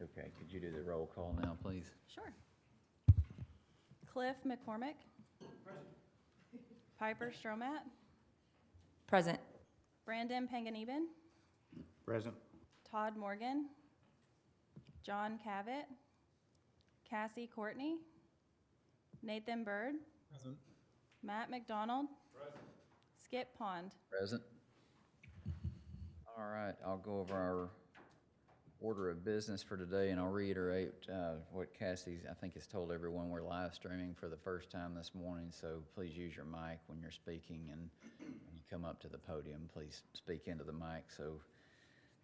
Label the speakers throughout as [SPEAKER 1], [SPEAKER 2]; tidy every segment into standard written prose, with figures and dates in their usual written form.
[SPEAKER 1] Okay, could you do the roll call now, please?
[SPEAKER 2] Sure. Cliff McCormick. Present. Piper Stromat.
[SPEAKER 3] Present.
[SPEAKER 2] Brandon Panganiban.
[SPEAKER 4] Present.
[SPEAKER 2] Todd Morgan. John Cavett. Cassie Courtney. Nathan Bird.
[SPEAKER 4] Present.
[SPEAKER 2] Matt McDonald. Present. Skip Pond.
[SPEAKER 1] Present. All right, I'll go over our order of business for today, and I'll reiterate what Cassie, I think, has told everyone. We're live streaming for the first time this morning, so please use your mic when you're speaking, and when you come up to the podium, please speak into the mic so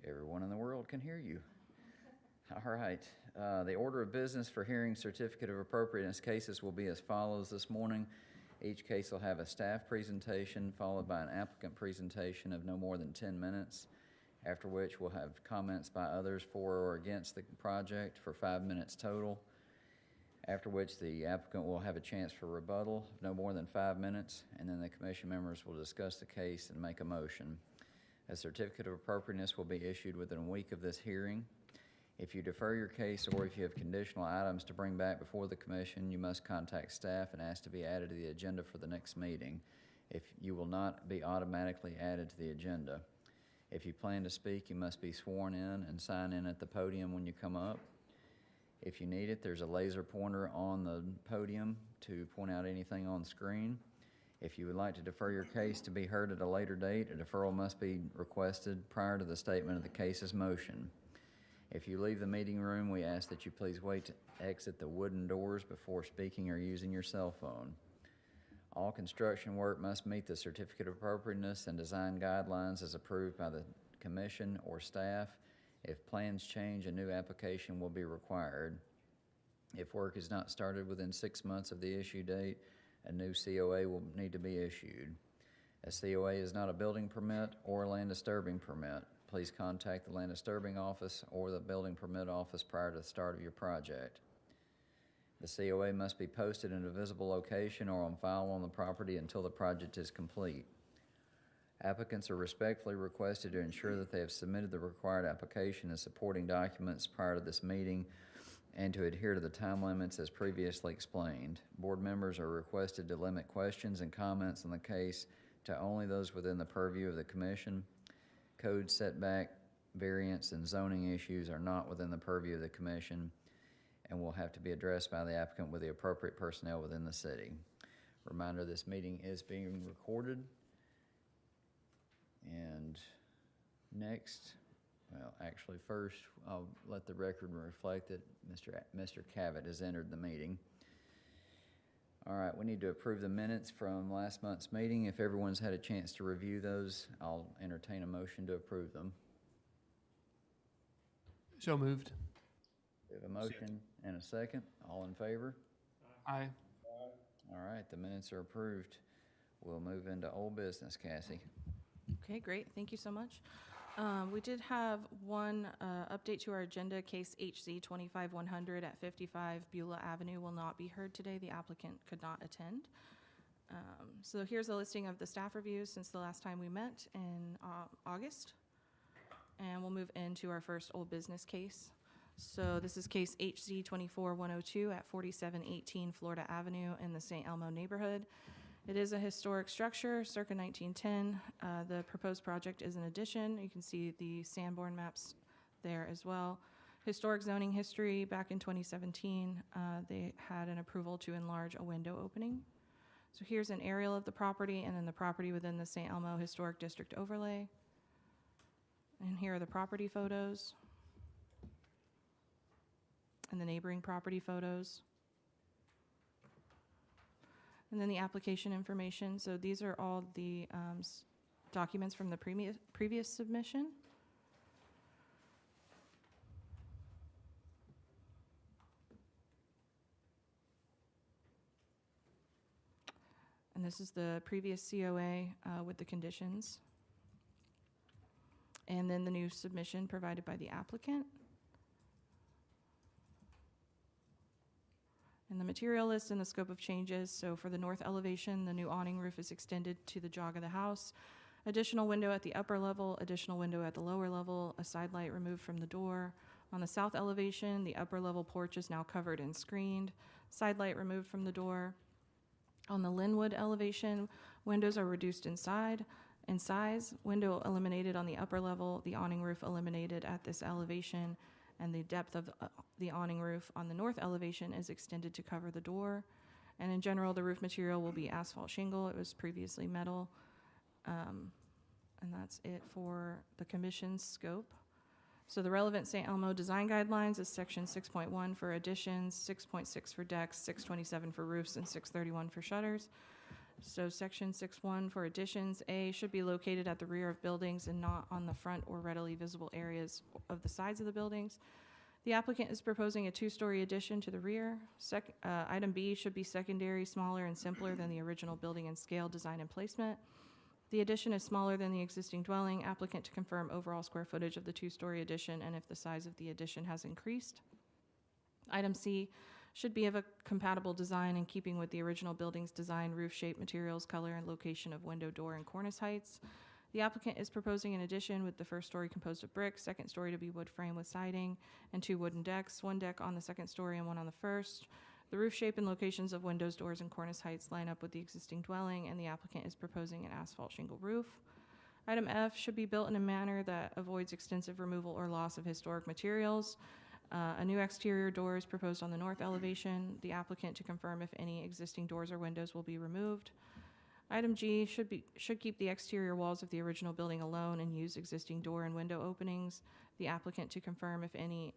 [SPEAKER 1] everyone in the world can hear you. All right, the order of business for hearing certificate of appropriateness cases will be as follows this morning. Each case will have a staff presentation followed by an applicant presentation of no more than 10 minutes, after which we'll have comments by others for or against the project for 5 minutes total, after which the applicant will have a chance for rebuttal of no more than 5 minutes, and then the commission members will discuss the case and make a motion. A certificate of appropriateness will be issued within a week of this hearing. If you defer your case or if you have conditional items to bring back before the commission, you must contact staff and ask to be added to the agenda for the next meeting. If you will not be automatically added to the agenda. If you plan to speak, you must be sworn in and sign in at the podium when you come up. If you need it, there's a laser pointer on the podium to point out anything on screen. If you would like to defer your case to be heard at a later date, a deferral must be requested prior to the statement of the case's motion. If you leave the meeting room, we ask that you please wait to exit the wooden doors before speaking or using your cell phone. All construction work must meet the certificate of appropriateness and design guidelines as approved by the commission or staff. If plans change, a new application will be required. If work is not started within 6 months of the issue date, a new COA will need to be issued. A COA is not a building permit or a land disturbing permit. Please contact the land disturbing office or the building permit office prior to the start of your project. The COA must be posted in a visible location or on file on the property until the project is complete. Applicants are respectfully requested to ensure that they have submitted the required application and supporting documents prior to this meeting and to adhere to the time limits as previously explained. Board members are requested to limit questions and comments on the case to only those within the purview of the commission. Code setback, variance, and zoning issues are not within the purview of the commission and will have to be addressed by the applicant with the appropriate personnel within the city. Reminder, this meeting is being recorded. And next, well, actually first, I'll let the record reflect that Mr. Cavett has entered the meeting. All right, we need to approve the minutes from last month's meeting. If everyone's had a chance to review those, I'll entertain a motion to approve them.
[SPEAKER 4] So moved.
[SPEAKER 1] We have a motion and a second. All in favor?
[SPEAKER 4] Aye.
[SPEAKER 1] All right, the minutes are approved. We'll move into old business, Cassie.
[SPEAKER 3] Okay, great. Thank you so much. We did have one update to our agenda. Case HZ 25100 at 55 Beulah Avenue will not be heard today. The applicant could not attend. So here's a listing of the staff reviews since the last time we met in August. And we'll move into our first old business case. So this is case HZ 24102 at 4718 Florida Avenue in the St. Elmo neighborhood. It is a historic structure, circa 1910. The proposed project is an addition. You can see the Sanborn maps there as well. Historic zoning history, back in 2017, they had an approval to enlarge a window opening. So here's an aerial of the property and then the property within the St. Elmo Historic District overlay. And here are the property photos and the neighboring property photos. And then the application information. So these are all the documents from the previous submission. And this is the previous COA with the conditions. And then the new submission provided by the applicant. And the material list and the scope of changes. So for the north elevation, the new awning roof is extended to the jog of the house. Additional window at the upper level, additional window at the lower level, a side light removed from the door, On the south elevation, the upper level porch is now covered and screened, side light removed from the door. On the Linwood elevation, windows are reduced in size, window eliminated on the upper level, the awning roof eliminated at this elevation, and the depth of the awning roof on the north elevation is extended to cover the door. And in general, the roof material will be asphalt shingle. It was previously metal. And that's it for the commission's scope. So the relevant St. Elmo design guidelines is section 6.1 for additions, 6.6 for decks, 627 for roofs, and 631 for shutters. So section 6.1 for additions, A, should be located at the rear of buildings and not on the front or readily visible areas of the sides of the buildings. The applicant is proposing a 2-story addition to the rear. Item B should be secondary, smaller, and simpler than the original building in scale, design, and placement. The addition is smaller than the existing dwelling. Applicant to confirm overall square footage of the 2-story addition and if the size of the addition has increased. Item C should be of a compatible design in keeping with the original building's design, roof shape, materials, color, and location of window, door, and cornice heights. The applicant is proposing an addition with the first story composed of brick, second story to be wood frame with siding, and 2 wooden decks, 1 deck on the second story and 1 on the first. The roof shape and locations of windows, doors, and cornice heights line up with the existing dwelling, and the applicant is proposing an asphalt shingle roof. Item F should be built in a manner that avoids extensive removal or loss of historic materials. A new exterior door is proposed on the north elevation. The applicant to confirm if any existing doors or windows will be removed. Item G should keep the exterior walls of the original building alone and use existing door and window openings. The applicant to confirm if any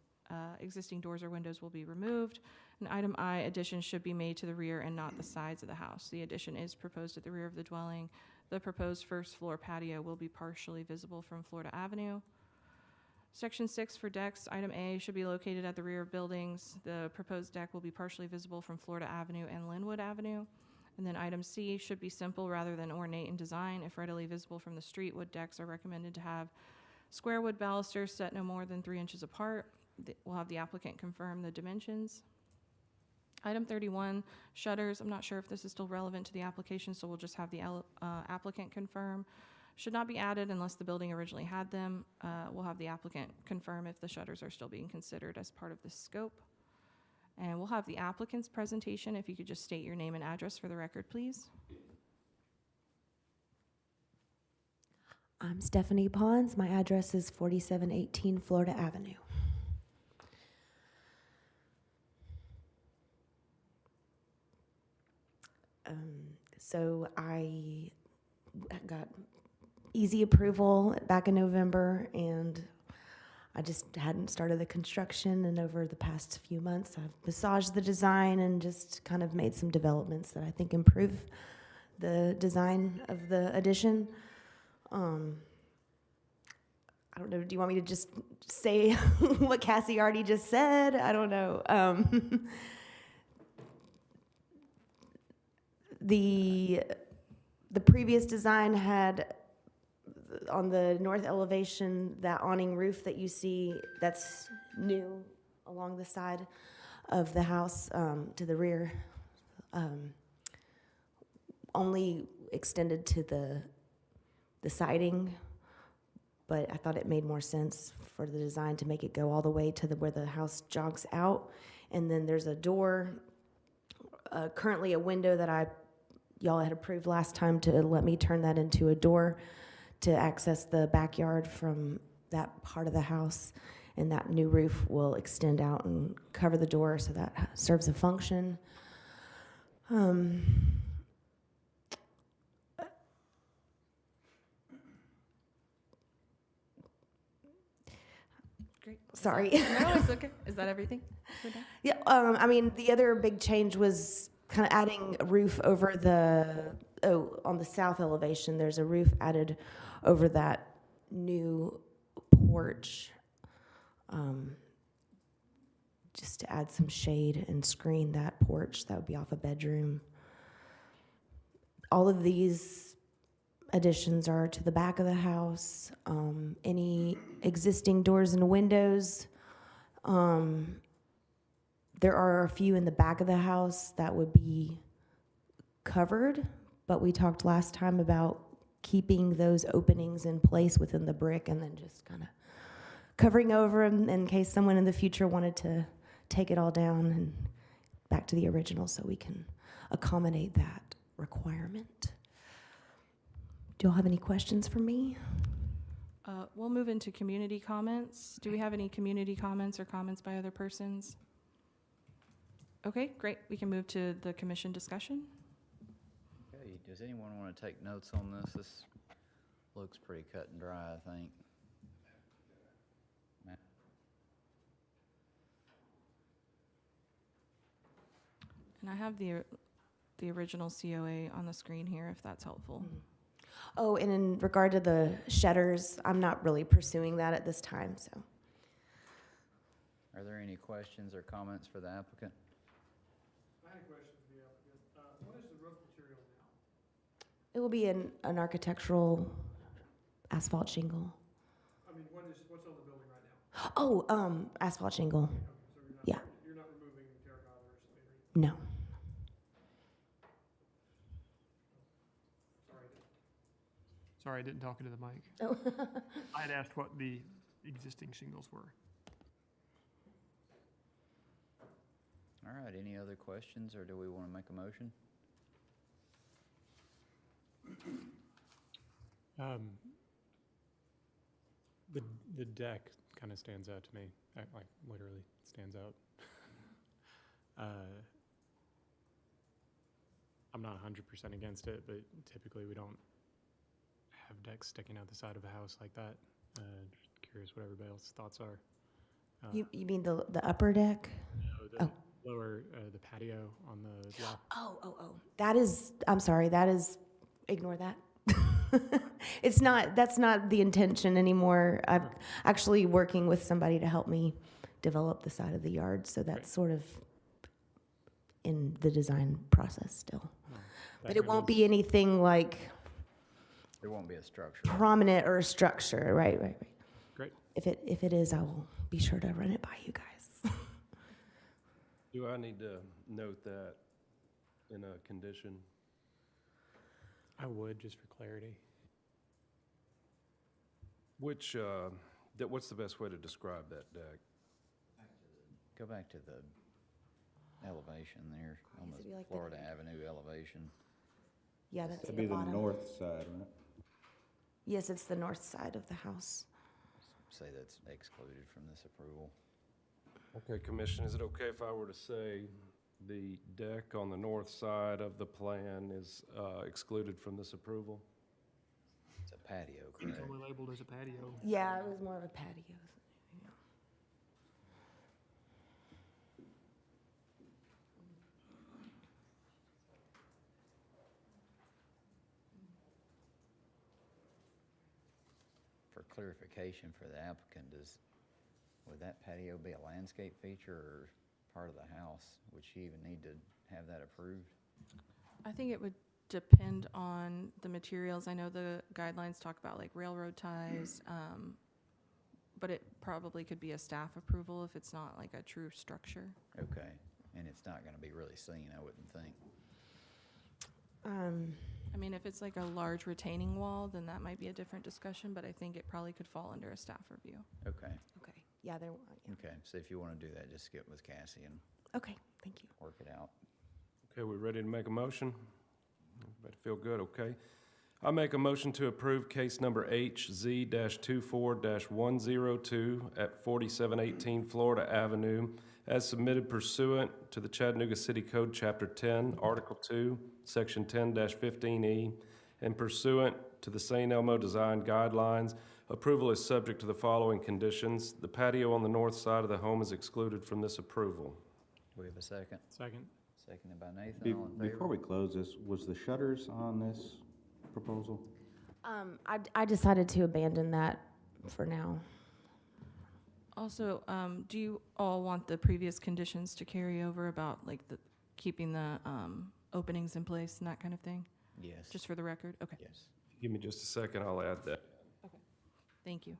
[SPEAKER 3] existing doors or windows will be removed. And item I, additions should be made to the rear and not the sides of the house. The addition is proposed at the rear of the dwelling. The proposed first floor patio will be partially visible from Florida Avenue. Section 6 for decks, item A should be located at the rear of buildings. The proposed deck will be partially visible from Florida Avenue and Linwood Avenue. And then item C should be simple rather than ornate in design. If readily visible from the street, wood decks are recommended to have square wood balusters set no more than 3 inches apart. We'll have the applicant confirm the dimensions. Item 31, shutters. I'm not sure if this is still relevant to the application, so we'll just have the applicant confirm. Should not be added unless the building originally had them. We'll have the applicant confirm if the shutters are still being considered as part of the scope. And we'll have the applicant's presentation. If you could just state your name and address for the record, please.
[SPEAKER 5] I'm Stephanie Pons. My address is 4718 Florida Avenue. So I got easy approval back in November, and I just hadn't started the construction, and over the past few months I've massaged the design and just kind of made some developments that I think improve the design of the addition. I don't know, do you want me to just say what Cassie already just said? I don't know. The previous design had on the north elevation that awning roof that you see that's new along the side of the house to the rear, only extended to the siding, but I thought it made more sense for the design to make it go all the way to where the house jogs out. And then there's a door, currently a window that y'all had approved last time to let me turn that into a door to access the backyard from that part of the house. And that new roof will extend out and cover the door, so that serves a function.
[SPEAKER 3] Great.
[SPEAKER 5] Sorry.
[SPEAKER 3] No, it's okay. Is that everything? We're done?
[SPEAKER 5] Yeah, I mean, the other big change was kind of adding a roof over on the south elevation. There's a roof added over that new porch, just to add some shade and screen that porch. That would be off a bedroom. All of these additions are to the back of the house. Any existing doors and windows, there are a few in the back of the house that would be covered, but we talked last time about keeping those openings in place within the brick and then just kind of covering over them in case someone in the future wanted to take it all down and back to the original, so we can accommodate that requirement. Do y'all have any questions for me?
[SPEAKER 3] We'll move into community comments. Do we have any community comments or comments by other persons? Okay, great. We can move to the commission discussion.
[SPEAKER 1] Okay, does anyone want to take notes on this? This looks pretty cut and dry, I think. Matt?
[SPEAKER 3] And I have the original COA on the screen here, if that's helpful.
[SPEAKER 5] Oh, and in regard to the shutters, I'm not really pursuing that at this time, so.
[SPEAKER 1] Are there any questions or comments for the applicant?
[SPEAKER 6] I had a question for the applicant. What is the roof material now?
[SPEAKER 5] It will be an architectural asphalt shingle.
[SPEAKER 6] I mean, what's on the building right now?
[SPEAKER 5] Oh, asphalt shingle.
[SPEAKER 6] Okay, so
[SPEAKER 5] Yeah.
[SPEAKER 6] You're not removing terracotta or something?
[SPEAKER 5] No.
[SPEAKER 6] Sorry.
[SPEAKER 4] Sorry, I didn't talk into the mic.
[SPEAKER 5] Oh.
[SPEAKER 4] I had asked what the existing shingles were.
[SPEAKER 1] All right, any other questions, or do we want to make a motion?
[SPEAKER 7] The deck kind of stands out to me, like literally stands out. I'm not 100% against it, but typically we don't have decks sticking out the side of a house like that. Just curious what everybody else's thoughts are.
[SPEAKER 5] You mean the upper deck?
[SPEAKER 7] No, the
[SPEAKER 5] Oh.
[SPEAKER 7] lower, the patio on the left.
[SPEAKER 5] Oh. That is, I'm sorry, that is, ignore that. That's not the intention anymore. I'm actually working with somebody to help me develop the side of the yard, so that's sort of in the design process still. But it won't be anything like
[SPEAKER 1] There won't be a structure.
[SPEAKER 5] prominent or a structure, right.
[SPEAKER 7] Great.
[SPEAKER 5] If it is, I will be sure to run it by you guys.
[SPEAKER 8] Do I need to note that in a condition?
[SPEAKER 7] I would, just for clarity.
[SPEAKER 8] What's the best way to describe that deck?
[SPEAKER 1] Go back to the elevation there, on
[SPEAKER 5] Needs to
[SPEAKER 1] the
[SPEAKER 5] be like the-
[SPEAKER 1] Florida Avenue elevation.
[SPEAKER 5] Yeah, that's
[SPEAKER 9] That'd
[SPEAKER 5] the
[SPEAKER 9] be the
[SPEAKER 5] bottom.
[SPEAKER 9] north side, right?
[SPEAKER 5] Yes, it's the north side of the house.
[SPEAKER 1] Say that's excluded from this approval.
[SPEAKER 8] Okay, Commission, is it okay if I were to say the deck on the north side of the plan is excluded from this approval?
[SPEAKER 1] It's a patio,
[SPEAKER 4] It's
[SPEAKER 1] correct?
[SPEAKER 4] only labeled as a patio.
[SPEAKER 5] Yeah, it was more of a patio.
[SPEAKER 1] For clarification for the applicant, would that patio be a landscape feature or part of the house? Would she even need to have that approved?
[SPEAKER 3] I think it would depend on the materials. I know the guidelines talk about like railroad ties, but it probably could be a staff approval if it's not like a true structure.
[SPEAKER 1] Okay, and it's not gonna be really seen, I wouldn't think.
[SPEAKER 3] I mean, if it's like a large retaining wall, then that might be a different discussion, but I think it probably could fall under a staff review.
[SPEAKER 1] Okay,
[SPEAKER 5] Okay, yeah, there, yeah.
[SPEAKER 1] okay, so if you wanna do that, just get with Cassie and
[SPEAKER 5] Okay, thank you.
[SPEAKER 1] work it out.
[SPEAKER 8] Okay, we ready to make a motion? Everybody feel good, okay? I make a motion to approve case number HZ-24-102 at 4718 Florida Avenue as submitted pursuant to the Chattanooga City Code, Chapter 10, Article 2, Section 10-15E, and pursuant to the St. Elmo Design Guidelines. Approval is subject to the following conditions. The patio on the north side of the home is excluded from this approval.
[SPEAKER 1] Do we have a second?
[SPEAKER 7] Second.
[SPEAKER 1] Seconded by Nathan, all in favor?
[SPEAKER 9] Before we close this, was the shutters on this proposal?
[SPEAKER 5] I decided to abandon that for now.
[SPEAKER 3] Also, do you all want the previous conditions to carry over about like keeping the openings in place and that kind of thing?
[SPEAKER 1] Yes.
[SPEAKER 3] Just for the record? Okay,
[SPEAKER 1] Yes.
[SPEAKER 8] Give me just a second, I'll add that.
[SPEAKER 3] thank you.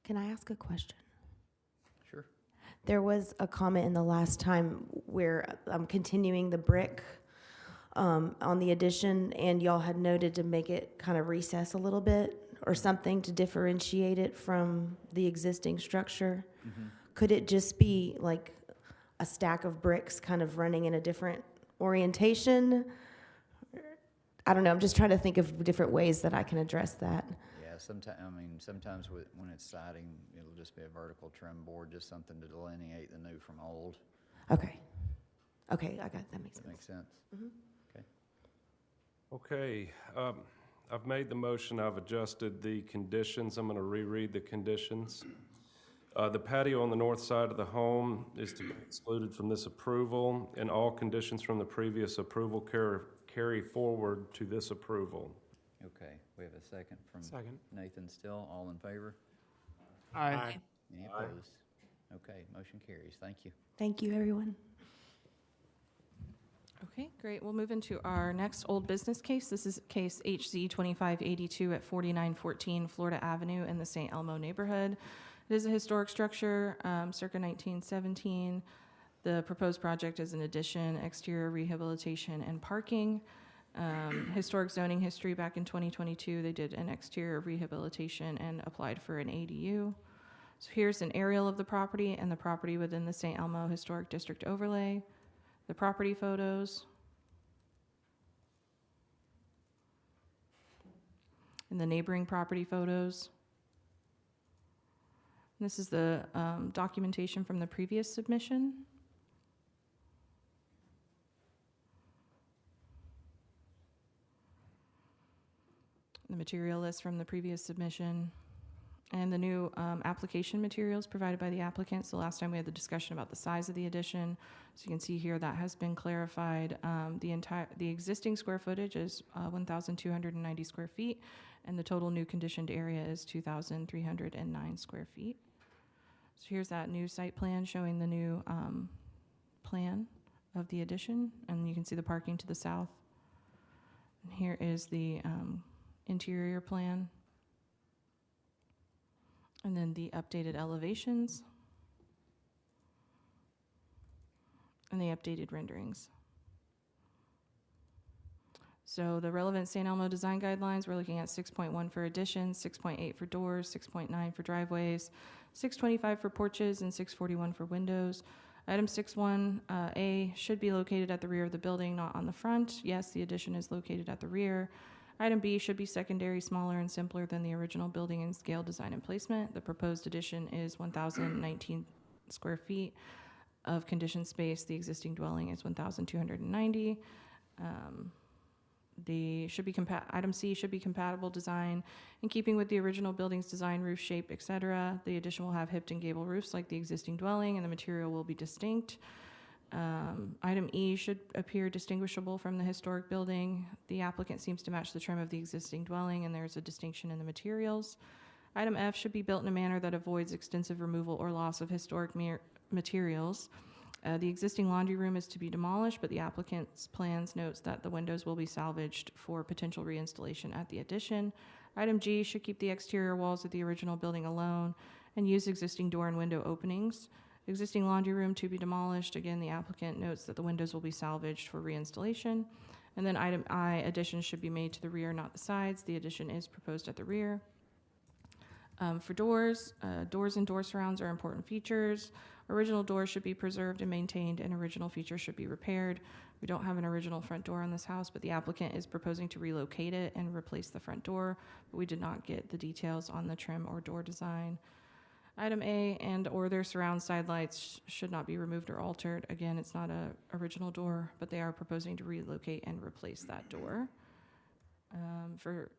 [SPEAKER 5] Can I ask a question?
[SPEAKER 1] Sure.
[SPEAKER 5] There was a comment in the last time where I'm continuing the brick on the addition, and y'all had noted to make it kind of recess a little bit or something to differentiate it from the existing structure. Could it just be like a stack of bricks kind of running in a different orientation? I don't know, I'm just trying to think of different ways that I can address that.
[SPEAKER 1] Yeah, sometimes when it's siding, it'll just be a vertical trim board, just something to delineate the new from old.
[SPEAKER 5] Okay. Okay, I got, that makes
[SPEAKER 1] Does that
[SPEAKER 5] sense.
[SPEAKER 1] make sense?
[SPEAKER 8] Okay, I've made the motion, I've adjusted the conditions, I'm gonna reread the conditions. The patio on the north side of the home is to be excluded from this approval, and all conditions from the previous approval carry forward to this approval.
[SPEAKER 1] Okay, we have a second from
[SPEAKER 7] Second.
[SPEAKER 1] Nathan Still. All in favor?
[SPEAKER 4] Aye.
[SPEAKER 1] Any opposed? Okay, motion carries. Thank you.
[SPEAKER 5] Thank you, everyone.
[SPEAKER 3] Okay, great. We'll move into our next old business case. This is case HZ 2582 at 4914 Florida Avenue in the St. Elmo neighborhood. It is a historic structure, circa 1917. The proposed project is an addition, exterior rehabilitation, and parking. Historic zoning history back in 2022, they did an exterior rehabilitation and applied for an ADU. So here's an aerial of the property and the property within the St. Elmo Historic District overlay. The property photos, and the neighboring property photos. And this is the documentation from the previous submission. The material list from the previous submission. And the new application materials provided by the applicant. So last time we had the discussion about the size of the addition. So you can see here that has been clarified. The existing square footage is 1,290 square feet, and the total new conditioned area is 2,309 square feet. So here's that new site plan showing the new plan of the addition, and you can see the parking to the south. And here is the interior plan. And then the updated elevations and the updated renderings. So the relevant St. Elmo design guidelines, we're looking at 6.1 for additions, 6.8 for doors, 6.9 for driveways, 625 for porches, and 641 for windows. Item 6.1A should be located at the rear of the building, not on the front. Yes, the addition is located at the rear. Item B should be secondary, smaller, and simpler than the original building in scale, design, and placement. The proposed addition is 1,019 square feet of conditioned space. The existing dwelling is 1,290. Item C should be compatible design in keeping with the original building's design, roof shape, etc. The addition will have hipped and gable roofs like the existing dwelling, and the material will be distinct. Item E should appear distinguishable from the historic building. The applicant seems to match the trim of the existing dwelling, and there's a distinction in the materials. Item F should be built in a manner that avoids extensive removal or loss of historic materials. The existing laundry room is to be demolished, but the applicant's plans notes that the windows will be salvaged for potential reinstallation at the addition. Item G should keep the exterior walls of the original building alone and use existing door and window openings. Existing laundry room to be demolished. Again, the applicant notes that the windows will be salvaged for reinstallation. And then item I, additions should be made to the rear, not the sides. The addition is proposed at the rear. For doors, doors and door surrounds are important features. Original doors should be preserved and maintained, and original features should be repaired. We don't have an original front door on this house, but the applicant is proposing to relocate it and replace the front door, but we did not get the details on the trim or door design. Item A and or their surround side lights should not be removed or altered. Again, it's not an original door, but they are proposing to relocate and replace that door. For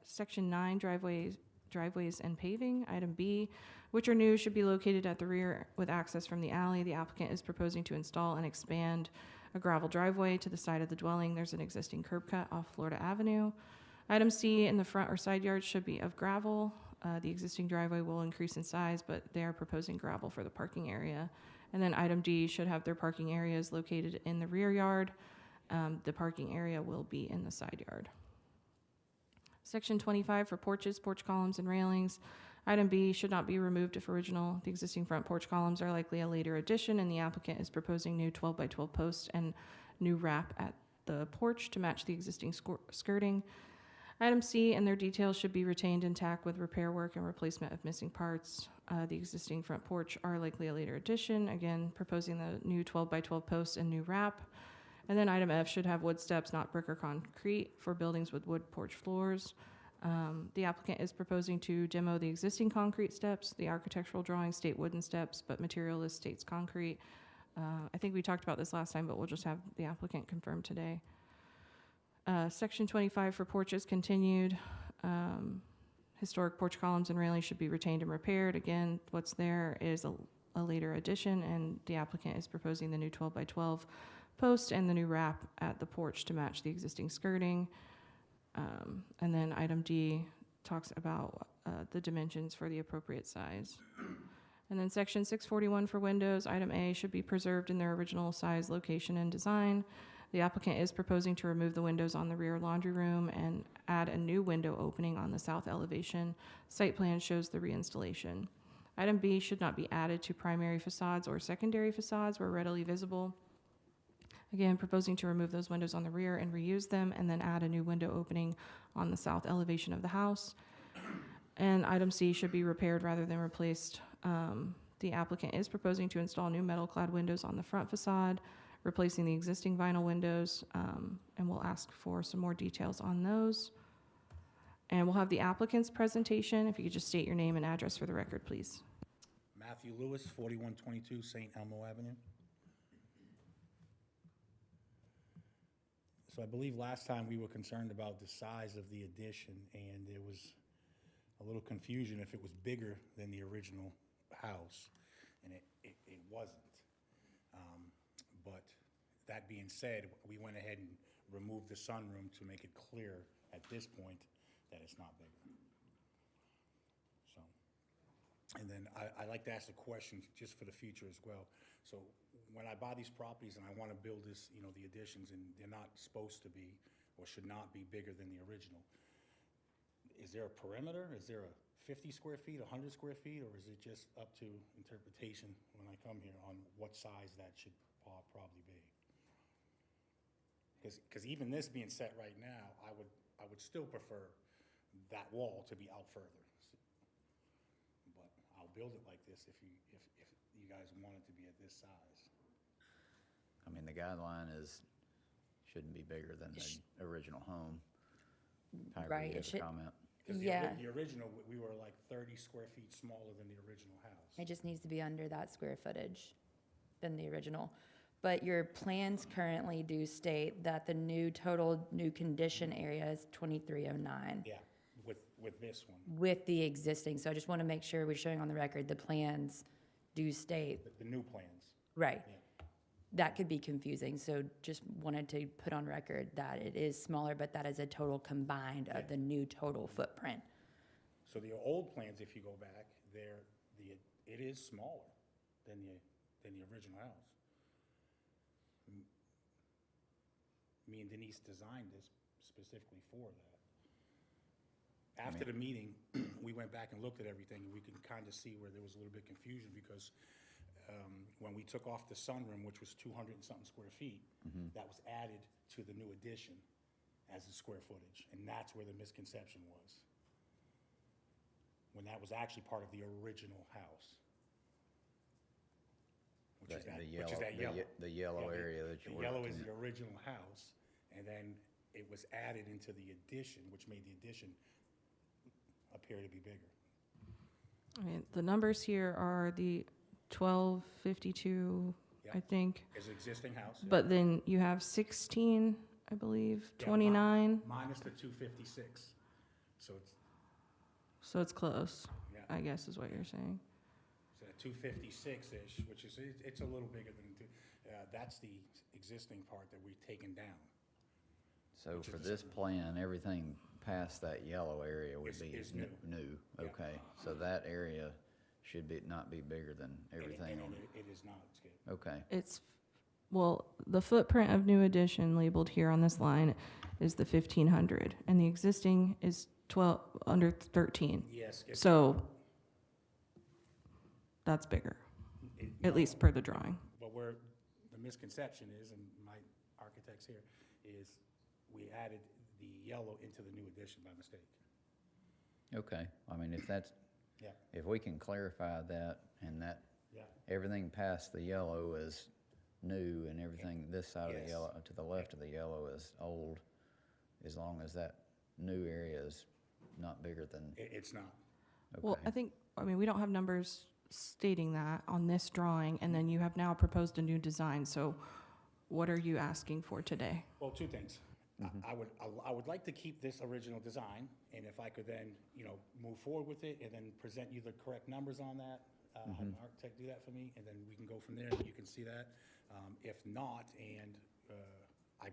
[SPEAKER 3] Section 9, driveways and paving, item B, which are new, should be located at the rear with access from the alley. The applicant is proposing to install and expand a gravel driveway to the side of the dwelling. There's an existing curb cut off Florida Avenue. Item C, in the front or side yard should be of gravel. The existing driveway will increase in size, but they are proposing gravel for the parking area. And then item D should have their parking areas located in the rear yard. The parking area will be in the side yard. Section 25 for porches, porch columns, and railings. Item B should not be removed if original. The existing front porch columns are likely a later addition, and the applicant is proposing new 12 by 12 posts and new wrap at the porch to match the existing skirting. Item C, and their details should be retained intact with repair work and replacement of missing parts. The existing front porch are likely a later addition, again, proposing the new 12 by 12 posts and new wrap. And then item F should have wood steps, not brick or concrete, for buildings with wood porch floors. The applicant is proposing to demo the existing concrete steps. The architectural drawings state wooden steps, but material list states concrete. I think we talked about this last time, but we'll just have the applicant confirm today. Section 25 for porches continued. Historic porch columns and railings should be retained and repaired. Again, what's there is a later addition, and the applicant is proposing the new 12 by 12 post and the new wrap at the porch to match the existing skirting. And then item D talks about the dimensions for the appropriate size. And then section 641 for windows, item A should be preserved in their original size, location, and design. The applicant is proposing to remove the windows on the rear laundry room and add a new window opening on the south elevation. Site plan shows the reinstallation. Item B should not be added to primary facades or secondary facades where readily visible. Again, proposing to remove those windows on the rear and reuse them, and then add a new window opening on the south elevation of the house. And item C should be repaired rather than replaced. The applicant is proposing to install new metal clad windows on the front facade, replacing the existing vinyl windows, and we'll ask for some more details on those. And we'll have the applicant's presentation. If you could just state your name and address for the record, please.
[SPEAKER 10] Matthew Lewis, 4122 St. Elmo Avenue. So I believe last time we were concerned about the size of the addition, and there was a little confusion if it was bigger than the original house, and it wasn't. But that being said, we went ahead and removed the sunroom to make it clear at this point that it's not bigger. So, and then I like to ask a question just for the future as well. So when I buy these properties and I want to build this, you know, the additions, and they're not supposed to be or should not be bigger than the original, is there a perimeter? Is there a 50 square feet, 100 square feet, or is it just up to interpretation when I come here on what size that should probably be? Because even this being set right now, I would still prefer that wall to be out further. But I'll build it like this if you guys want it to be at this size.
[SPEAKER 1] I mean, the guideline is, shouldn't be bigger than the original home. Tiger,
[SPEAKER 11] Right,
[SPEAKER 1] you
[SPEAKER 11] it
[SPEAKER 1] have a
[SPEAKER 11] should-
[SPEAKER 1] comment?
[SPEAKER 10] Because
[SPEAKER 11] Yeah.
[SPEAKER 10] the original, we were like 30 square feet smaller than the original house.
[SPEAKER 11] It just needs to be under that square footage than the original. But your plans currently do state that the new condition area is 2309
[SPEAKER 10] Yeah, with this one.
[SPEAKER 11] with the existing. So I just want to make sure we're showing on the record, the plans do state,
[SPEAKER 10] The new plans.
[SPEAKER 11] right.
[SPEAKER 10] Yeah.
[SPEAKER 11] That could be confusing, so just wanted to put on record that it is smaller, but that is a total combined of the new total footprint.
[SPEAKER 10] So the old plans, if you go back, it is smaller than the original house. Me and Denise designed this specifically for that. After the meeting, we went back and looked at everything, and we can kind of see where there was a little bit of confusion, because when we took off the sunroom, which was 200 and something square feet, that was added to the new addition as the square footage, and that's where the misconception was, when that was actually part of the original house. Which is that yellow.
[SPEAKER 1] The yellow
[SPEAKER 10] Yeah,
[SPEAKER 1] area that you're
[SPEAKER 10] The yellow
[SPEAKER 1] working
[SPEAKER 10] is
[SPEAKER 1] in.
[SPEAKER 10] the original house, and then it was added into the addition, which made the addition appear to be bigger.
[SPEAKER 3] I mean, the numbers here are the 1252, I
[SPEAKER 10] Yeah.
[SPEAKER 3] think.
[SPEAKER 10] Is existing house. yeah.
[SPEAKER 3] But then you have 16, I believe,
[SPEAKER 10] Yeah,
[SPEAKER 3] 29,
[SPEAKER 10] Minus the 256, so it's,
[SPEAKER 3] so it's close,
[SPEAKER 10] yeah,
[SPEAKER 3] I guess is what you're saying.
[SPEAKER 10] so that 256-ish, which is, it's a little bigger than, that's the existing part that we've taken down.
[SPEAKER 1] So
[SPEAKER 10] which is
[SPEAKER 1] for
[SPEAKER 10] the
[SPEAKER 1] this
[SPEAKER 10] second
[SPEAKER 1] plan, everything past that yellow area would be
[SPEAKER 10] Is
[SPEAKER 1] new.
[SPEAKER 10] new. Yeah.
[SPEAKER 1] Okay, so that area should not be bigger than everything
[SPEAKER 10] And
[SPEAKER 1] on
[SPEAKER 10] it is not, it's good.
[SPEAKER 1] Okay,
[SPEAKER 3] Well, the footprint of new addition labeled here on this line is the 1,500, and the existing is under 13.
[SPEAKER 10] Yes.
[SPEAKER 3] So that's bigger, at least per the drawing.
[SPEAKER 10] But where the misconception is, and my architect's here, is we added the yellow into the new addition by mistake.
[SPEAKER 1] Okay, I mean, if that's,
[SPEAKER 10] Yeah.
[SPEAKER 1] if we can clarify that and that
[SPEAKER 10] Yeah.
[SPEAKER 1] everything past the yellow is new and everything this side of the
[SPEAKER 10] Yes.
[SPEAKER 1] yellow, to the left of the yellow is old, as long as that new area is not bigger than,
[SPEAKER 10] It's not.
[SPEAKER 3] Well,
[SPEAKER 1] okay.
[SPEAKER 3] I mean, we don't have numbers stating that on this drawing, and then you have now proposed a new design, so what are you asking for today?
[SPEAKER 10] Well, two things.
[SPEAKER 1] Mhm.
[SPEAKER 10] I would like to keep this original design, and if I could then, move forward with it and then present you the correct numbers on that, have an architect do that for me, and then we can go from there, and you can see that. If not, and I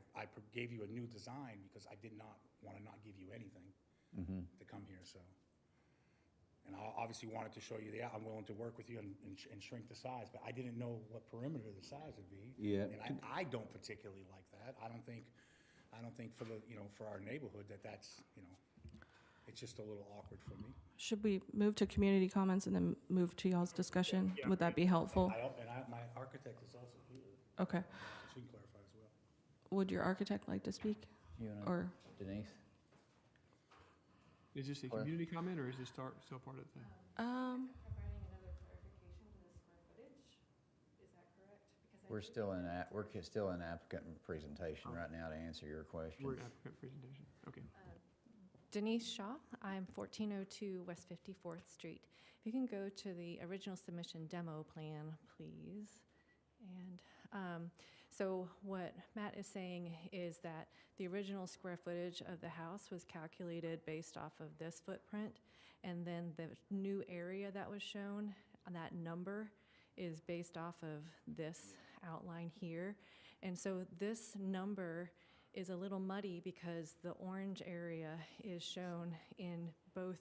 [SPEAKER 10] gave you a new design because I did not want to not give you anything to come here, so. And I obviously wanted to show you I'm willing to work with you and shrink the size, but I didn't know what perimeter the size would be.
[SPEAKER 9] Yeah.
[SPEAKER 10] And I don't particularly like that. I don't think for the, for our neighborhood that's, it's just a little awkward for me.
[SPEAKER 3] Should we move to community comments and then move to y'all's discussion?
[SPEAKER 4] Yeah.
[SPEAKER 3] Would that be helpful?
[SPEAKER 10] My architect is also here,
[SPEAKER 3] Okay.
[SPEAKER 10] so she can clarify as well.
[SPEAKER 3] Would your architect like to speak?
[SPEAKER 1] You wanna-
[SPEAKER 3] Or,
[SPEAKER 1] Denise?
[SPEAKER 4] Is this a
[SPEAKER 1] Clar-
[SPEAKER 4] community comment, or is this still part of the?
[SPEAKER 1] We're still in, still in applicant presentation right now to answer your question.
[SPEAKER 4] Word applicant presentation, okay.
[SPEAKER 12] Denise Shaw, I'm 1402 West 54th Street. If you can go to the original submission demo plan, please. And so what Matt is saying is that the original square footage of the house was calculated based off of this footprint, and then the new area that was shown, that number, is based off of this outline here. And so this number is a little muddy because the orange area is shown in both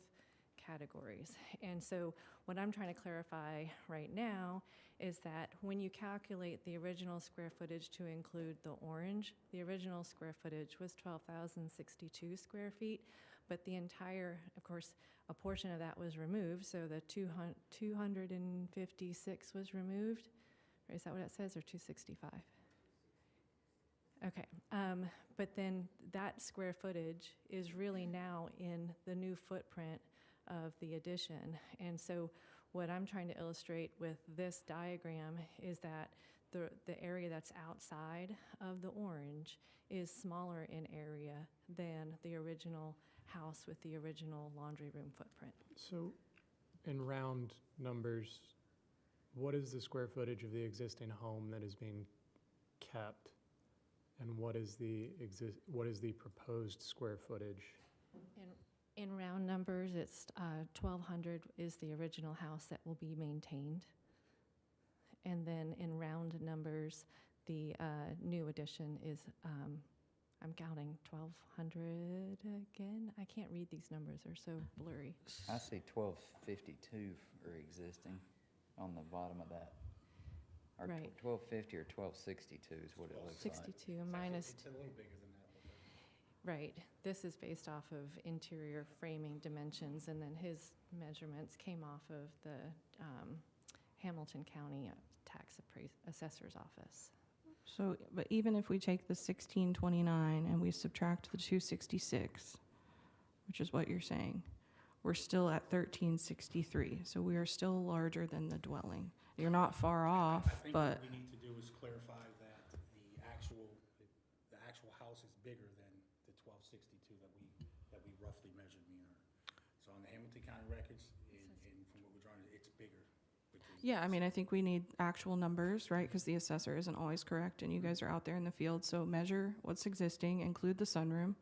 [SPEAKER 12] categories. And so what I'm trying to clarify right now is that when you calculate the original square footage to include the orange, the original square footage was 12,062 square feet, but the entire, of course, a portion of that was removed, so the 256 was removed. Or is that what it says, or 265? Okay, but then that square footage is really now in the new footprint of the addition. And so what I'm trying to illustrate with this diagram is that the area that's outside of the orange is smaller in area than the original house with the original laundry room footprint.
[SPEAKER 7] So, in round numbers, what is the square footage of the existing home that is being kept? And what is the proposed square footage?
[SPEAKER 12] In round numbers, it's 1,200 is the original house that will be maintained. And then in round numbers, the new addition is, I'm counting 1,200 again. I can't read these numbers, they're so blurry.
[SPEAKER 1] I see 1252 for existing on the bottom of that. Or
[SPEAKER 12] Right.
[SPEAKER 1] 1250 or 1262 is what it looks like.
[SPEAKER 12] 62 minus,
[SPEAKER 10] It's a little bigger than that.
[SPEAKER 12] right. This is based off of interior framing dimensions, and then his measurements came off of the Hamilton County Tax Assessor's Office.
[SPEAKER 3] so, but even if we take the 1629 and we subtract the 266, which is what you're saying, we're still at 1363. So we are still larger than the dwelling. You're not far off,
[SPEAKER 10] I think
[SPEAKER 3] but
[SPEAKER 10] what we need to do is clarify that the actual house is bigger than the 1262 that we roughly measured, me and her. So on the Hamilton County records, and from what we're drawing, it's bigger.
[SPEAKER 3] yeah, I mean, I think we need actual numbers, right? Because the assessor isn't always correct, and you guys are out there in the field. So measure what's existing, include the sunroom,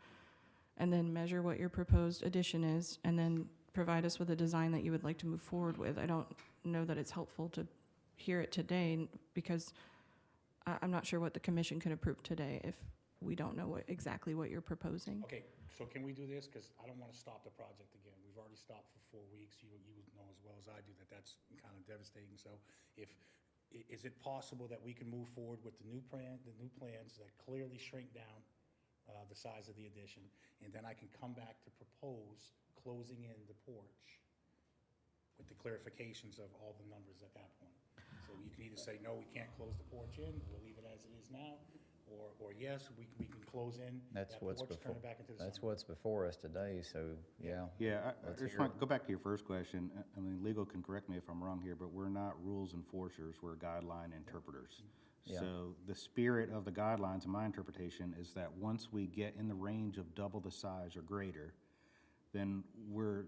[SPEAKER 3] and then measure what your proposed addition is, and then provide us with a design that you would like to move forward with. I don't know that it's helpful to hear it today because I'm not sure what the commission can approve today if we don't know exactly what you're proposing.
[SPEAKER 10] Okay, so can we do this? Because I don't want to stop the project again. We've already stopped for 4 weeks. You know as well as I do that that's kind of devastating. So is it possible that we can move forward with the new plans that clearly shrink down the size of the addition, and then I can come back to propose closing in the porch with the clarifications of all the numbers at that point. So you can either say, no, we can't close the porch in, we'll leave it as it is now, or yes, we can close in
[SPEAKER 1] That's
[SPEAKER 10] that
[SPEAKER 1] what's
[SPEAKER 10] porch, turn
[SPEAKER 1] before,
[SPEAKER 10] it back into the
[SPEAKER 1] that's
[SPEAKER 10] sunroom.
[SPEAKER 1] what's before us today, so, yeah.
[SPEAKER 9] Yeah, I
[SPEAKER 1] Let's
[SPEAKER 9] just
[SPEAKER 1] hear
[SPEAKER 9] want
[SPEAKER 1] it.
[SPEAKER 9] to go back to your first question. I mean, legal can correct me if I'm wrong here, but we're not rules enforcers, we're guideline interpreters.
[SPEAKER 1] Yeah.
[SPEAKER 9] So the spirit of the guidelines, in my interpretation, is that once we get in the range of double the size or greater, then we're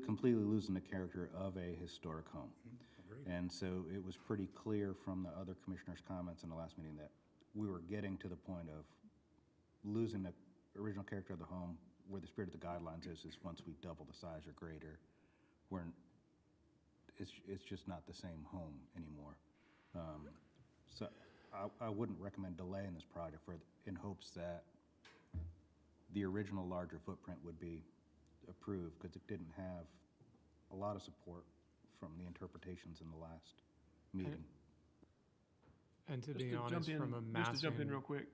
[SPEAKER 9] completely losing the character of a historic home.
[SPEAKER 10] Agreed.
[SPEAKER 9] And so it was pretty clear from the other commissioners' comments in the last meeting that we were getting to the point of losing the original character of the home, where the spirit of the guidelines is once we double the size or greater, it's just not the same home anymore. So I wouldn't recommend delaying this project in hopes that the original larger footprint would be approved, because it didn't have a lot of support from the interpretations in the last meeting.
[SPEAKER 7] And to
[SPEAKER 4] Just
[SPEAKER 7] be
[SPEAKER 4] to jump
[SPEAKER 7] honest,
[SPEAKER 4] in-
[SPEAKER 7] from a
[SPEAKER 4] Just to jump in
[SPEAKER 7] massing,
[SPEAKER 4] real quick,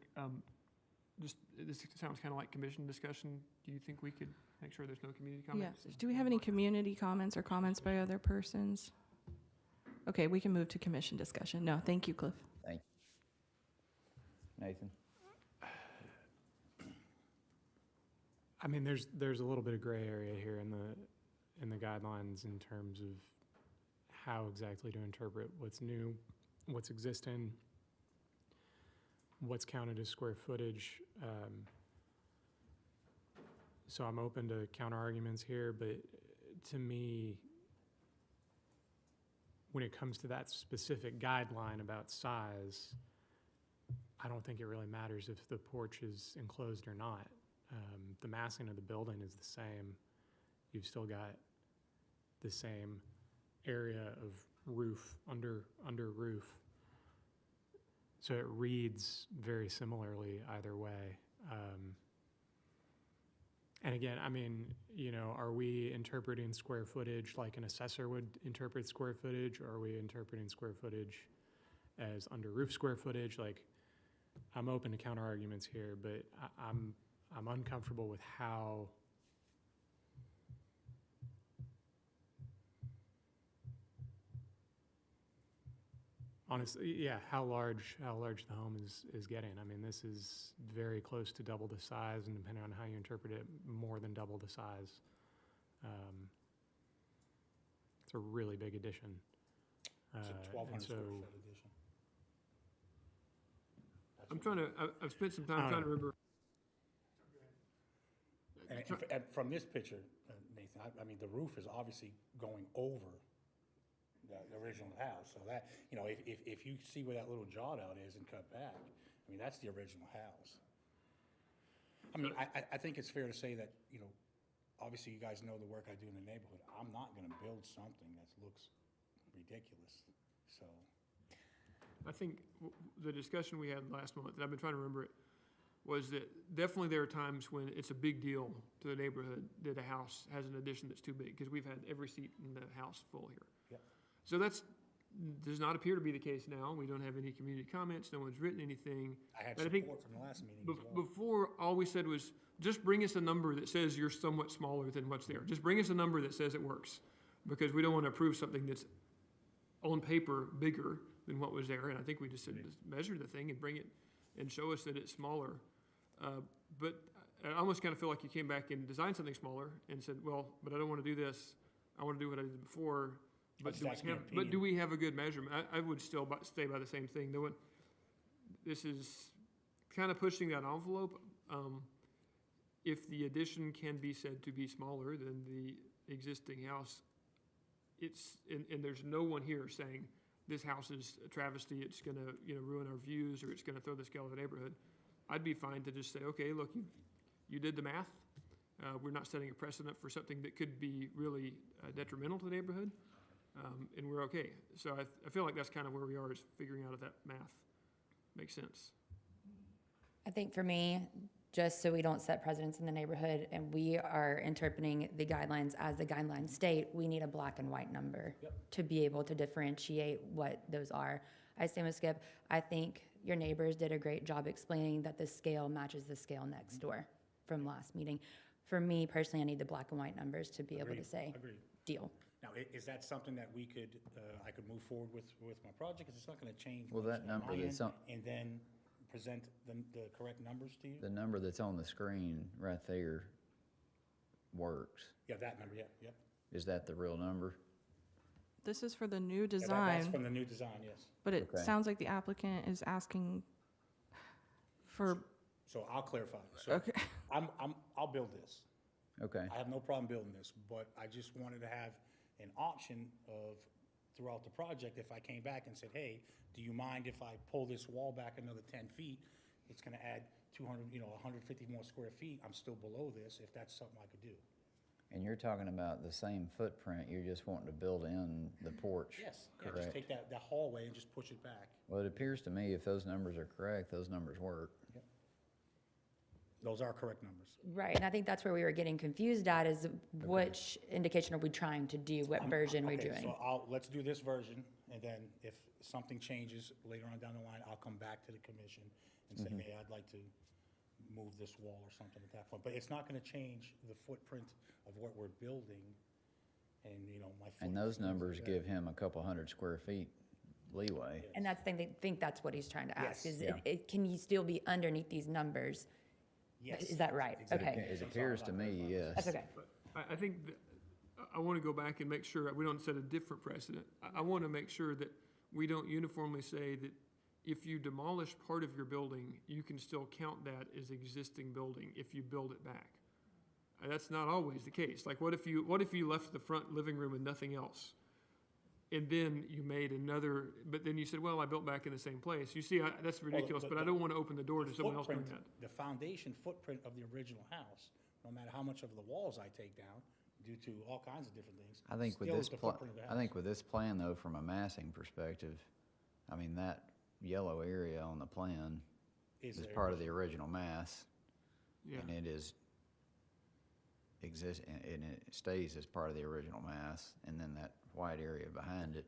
[SPEAKER 4] this sounds kind of like commission discussion. Do you think we could make sure there's no community
[SPEAKER 3] Yeah.
[SPEAKER 4] comments?
[SPEAKER 3] Do we have any community comments or comments by other persons? Okay, we can move to commission discussion. No, thank you, Cliff.
[SPEAKER 1] Thank you. Nathan?
[SPEAKER 7] I mean, there's a little bit of gray area here in the guidelines in terms of how exactly to interpret what's new, what's existing, what's counted as square footage. So I'm open to counter arguments here, but to me, when it comes to that specific guideline about size, I don't think it really matters if the porch is enclosed or not. The massing of the building is the same. You've still got the same area of roof, under roof. So it reads very similarly either way. And again, I mean, are we interpreting square footage like an assessor would interpret square footage, or are we interpreting square footage as under roof square footage? Like, I'm open to counter arguments here, but I'm uncomfortable with how honestly, yeah, how large the home is getting. I mean, this is very close to double the size, and depending on how you interpret it, more than double the size. It's a really big addition.
[SPEAKER 10] It's a 1,200 square foot addition.
[SPEAKER 4] I'm trying to, I've spent some time trying to remember.
[SPEAKER 10] And from this picture, Nathan, I mean, the roof is obviously going over the original house. So that, if you see where that little jot out is and cut back, I mean, that's the original house. I mean, I think it's fair to say that, obviously you guys know the work I do in the neighborhood. I'm not gonna build something that looks ridiculous, so.
[SPEAKER 4] I think the discussion we had last month, and I've been trying to remember it, was that definitely there are times when it's a big deal to the neighborhood that a house has an addition that's too big, because we've had every seat in the house full here.
[SPEAKER 10] Yep.
[SPEAKER 4] So does not appear to be the case now. We don't have any community comments, no one's written anything.
[SPEAKER 10] I had
[SPEAKER 4] But I think
[SPEAKER 10] support from the last meeting as well.
[SPEAKER 4] Before, all we said was, just bring us a number that says you're somewhat smaller than what's there. Just bring us a number that says it works, because we don't want to approve something that's on paper bigger than what was there. And I think we just said, just measure the thing and bring it and show us that it's smaller. But I almost kind of feel like you came back and designed something smaller and said, well, but I don't want to do this. I want to do what I did before. But do we have a good measurement? I would still stay by the same thing. This is kind of pushing that envelope. If the addition can be said to be smaller than the existing house, and there's no one here saying this house is a travesty, it's going to ruin our views, or it's going to throw the scale of the neighborhood. I'd be fine to just say, okay, look, you did the math. We're not setting a precedent for something that could be really detrimental to the neighborhood, and we're okay. So I feel like that's kind of where we are, is figuring out if that math makes sense.
[SPEAKER 11] I think for me, just so we don't set precedents in the neighborhood and we are interpreting the guidelines as the guidelines state, we need a black and white number to be able to differentiate what those are. I stand with Skip. I think your neighbors did a great job explaining that the scale matches the scale next door from last meeting. For me personally, I need the black and white numbers to be able to say, deal.
[SPEAKER 10] Now, is that something that we could, I could move forward with my project? Because it's not gonna change
[SPEAKER 1] Well,
[SPEAKER 10] much
[SPEAKER 1] that
[SPEAKER 10] on
[SPEAKER 1] number
[SPEAKER 10] my
[SPEAKER 1] that's
[SPEAKER 10] end,
[SPEAKER 1] on-
[SPEAKER 10] and then present the correct numbers to you?
[SPEAKER 1] The number that's on the screen right there works.
[SPEAKER 10] Yeah, that number, yeah, yep.
[SPEAKER 1] Is that the real number?
[SPEAKER 3] This is for the new
[SPEAKER 10] Yeah, that's
[SPEAKER 3] design,
[SPEAKER 10] from the new design, yes.
[SPEAKER 3] but it
[SPEAKER 1] Okay.
[SPEAKER 3] sounds like the applicant is asking for,
[SPEAKER 10] So I'll clarify. So
[SPEAKER 3] okay.
[SPEAKER 10] I'll build this.
[SPEAKER 1] Okay,
[SPEAKER 10] I have no problem building this, but I just wanted to have an option of, throughout the project, if I came back and said, hey, do you mind if I pull this wall back another 10 feet? It's gonna add 200, 150 more square feet. I'm still below this, if that's something I could do.
[SPEAKER 1] and you're talking about the same footprint, you're just wanting to build in the porch?
[SPEAKER 10] Yes, yeah, just
[SPEAKER 1] Correct.
[SPEAKER 10] take that hallway and just push it back.
[SPEAKER 1] Well, it appears to me if those numbers are correct, those numbers work.
[SPEAKER 10] Those are correct numbers.
[SPEAKER 11] Right, and I think that's where we were getting confused at, is which indication are we trying to do, what version we're
[SPEAKER 10] Okay,
[SPEAKER 11] doing?
[SPEAKER 10] so let's do this version, and then if something changes later on down the line, I'll come back to the commission and say, hey, I'd like to move this wall or something at that point. But it's not gonna change the footprint of what we're building, and, my.
[SPEAKER 1] And those
[SPEAKER 10] footprint is
[SPEAKER 1] numbers
[SPEAKER 10] there.
[SPEAKER 1] give him a couple hundred square feet leeway.
[SPEAKER 11] And that's the thing, I think that's what he's trying to ask,
[SPEAKER 10] Yes.
[SPEAKER 11] is
[SPEAKER 1] Yeah.
[SPEAKER 11] can you still be underneath these numbers?
[SPEAKER 10] Yes.
[SPEAKER 11] Is that right?
[SPEAKER 10] Exactly.
[SPEAKER 11] Okay.
[SPEAKER 1] It appears to me, yes.
[SPEAKER 11] That's okay.
[SPEAKER 4] But I think that, I want to go back and make sure that we don't set a different precedent. I want to make sure that we don't uniformly say that if you demolish part of your building, you can still count that as existing building if you build it back. And that's not always the case. Like, what if you left the front living room and nothing else? And then you made another, but then you said, well, I built back in the same place. You see, that's ridiculous, but I don't want to open the door to someone else doing that.
[SPEAKER 10] The foundation footprint of the original house, no matter how much of the walls I take down, due to all kinds of different things.
[SPEAKER 1] I think with
[SPEAKER 10] still
[SPEAKER 1] this
[SPEAKER 10] is the
[SPEAKER 1] plan,
[SPEAKER 10] footprint of the
[SPEAKER 1] I think
[SPEAKER 10] house.
[SPEAKER 1] with this plan though, from a massing perspective, I mean, that yellow area on the plan is
[SPEAKER 10] there-
[SPEAKER 1] part of the original mass.
[SPEAKER 4] Yeah.
[SPEAKER 1] And it is and it stays as part of the original mass, and then that white area behind it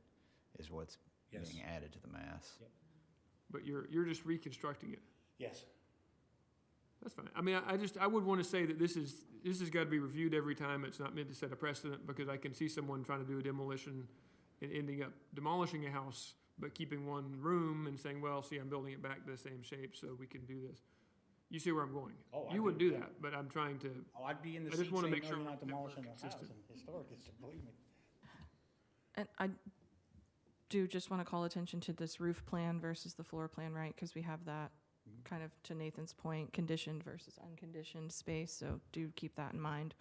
[SPEAKER 1] is what's
[SPEAKER 10] Yes.
[SPEAKER 1] being added to the mass.
[SPEAKER 10] Yep.
[SPEAKER 4] But you're just reconstructing it.
[SPEAKER 10] Yes,
[SPEAKER 4] That's fine. I mean, I would want to say that this has got to be reviewed every time. It's not meant to set a precedent, because I can see someone trying to do a demolition and ending up demolishing a house, but keeping one room and saying, well, see, I'm building it back to the same shape so we can do this. You see where I'm going?
[SPEAKER 10] Oh, I
[SPEAKER 4] You wouldn't
[SPEAKER 10] do.
[SPEAKER 4] do that, but I'm trying to,
[SPEAKER 10] I'd be in the
[SPEAKER 4] I just
[SPEAKER 10] seat
[SPEAKER 4] wanna
[SPEAKER 10] saying,
[SPEAKER 4] make
[SPEAKER 10] no,
[SPEAKER 4] sure
[SPEAKER 10] you're not
[SPEAKER 4] that we're
[SPEAKER 10] demolishing the house,
[SPEAKER 4] consistent.
[SPEAKER 10] and historic, it's, believe me.
[SPEAKER 3] And I do just want to call attention to this roof plan versus the floor plan, right? Because we have that kind of, to Nathan's point, conditioned versus unconditioned space. So do keep that in mind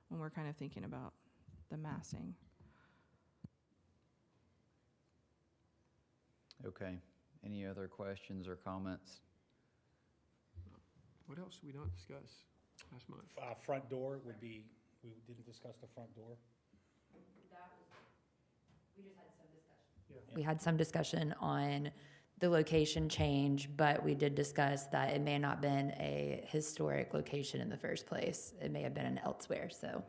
[SPEAKER 3] when we're kind of thinking about the massing.
[SPEAKER 1] Okay, any other questions or comments?
[SPEAKER 4] what else did we not discuss last month?
[SPEAKER 10] Front door would be, we didn't discuss the front door.
[SPEAKER 11] We had some discussion on the location change, but we did discuss that it may not been a historic location in the first place. It may have been an elsewhere, so.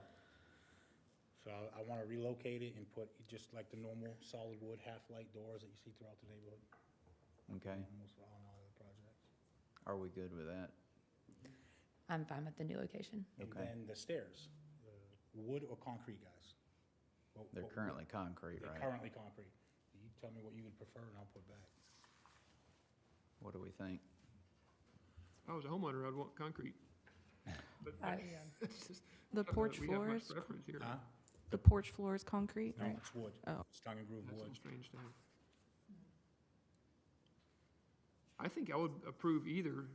[SPEAKER 10] So I want to relocate it and put just like the normal solid wood half-light doors that you see throughout the neighborhood.
[SPEAKER 1] Okay,
[SPEAKER 10] Almost on all of the projects.
[SPEAKER 1] are we good with that?
[SPEAKER 11] I'm fine with the new location.
[SPEAKER 10] And
[SPEAKER 1] Okay.
[SPEAKER 10] then the stairs, wood or concrete, guys?
[SPEAKER 1] They're currently concrete,
[SPEAKER 10] They're
[SPEAKER 1] right?
[SPEAKER 10] currently concrete. You tell me what you would prefer and I'll put back.
[SPEAKER 1] What do we think?
[SPEAKER 4] If I was a homeowner, I'd want concrete. But it's just-
[SPEAKER 3] The porch
[SPEAKER 4] we got much
[SPEAKER 3] floors,
[SPEAKER 4] preference here.
[SPEAKER 10] Huh?
[SPEAKER 3] the porch floor is concrete,
[SPEAKER 10] No,
[SPEAKER 3] right?
[SPEAKER 10] it's wood.
[SPEAKER 3] Oh.
[SPEAKER 10] It's tongue and groove
[SPEAKER 4] That
[SPEAKER 10] wood.
[SPEAKER 4] sounds strange to me. I think I would approve either.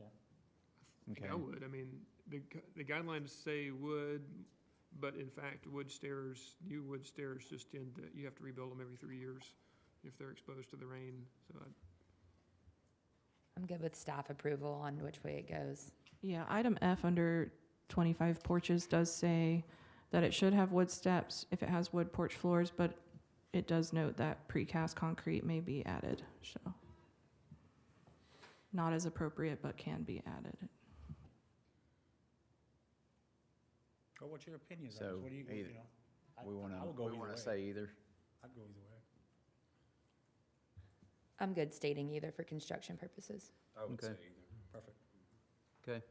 [SPEAKER 10] Okay.
[SPEAKER 4] I think I
[SPEAKER 1] Okay.
[SPEAKER 4] would. I mean, the guidelines say wood, but in fact, wood stairs, new wood stairs just tend to, you have to rebuild them every 3 years if they're exposed to the rain. So
[SPEAKER 11] I'm good with staff approval on which way it goes.
[SPEAKER 3] Yeah, item F under 25 porches does say that it should have wood steps if it has wood porch floors, but it does note that precast concrete may be added, so. Not as appropriate, but can be added.
[SPEAKER 10] Well, what's your opinion on
[SPEAKER 1] So,
[SPEAKER 10] this? What do you,
[SPEAKER 1] either-
[SPEAKER 10] you know? I
[SPEAKER 1] We wanna,
[SPEAKER 10] would go
[SPEAKER 1] we
[SPEAKER 10] either
[SPEAKER 1] wanna
[SPEAKER 10] way.
[SPEAKER 1] say either?
[SPEAKER 10] I'd go either way.
[SPEAKER 11] I'm good stating either for construction purposes.
[SPEAKER 8] I would
[SPEAKER 1] Okay.
[SPEAKER 8] say either.
[SPEAKER 10] Perfect.
[SPEAKER 1] Okay.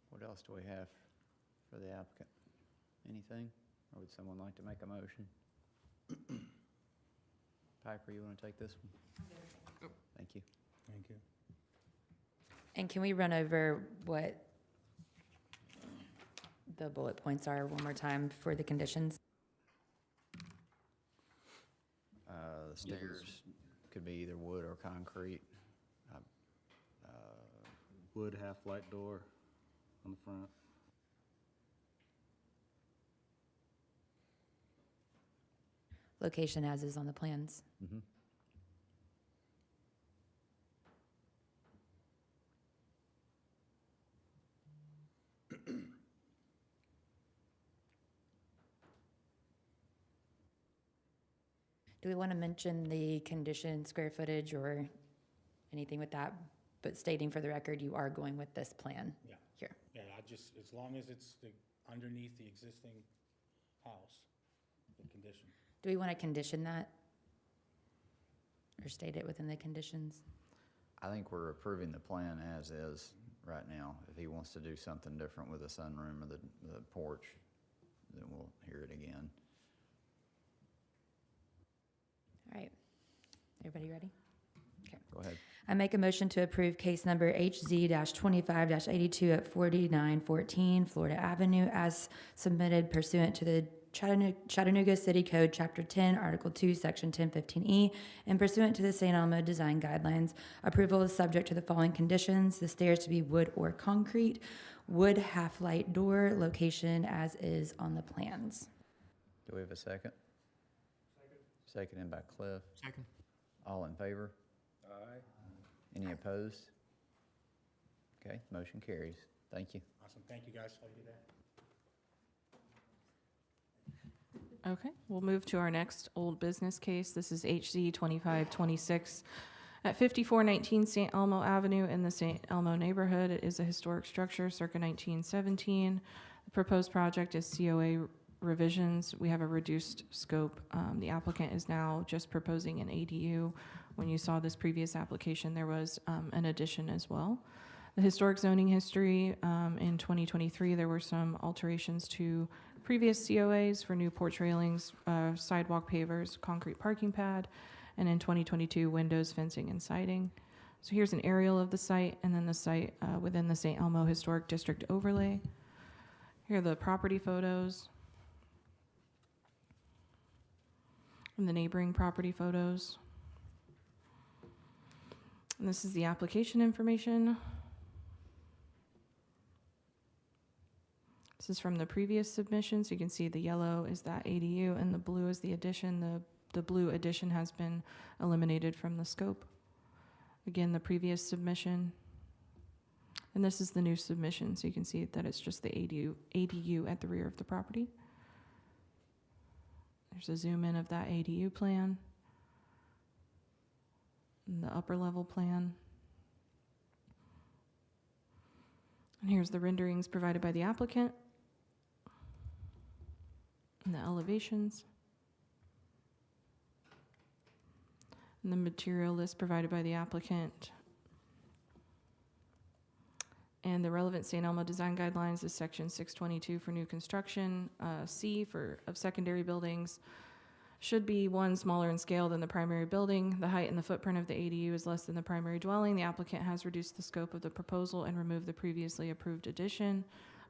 [SPEAKER 1] What else do we have for the applicant? Anything? Or would someone like to make a motion? Piper, you want to take this one? Thank you.
[SPEAKER 10] Thank you.
[SPEAKER 11] And can we run over what the bullet points are one more time for the conditions?
[SPEAKER 1] The stairs could be either wood or concrete.
[SPEAKER 9] Wood half-light door on the front.
[SPEAKER 11] Location as is on the plans.
[SPEAKER 1] Mhm.
[SPEAKER 11] Do we want to mention the condition square footage or anything with that? But stating for the record, you are going with this plan
[SPEAKER 10] Yeah.
[SPEAKER 11] here.
[SPEAKER 10] Yeah, I just, as long as it's underneath the existing house, the condition.
[SPEAKER 11] Do we want to condition that? Or state it within the conditions?
[SPEAKER 1] I think we're approving the plan as is right now. If he wants to do something different with the sunroom or the porch, then we'll hear it again.
[SPEAKER 11] All right. Everybody ready?
[SPEAKER 1] Go ahead.
[SPEAKER 11] I make a motion to approve case number HZ-25-82 at 4914 Florida Avenue as submitted pursuant to the Chattanooga City Code, Chapter 10, Article 2, Section 1015E, and pursuant to the St. Elmo Design Guidelines. Approval is subject to the following conditions: the stairs to be wood or concrete, wood half-light door, location as is on the plans.
[SPEAKER 1] Do we have a second? Seconded by Cliff.
[SPEAKER 4] Second.
[SPEAKER 1] All in favor?
[SPEAKER 8] Aye.
[SPEAKER 1] Any opposed? Okay, motion carries. Thank you.
[SPEAKER 10] Awesome, thank you guys, have a good day.
[SPEAKER 3] Okay, we'll move to our next old business case. This is HZ 2526 at 5419 St. Elmo Avenue in the St. Elmo neighborhood. It is a historic structure circa 1917. The proposed project is COA revisions. We have a reduced scope. The applicant is now just proposing an ADU. When you saw this previous application, there was an addition as well. The historic zoning history, in 2023, there were some alterations to previous COAs for new porch railings, sidewalk pavers, concrete parking pad, and in 2022, windows, fencing, and siding. So here's an aerial of the site, and then the site within the St. Elmo Historic District overlay. Here are the property photos and the neighboring property photos. And this is the application information. This is from the previous submission, so you can see the yellow is that ADU and the blue is the addition. The blue addition has been eliminated from the scope. Again, the previous submission. And this is the new submission, so you can see that it's just the ADU at the rear of the property. There's a zoom in of that ADU plan. And the upper level plan. And here's the renderings provided by the applicant. And the elevations. And the material list provided by the applicant. And the relevant St. Elmo design guidelines is section 622 for new construction. C of secondary buildings should be one, smaller in scale than the primary building. The height and the footprint of the ADU is less than the primary dwelling. The applicant has reduced the scope of the proposal and removed the previously approved addition.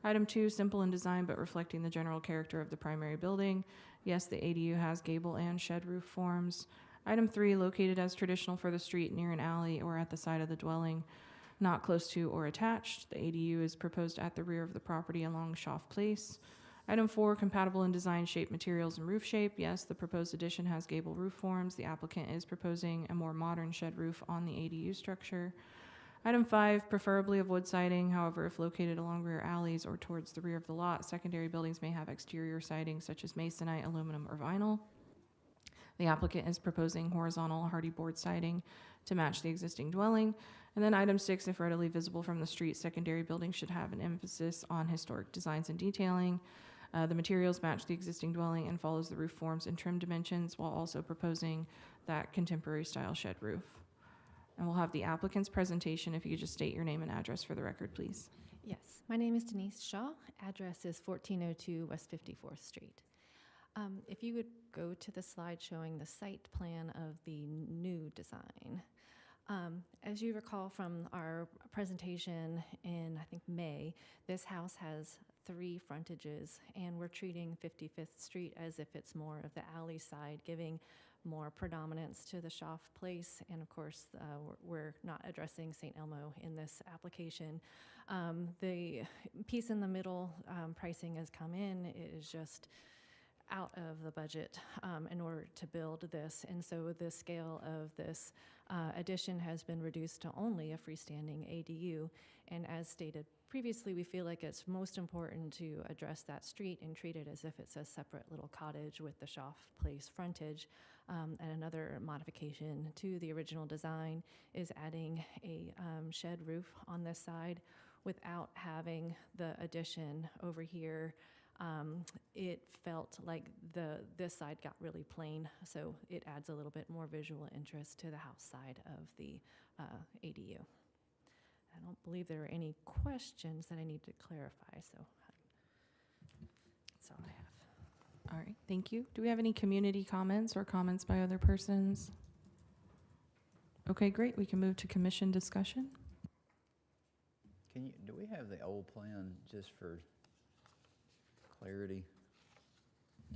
[SPEAKER 3] Item 2, simple in design but reflecting the general character of the primary building. Yes, the ADU has gable and shed roof forms. Item 3, located as traditional for the street near an alley or at the side of the dwelling, not close to or attached. The ADU is proposed at the rear of the property along Schaff Place. Item 4, compatible in design, shape, materials, and roof shape. Yes, the proposed addition has gable roof forms. The applicant is proposing a more modern shed roof on the ADU structure. Item 5, preferably of wood siding. However, if located along rear alleys or towards the rear of the lot, secondary buildings may have exterior siding such as masonite, aluminum, or vinyl. The applicant is proposing horizontal hardy board siding to match the existing dwelling. And then item 6, if readily visible from the street, secondary buildings should have an emphasis on historic designs and detailing. The materials match the existing dwelling and follows the roof forms and trim dimensions while also proposing that contemporary style shed roof. And we'll have the applicant's presentation. If you could just state your name and address for the record, please.
[SPEAKER 12] Yes, my name is Denise Shaw. Address is 1402 West 54th Street. If you would go to the slide showing the site plan of the new design. As you recall from our presentation in, I think, May, this house has 3 frontages, and we're treating 55th Street as if it's more of the alley side, giving more predominance to the Schaff Place. And of course, we're not addressing St. Elmo in this application. The piece in the middle, pricing has come in, it is just out of the budget in order to build this. And so the scale of this addition has been reduced to only a freestanding ADU. And as stated previously, we feel like it's most important to address that street and treat it as if it's a separate little cottage with the Schaff Place frontage. And another modification to the original design is adding a shed roof on this side without having the addition over here. It felt like this side got really plain, so it adds a little bit more visual interest to the house side of the ADU. I don't believe there are any questions that I need to clarify, so that's all I have.
[SPEAKER 3] All right, thank you. Do we have any community comments or comments by other persons? Okay, great. We can move to commission discussion.
[SPEAKER 1] Do we have the old plan just for clarity?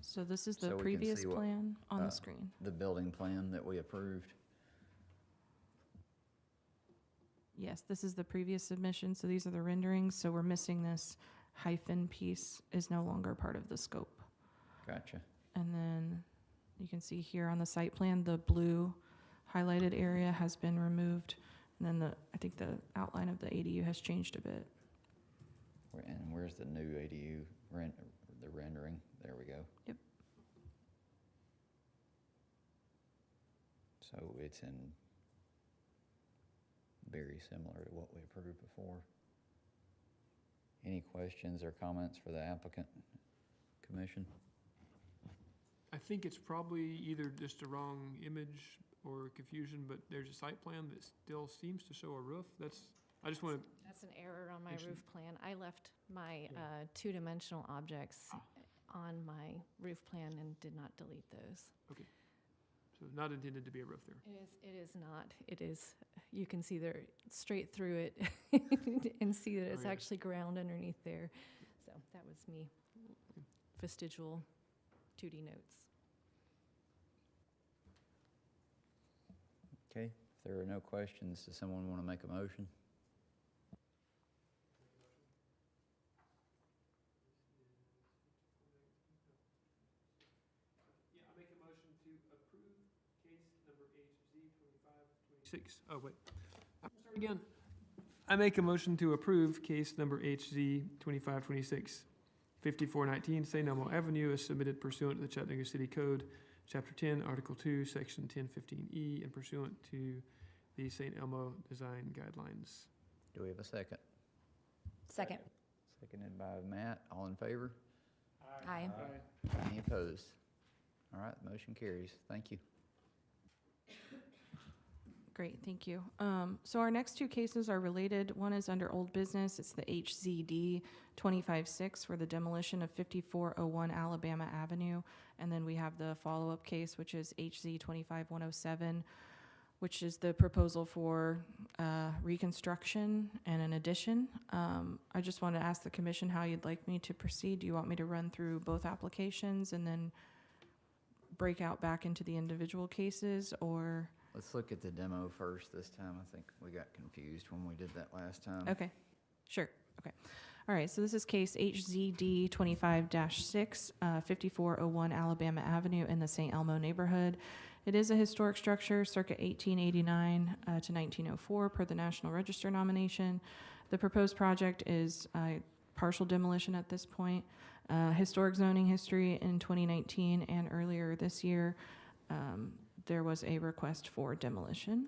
[SPEAKER 3] So this is the
[SPEAKER 1] So we can
[SPEAKER 3] previous
[SPEAKER 1] see what,
[SPEAKER 3] plan on the screen.
[SPEAKER 1] The building plan that we approved?
[SPEAKER 3] Yes, this is the previous submission, so these are the renderings. So we're missing this hyphen piece is no longer part of the scope.
[SPEAKER 1] Gotcha.
[SPEAKER 3] And then you can see here on the site plan, the blue highlighted area has been removed. And then I think the outline of the ADU has changed a bit.
[SPEAKER 1] And where's the new ADU the rendering? There we go.
[SPEAKER 3] Yep.
[SPEAKER 1] So it's in very similar to what we approved before. Any questions or comments for the applicant, commission?
[SPEAKER 4] I think it's probably either just a wrong image or confusion, but there's a site plan that still seems to show a roof. I just want to.
[SPEAKER 12] That's an error on my
[SPEAKER 4] Actually-
[SPEAKER 12] roof plan. I left my two-dimensional objects on my roof plan and did not delete those.
[SPEAKER 4] Okay. So not intended to be a roof there.
[SPEAKER 12] It is not. It is, you can see there straight through it and see that it's
[SPEAKER 4] yeah.
[SPEAKER 12] actually ground underneath there. So that was me, vestigial 2D notes.
[SPEAKER 1] Okay, if there are no questions, does someone want to make a motion?
[SPEAKER 4] Yeah, I make a motion to approve case number HZ 2526. Oh, wait. I'll start again. I make a motion to approve case number HZ 2526, 5419 St. Elmo Avenue as submitted pursuant to the Chattanooga City Code, Chapter 10, Article 2, Section 1015E, and pursuant to the St. Elmo Design Guidelines.
[SPEAKER 1] Do we have a second?
[SPEAKER 11] Second.
[SPEAKER 1] Seconded by Matt. All in favor?
[SPEAKER 11] Aye.
[SPEAKER 1] Any opposed? All right, motion carries. Thank you.
[SPEAKER 3] Great, thank you. So our next 2 cases are related. One is under old business. It's the HZD 256 for the demolition of 5401 Alabama Avenue. And then we have the follow-up case, which is HZ 25107, which is the proposal for reconstruction and an addition. I just want to ask the commission how you'd like me to proceed. Do you want me to run through both applications and then break out back into the individual cases, or?
[SPEAKER 1] Let's look at the demo first this time. I think we got confused when we did that last time.
[SPEAKER 3] Okay, sure, okay. All right, so this is case HZD 25-6, 5401 Alabama Avenue in the St. Elmo neighborhood. It is a historic structure circa 1889 to 1904 per the National Register nomination. The proposed project is partial demolition at this point. Historic zoning history in 2019 and earlier this year, there was a request for demolition.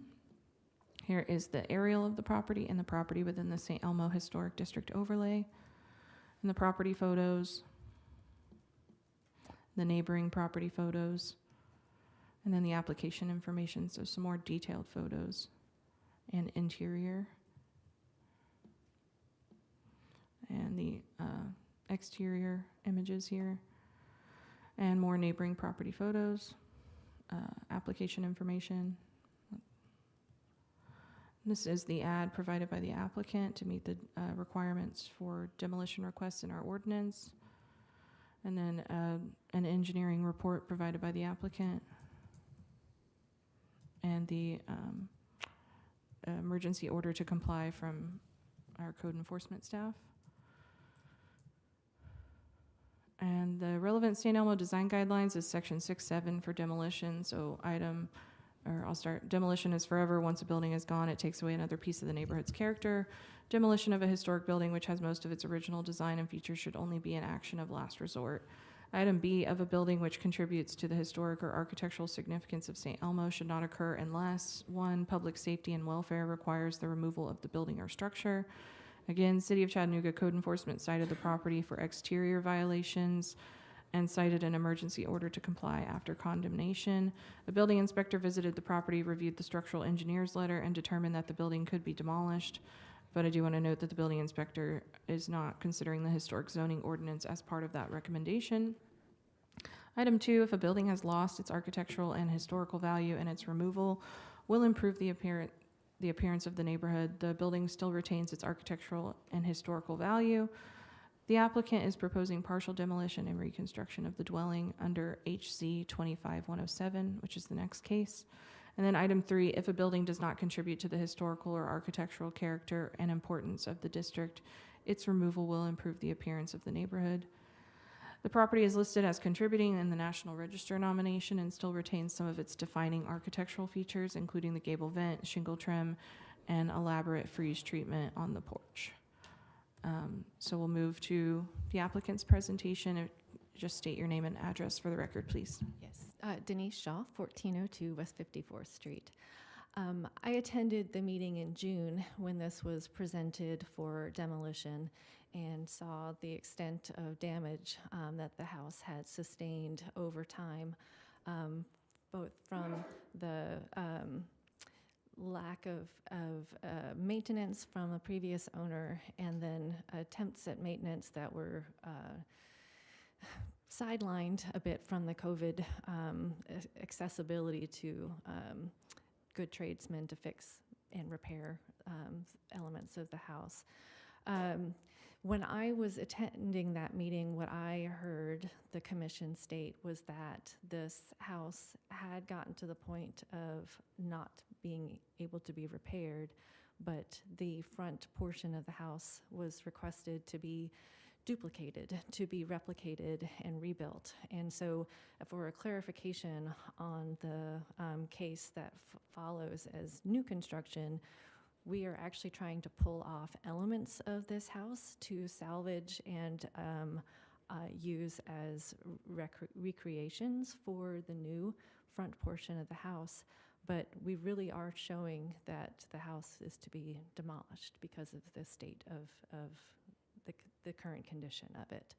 [SPEAKER 3] Here is the aerial of the property and the property within the St. Elmo Historic District overlay. And the property photos, the neighboring property photos, and then the application information, so some more detailed photos and interior. And the exterior images here. and more neighboring property photos, application information. This is the ad provided by the applicant to meet the requirements for demolition requests in our ordinance. And then an engineering report provided by the applicant. And the emergency order to comply from our code enforcement staff. And the relevant San Elmo design guidelines is section 6.7 for demolition. So I'll start. Demolition is forever. Once a building is gone, it takes away another piece of the neighborhood's character. Demolition of a historic building which has most of its original design and features should only be an action of last resort. Item B, of a building which contributes to the historic or architectural significance of St. Elmo should not occur unless, 1, public safety and welfare requires the removal of the building or structure. Again, City of Chattanooga code enforcement cited the property for exterior violations and cited an emergency order to comply after condemnation. The building inspector visited the property, reviewed the structural engineer's letter, and determined that the building could be demolished. But I do want to note that the building inspector is not considering the historic zoning ordinance as part of that recommendation. Item 2, if a building has lost its architectural and historical value and its removal will improve the appearance of the neighborhood, the building still retains its architectural and historical value. The applicant is proposing partial demolition and reconstruction of the dwelling under HC 25107, which is the next case. And then item 3, if a building does not contribute to the historical or architectural character and importance of the district, its removal will improve the appearance of the neighborhood. The property is listed as contributing in the National Register nomination and still retains some of its defining architectural features, including the gable vent, shingle trim, and elaborate freeze treatment on the porch. So we'll move to the applicant's presentation. Just state your name and address for the record, please.
[SPEAKER 12] Yes, Denise Shaw, 1402 West 54th Street. I attended the meeting in June when this was presented for demolition and saw the extent of damage that the house had sustained over time, both from the lack of maintenance from a previous owner and then attempts at maintenance that were sidelined a bit from the COVID accessibility to good tradesmen to fix and repair elements of the house. When I was attending that meeting, what I heard the commission state was that this house had gotten to the point of not being able to be repaired, but the front portion of the house was requested to be duplicated, to be replicated and rebuilt. And so for a clarification on the case that follows as new construction, we are actually trying to pull off elements of this house to salvage and use as recreations for the new front portion of the house. But we really are showing that the house is to be demolished because of the state of the current condition of it.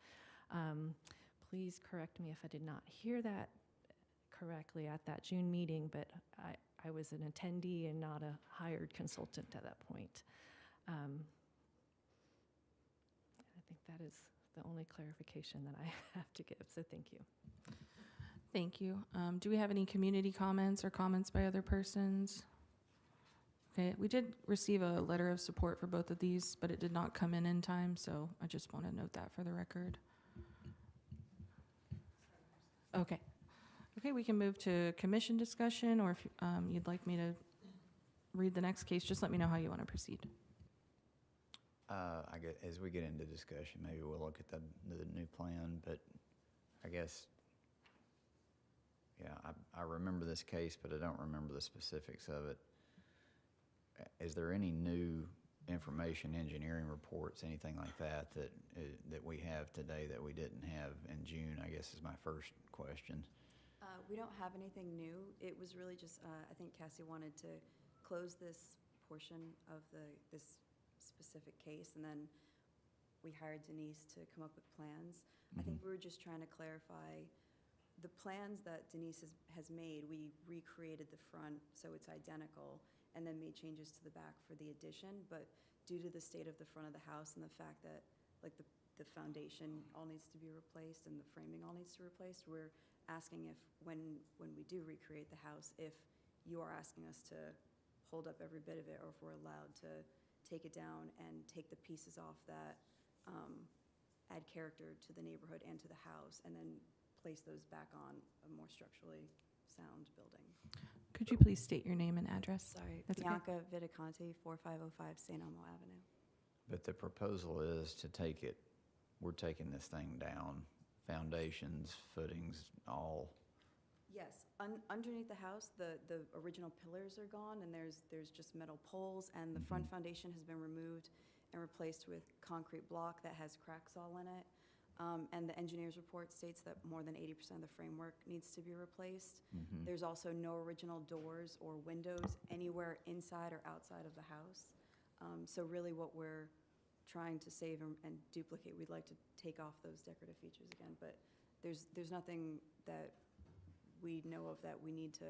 [SPEAKER 12] Please correct me if I did not hear that correctly at that June meeting, but I was an attendee and not a hired consultant at that point. I think that is the only clarification that I have to give, so thank you.
[SPEAKER 3] Thank you. Do we have any community comments or comments by other persons? Okay, we did receive a letter of support for both of these, but it did not come in time, so I just want to note that for the record. Okay. Okay, we can move to commission discussion, or if you'd like me to read the next case, just let me know how you want to proceed.
[SPEAKER 1] I guess as we get into discussion, maybe we'll look at the new plan, but I guess, yeah, I remember this case, but I don't remember the specifics of it. Is there any new information, engineering reports, anything like that that we have today that we didn't have in June, I guess is my first question.
[SPEAKER 13] We don't have anything new. It was really just, I think Cassie wanted to close this portion of this specific case, and then we hired Denise to come up with plans. I think we were just trying to clarify the plans that Denise has made. We recreated the front so it's identical and then made changes to the back for the addition, but due to the state of the front of the house and the fact that like the foundation all needs to be replaced and the framing all needs to be replaced. We're asking if, when we do recreate the house, if you are asking us to hold up every bit of it, or if we're allowed to take it down and take the pieces off that add character to the neighborhood and to the house, and then place those back on a more structurally sound building.
[SPEAKER 3] Could you please state your name and address?
[SPEAKER 13] Sorry,
[SPEAKER 3] That's okay.
[SPEAKER 13] Bianca Viticonti, 4505 St. Elmo Avenue.
[SPEAKER 1] But the proposal is to take it, we're taking this thing down, foundations, footings, all.
[SPEAKER 13] Yes, underneath the house, the original pillars are gone, and there's just metal poles, and the front foundation has been removed and replaced with concrete block that has cracks all in it. And the engineer's report states that more than 80% of the framework needs to be replaced. There's also no original doors or windows anywhere inside or outside of the house. So really what we're trying to save and duplicate, we'd like to take off those decorative features again, but there's nothing that we know of that we need to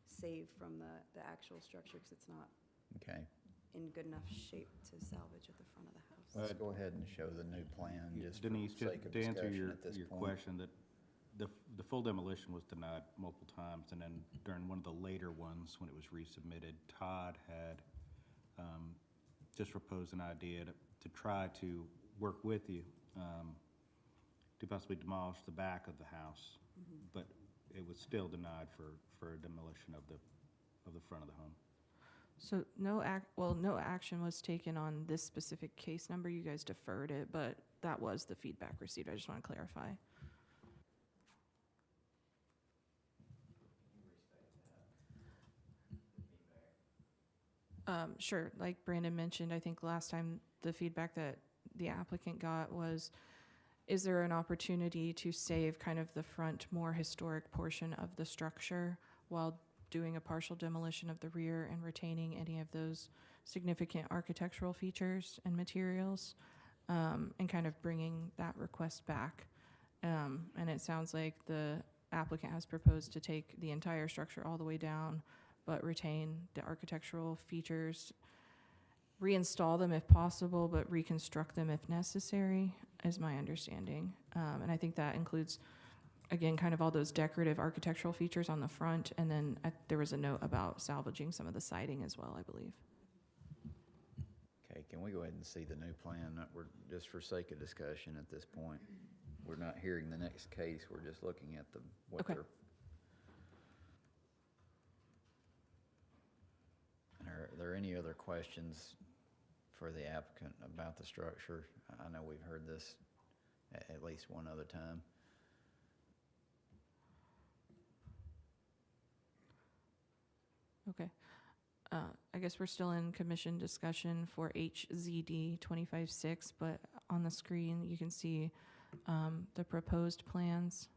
[SPEAKER 13] save from the actual structure, because it's not
[SPEAKER 1] Okay.
[SPEAKER 13] in good enough shape to salvage at the front of the house.
[SPEAKER 1] Let's go ahead and show the new plan, just for
[SPEAKER 9] Denise,
[SPEAKER 1] sake of
[SPEAKER 9] to answer
[SPEAKER 1] discussion
[SPEAKER 9] your
[SPEAKER 1] at this point.
[SPEAKER 9] question, that the full demolition was denied multiple times, and then during one of the later ones, when it was resubmitted, Todd had just proposed an idea to try to work with you to possibly demolish the back of the house, but it was still denied for demolition of the front of the home.
[SPEAKER 3] So no action was taken on this specific case number. You guys deferred it, but that was the feedback received. I just want to clarify. Sure. Like Brandon mentioned, I think last time the feedback that the applicant got was, is there an opportunity to save kind of the front, more historic portion of the structure while doing a partial demolition of the rear and retaining any of those significant architectural features and materials, and kind of bringing that request back. And it sounds like the applicant has proposed to take the entire structure all the way down, but retain the architectural features, reinstall them if possible, but reconstruct them if necessary, is my understanding. And I think that includes, again, kind of all those decorative architectural features on the front, and then there was a note about salvaging some of the siding as well, I believe.
[SPEAKER 1] Okay, can we go ahead and see the new plan? We're, just for sake of discussion at this point, we're not hearing the next case, we're just looking at what
[SPEAKER 3] Okay.
[SPEAKER 1] they're. And are there any other questions for the applicant about the structure? I know we've heard this at least one other time.
[SPEAKER 3] Okay. I guess we're still in commission discussion for HZD 25-6, but on the screen you can see the proposed plans.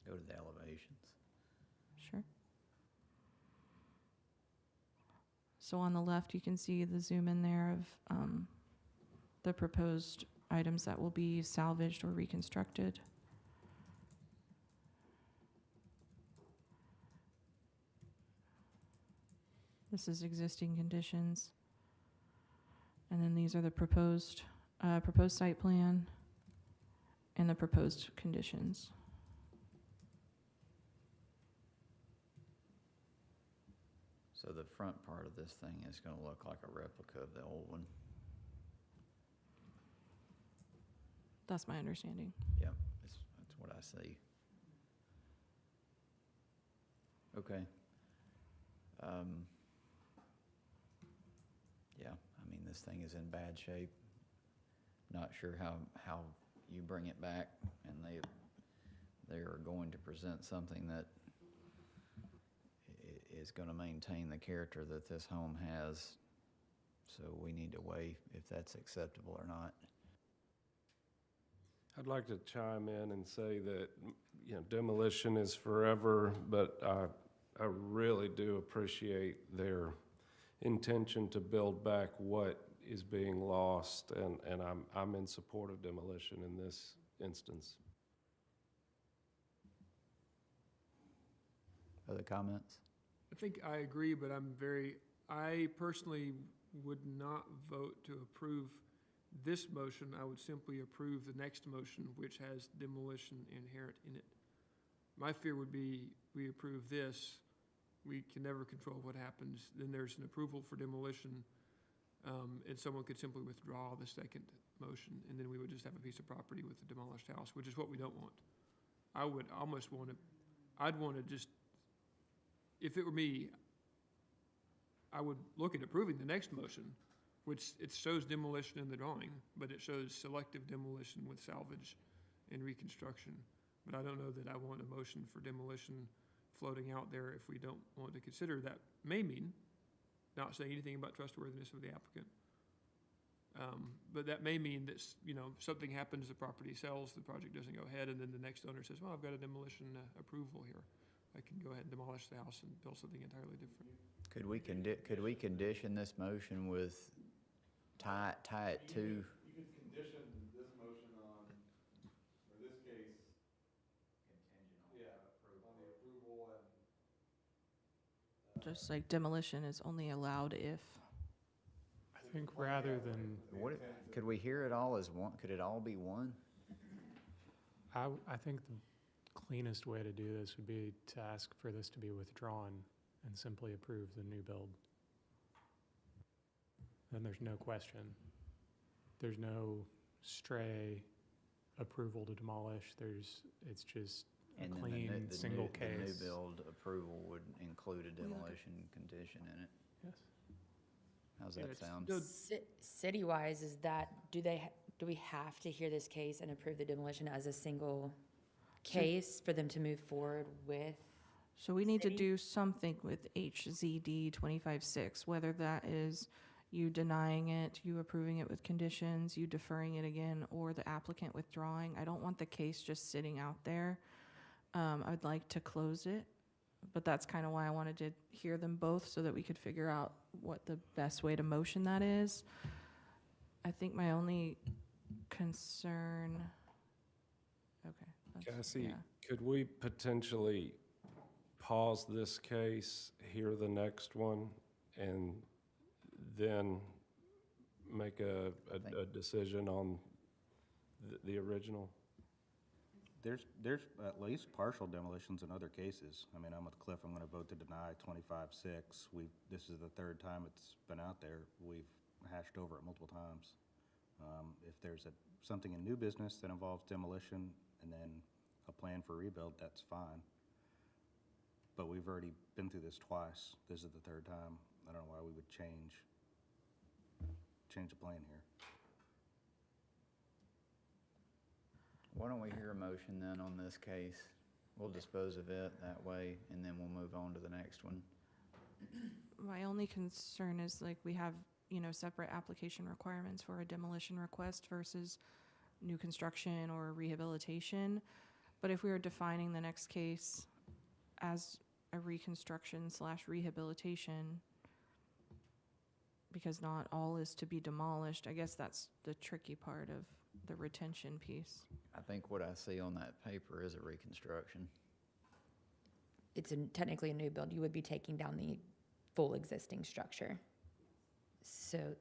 [SPEAKER 1] Go to the elevations.
[SPEAKER 3] Sure. So on the left, you can see the zoom in there of the proposed items that will be salvaged or reconstructed. This is existing conditions. And then these are the proposed site plan and the proposed conditions.
[SPEAKER 1] So the front part of this thing is going to look like a replica of the old one.
[SPEAKER 3] That's my understanding.
[SPEAKER 1] Yep, that's what I see. Okay. Yeah, I mean, this thing is in bad shape. Not sure how you bring it back, and they are going to present something that is going to maintain the character that this home has. So we need to weigh if that's acceptable or not.
[SPEAKER 8] I'd like to chime in and say that, you know, demolition is forever, but I really do appreciate their intention to build back what is being lost, and I'm in support of demolition in this instance.
[SPEAKER 1] Other comments?
[SPEAKER 4] I think I agree, but I personally would not vote to approve this motion, I would simply approve the next motion, which has demolition inherent in it. My fear would be, we approve this, we can never control what happens, then there's an approval for demolition, and someone could simply withdraw the second motion, and then we would just have a piece of property with a demolished house, which is what we don't want. I would almost want to, I'd want to just, if it were me, I would look at approving the next motion, which it shows demolition in the drawing, but it shows selective demolition with salvage and reconstruction. But I don't know that I want a motion for demolition floating out there if we don't want to consider that. May mean not saying anything about trustworthiness of the applicant. But that may mean that, something happens, the property sells, the project doesn't go ahead, and then the next owner says, well, I've got a demolition approval here. I can go ahead and demolish the house and build something entirely different.
[SPEAKER 1] Could we condition this motion with tie it to?
[SPEAKER 14] You could condition this motion on, or this case. Contingent on the approval and.
[SPEAKER 3] Just like demolition is only allowed if.
[SPEAKER 7] I think rather than,
[SPEAKER 1] Could we hear it all as one? Could it all be one?
[SPEAKER 7] I think the cleanest way to do this would be to ask for this to be withdrawn and simply approve the new build. Then there's no question. There's no stray approval to demolish. It's just a
[SPEAKER 1] And then
[SPEAKER 7] clean, single case.
[SPEAKER 1] The new build approval would include a demolition condition in it.
[SPEAKER 7] Yes.
[SPEAKER 1] How's
[SPEAKER 4] Yeah,
[SPEAKER 1] that
[SPEAKER 4] it's
[SPEAKER 1] sound?
[SPEAKER 4] good.
[SPEAKER 11] City-wise, is that, do we have to hear this case and approve the demolition as a single case for them to move forward with?
[SPEAKER 3] So we need to
[SPEAKER 11] City?
[SPEAKER 3] do something with HZD 25-6, whether that is you denying it, you approving it with conditions, you deferring it again, or the applicant withdrawing. I don't want the case just sitting out there. I'd like to close it, but that's kind of why I wanted to hear them both so that we could figure out what the best way to motion that is. I think my only concern, okay.
[SPEAKER 8] Cassie,
[SPEAKER 3] yeah.
[SPEAKER 8] could we potentially pause this case, hear the next one, and then make a decision on the original?
[SPEAKER 9] There's at least partial demolitions in other cases. I mean, I'm with Cliff, I'm gonna vote to deny 25-6. This is the third time it's been out there. We've hashed over it multiple times. If there's something in new business that involves demolition and then a plan for rebuild, that's fine. But we've already been through this twice. This is the third time. I don't know why we would change the plan here.
[SPEAKER 1] Why don't we hear a motion then on this case? We'll dispose of it that way, and then we'll move on to the next one.
[SPEAKER 3] My only concern is like we have, separate application requirements for a demolition request versus new construction or rehabilitation. But if we are defining the next case as a reconstruction/rehabilitation, because not all is to be demolished, I guess that's the tricky part of the retention piece.
[SPEAKER 1] I think what I see on that paper is a reconstruction.
[SPEAKER 11] It's technically a new build. You would be taking down the full existing structure. So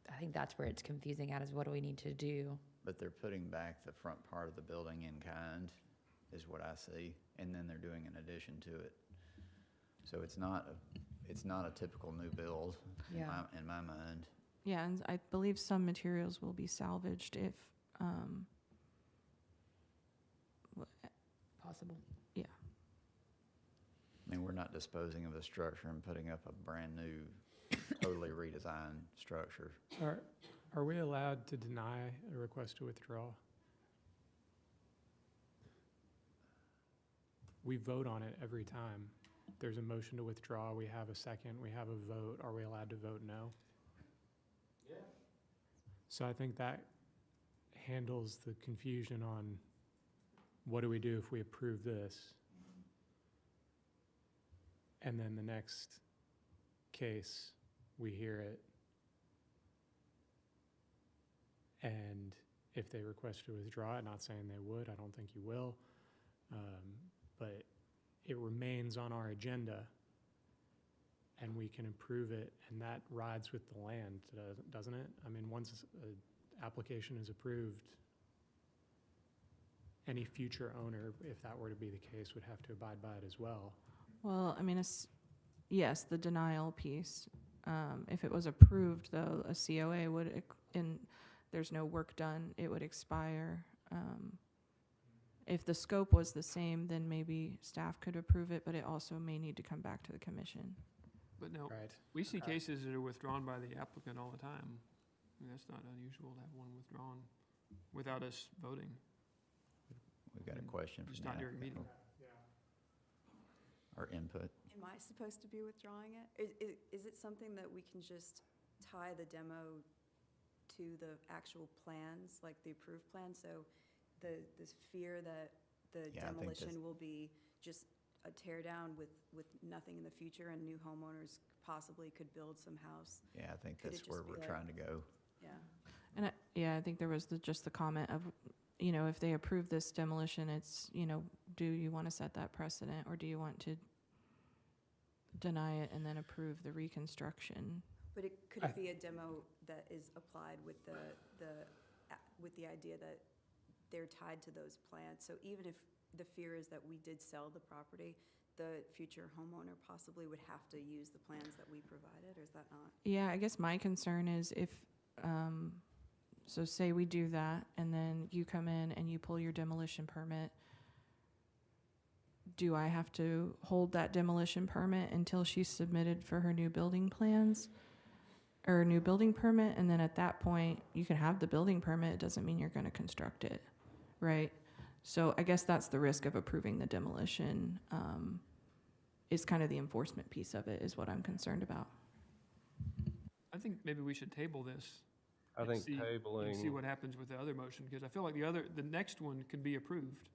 [SPEAKER 11] I think that's where it's confusing at, is what do we need to do?
[SPEAKER 1] But they're putting back the front part of the building in kind, is what I see, and then they're doing an addition to it. So it's not a typical new build in my mind.
[SPEAKER 3] Yeah, and I believe some materials will be salvaged if,
[SPEAKER 11] Possible.
[SPEAKER 3] yeah.
[SPEAKER 1] I mean, we're not disposing of the structure and putting up a brand new, totally redesigned structure.
[SPEAKER 7] Are we allowed to deny a request to withdraw? We vote on it every time. There's a motion to withdraw, we have a second, we have a vote. Are we allowed to vote no?
[SPEAKER 14] Yeah.
[SPEAKER 7] So I think that handles the confusion on what do we do if we approve this? And then the next case, we hear it. And if they request to withdraw it, not saying they would, I don't think you will, but it remains on our agenda and we can approve it, and that rides with the land, doesn't it? I mean, once an application is approved, any future owner, if that were to be the case, would have to abide by it as well.
[SPEAKER 3] Well, I mean, yes, the denial piece. If it was approved, though, a COA would, and there's no work done, it would expire. If the scope was the same, then maybe staff could approve it, but it also may need to come back to the commission.
[SPEAKER 4] But no,
[SPEAKER 7] Right.
[SPEAKER 4] we see cases that are withdrawn by the applicant all the time. I mean, that's not unusual to have one withdrawn without us voting.
[SPEAKER 1] We've got a question
[SPEAKER 4] Just
[SPEAKER 1] from
[SPEAKER 4] not
[SPEAKER 1] the
[SPEAKER 4] during meeting.
[SPEAKER 1] Or input.
[SPEAKER 13] Am I supposed to be withdrawing it? Is it something that we can just tie the demo to the actual plans, like the approved plan? So this fear that the
[SPEAKER 1] Yeah, I think that's-
[SPEAKER 13] demolition will be just a tear down with nothing in the future, and new homeowners possibly could build some house?
[SPEAKER 1] Yeah, I think
[SPEAKER 13] Could it
[SPEAKER 1] that's
[SPEAKER 13] just
[SPEAKER 1] where
[SPEAKER 13] be
[SPEAKER 1] we're
[SPEAKER 13] like-
[SPEAKER 1] trying to go.
[SPEAKER 13] Yeah.
[SPEAKER 3] And I think there was just the comment of, if they approve this demolition, it's, do you want to set that precedent, or do you want to deny it and then approve the reconstruction?
[SPEAKER 13] But could it be a demo that is applied with the idea that they're tied to those plans? So even if the fear is that we did sell the property, the future homeowner possibly would have to use the plans that we provided, or is that not?
[SPEAKER 3] Yeah, I guess my concern is if, so say we do that, and then you come in and you pull your demolition permit, do I have to hold that demolition permit until she's submitted for her new building plans? Or a new building permit, and then at that point, you can have the building permit, it doesn't mean you're gonna construct it, right? So I guess that's the risk of approving the demolition, is kind of the enforcement piece of it, is what I'm concerned about.
[SPEAKER 4] I think maybe we should table this.
[SPEAKER 8] I
[SPEAKER 4] and
[SPEAKER 8] think
[SPEAKER 4] see-
[SPEAKER 8] tabling.
[SPEAKER 4] And see what happens with the other motion, because I feel like the next one could be approved.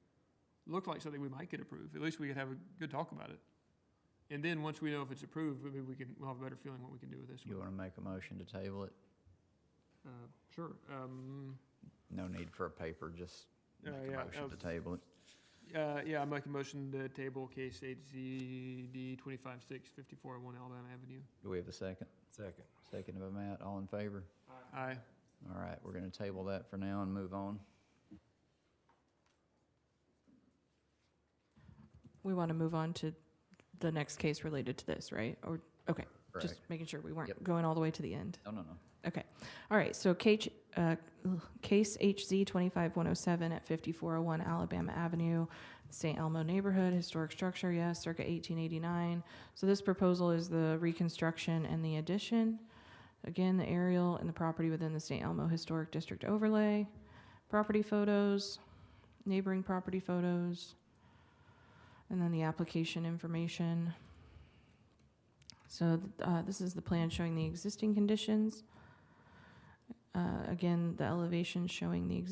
[SPEAKER 4] Looked like something we might get approved. At least we could have a good talk about it. And then, once we know if it's approved, maybe we'll have a better feeling what we can do with this
[SPEAKER 1] You
[SPEAKER 4] one.
[SPEAKER 1] want to make a motion to table it?
[SPEAKER 4] Sure.
[SPEAKER 1] No need for a paper, just make a
[SPEAKER 4] yeah,
[SPEAKER 1] motion to table it.
[SPEAKER 4] Yeah, I make a motion to table case HZD 25-6-5401 Alabama Avenue.
[SPEAKER 1] Do we have a second?
[SPEAKER 8] Second.
[SPEAKER 1] Second by Matt, all in favor?
[SPEAKER 4] Aye.
[SPEAKER 1] All right, we're going to table that for now and move on.
[SPEAKER 3] We want to move on to the next case related to this, right? Or, okay, just
[SPEAKER 1] Correct.
[SPEAKER 3] making sure we weren't
[SPEAKER 1] Yep.
[SPEAKER 3] going all the way to the end.
[SPEAKER 1] No.
[SPEAKER 3] Okay, all right, so case HZ 25107 at 5401 Alabama Avenue, St. Elmo neighborhood, historic structure, yes, circa 1889. So this proposal is the reconstruction and the addition. Again, the aerial and the property within the St. Elmo Historic District overlay. Property photos, neighboring property photos, and then the application information. So this is the plan showing the existing conditions. Again, the elevation showing the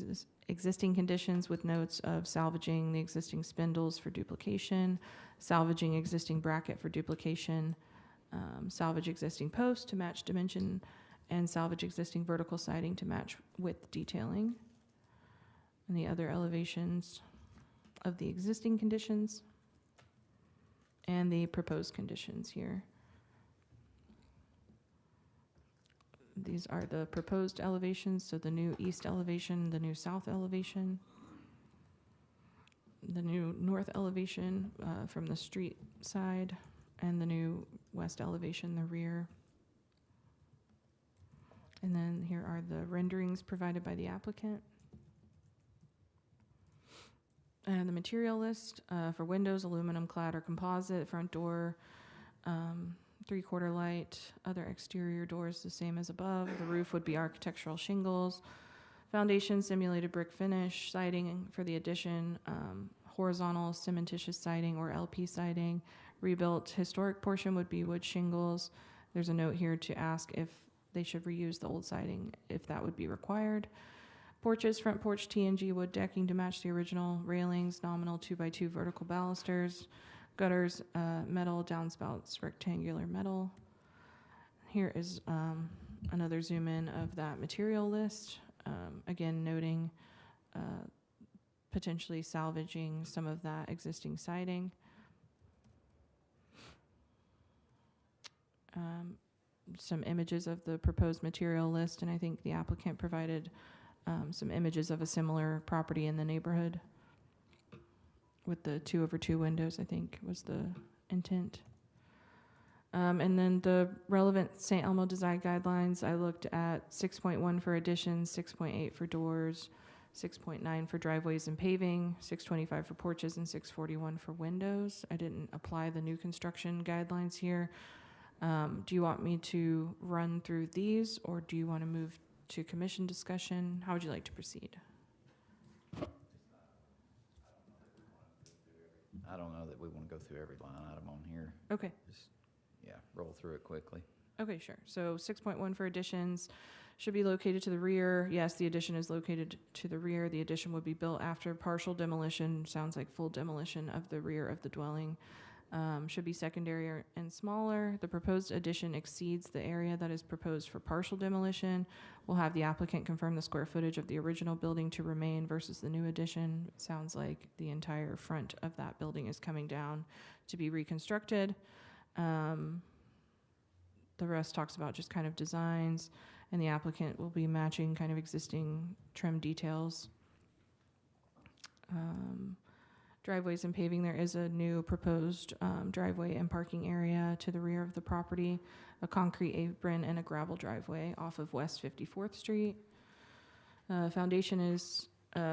[SPEAKER 3] existing conditions with notes of salvaging the existing spindles for duplication, salvaging existing bracket for duplication, salvage existing post to match dimension, and salvage existing vertical siding to match width detailing. And the other elevations of the existing conditions and the proposed conditions here. These are the proposed elevations, so the new east elevation, the new south elevation, the new north elevation from the street side, and the new west elevation, the rear. And then here are the renderings provided by the applicant. And the material list for windows, aluminum clad or composite, front door, 3/4 light, other exterior doors the same as above. The roof would be architectural shingles, foundation simulated brick finish, siding for the addition, horizontal cementitious siding or LP siding. Rebuilt historic portion would be wood shingles. There's a note here to ask if they should reuse the old siding, if that would be required. Porches, front porch T&G wood decking to match the original railings, nominal 2x2 vertical balusters. Gutters, metal, downspouts, rectangular metal. Here is another zoom in of that material list. Again, noting potentially salvaging some of that existing siding. some images of the proposed material list, and I think the applicant provided some images of a similar property in the neighborhood with the 2/2 windows, I think was the intent. And then the relevant St. Elmo design guidelines, I looked at 6.1 for additions, 6.8 for doors, 6.9 for driveways and paving, 625 for porches, and 641 for windows. I didn't apply the new construction guidelines here. Do you want me to run through these, or do you want to move to commission discussion? How would you like to proceed?
[SPEAKER 1] I don't know that we want to go through every line item on here.
[SPEAKER 3] Okay.
[SPEAKER 1] Just, yeah, roll through it quickly.
[SPEAKER 3] Okay, sure. So 6.1 for additions should be located to the rear. Yes, the addition is located to the rear. The addition would be built after partial demolition, sounds like full demolition of the rear of the dwelling. Should be secondary and smaller. The proposed addition exceeds the area that is proposed for partial demolition. We'll have the applicant confirm the square footage of the original building to remain versus the new addition. It sounds like the entire front of that building is coming down to be reconstructed. The rest talks about just kind of designs, and the applicant will be matching kind of existing trim details. Driveways and paving, there is a new proposed driveway and parking area to the rear of the property, a concrete apron and a gravel driveway off of West 54th Street. Foundation is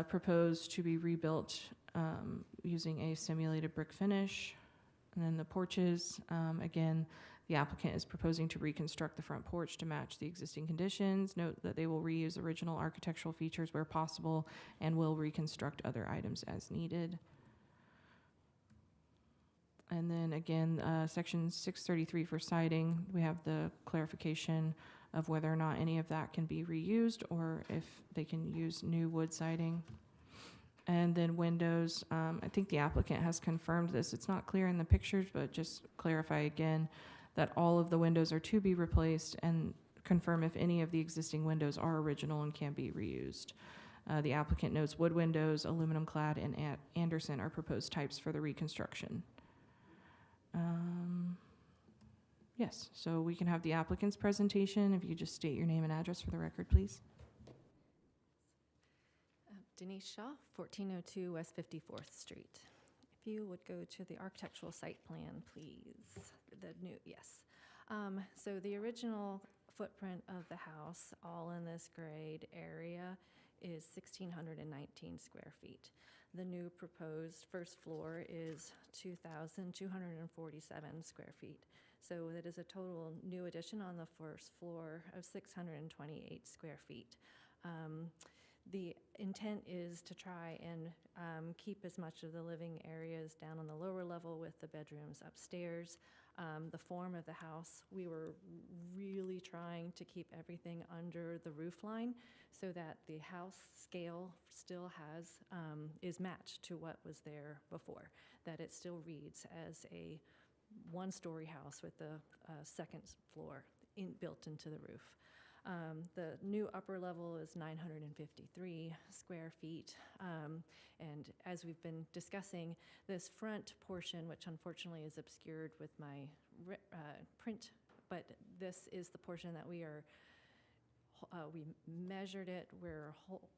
[SPEAKER 3] proposed to be rebuilt using a simulated brick finish. And then the porches, again, the applicant is proposing to reconstruct the front porch to match the existing conditions. Note that they will reuse original architectural features where possible and will reconstruct other items as needed. And then again, section 633 for siding, we have the clarification of whether or not any of that can be reused or if they can use new wood siding. And then windows, I think the applicant has confirmed this. It's not clear in the pictures, but just clarify again that all of the windows are to be replaced, and confirm if any of the existing windows are original and can be reused. The applicant notes wood windows, aluminum clad, and Anderson are proposed types for the reconstruction. Yes, so we can have the applicant's presentation. If you just state your name and address for the record, please.
[SPEAKER 12] Denise Shaw, 1402 West 54th Street. If you would go to the architectural site plan, please. The new, yes. So the original footprint of the house, all in this grade area, is 1,619 square feet. The new proposed first floor is 2,247 square feet. So it is a total new addition on the first floor of 628 square feet. The intent is to try and keep as much of the living areas down on the lower level with the bedrooms upstairs. The form of the house, we were really trying to keep everything under the roof line so that the house scale still has, is matched to what was there before, that it still reads as a one-story house with the second floor built into the roof. The new upper level is 953 square feet. And as we've been discussing, this front portion, which unfortunately is obscured with my print, but this is the portion that we are, we measured it, we're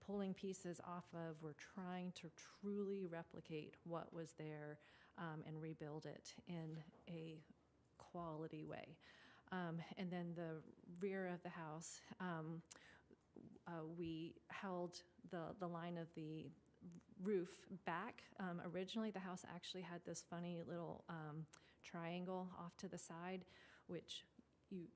[SPEAKER 12] pulling pieces off of, we're trying to truly replicate what was there and rebuild it in a quality way. And then the rear of the house, we held the line of the roof back. Originally, the house actually had this funny little triangle off to the side, which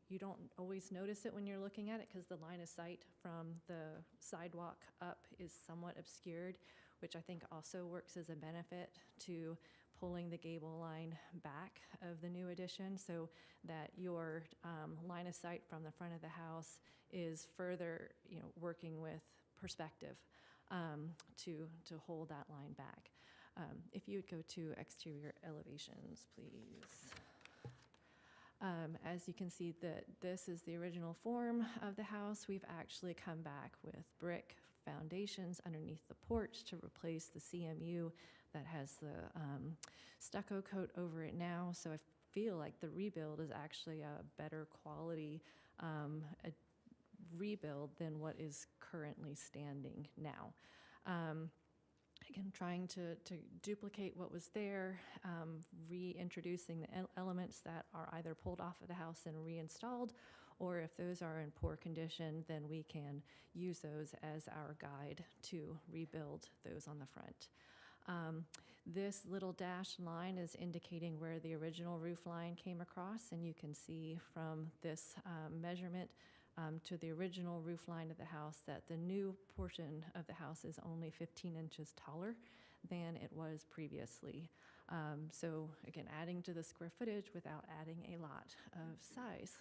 [SPEAKER 12] you don't always notice it when you're looking at it because the line of sight from the sidewalk up is somewhat obscured, which I think also works as a benefit to pulling the gable line back of the new addition so that your line of sight from the front of the house is further, working with perspective to hold that line back. If you would go to exterior elevations, please. As you can see, this is the original form of the house. We've actually come back with brick foundations underneath the porch to replace the CMU that has the stucco coat over it now. So I've feel like the rebuild is actually a better quality a rebuild than what is currently standing now. Again, trying to duplicate what was there, reintroducing the elements that are either pulled off of the house and reinstalled, or if those are in poor condition, then we can use those as our guide to rebuild those on the front. This little dashed line is indicating where the original roof line came across, and you can see from this measurement to the original roof line of the house that the new portion of the house is only 15 inches taller than it was previously. So again, adding to the square footage without adding a lot of size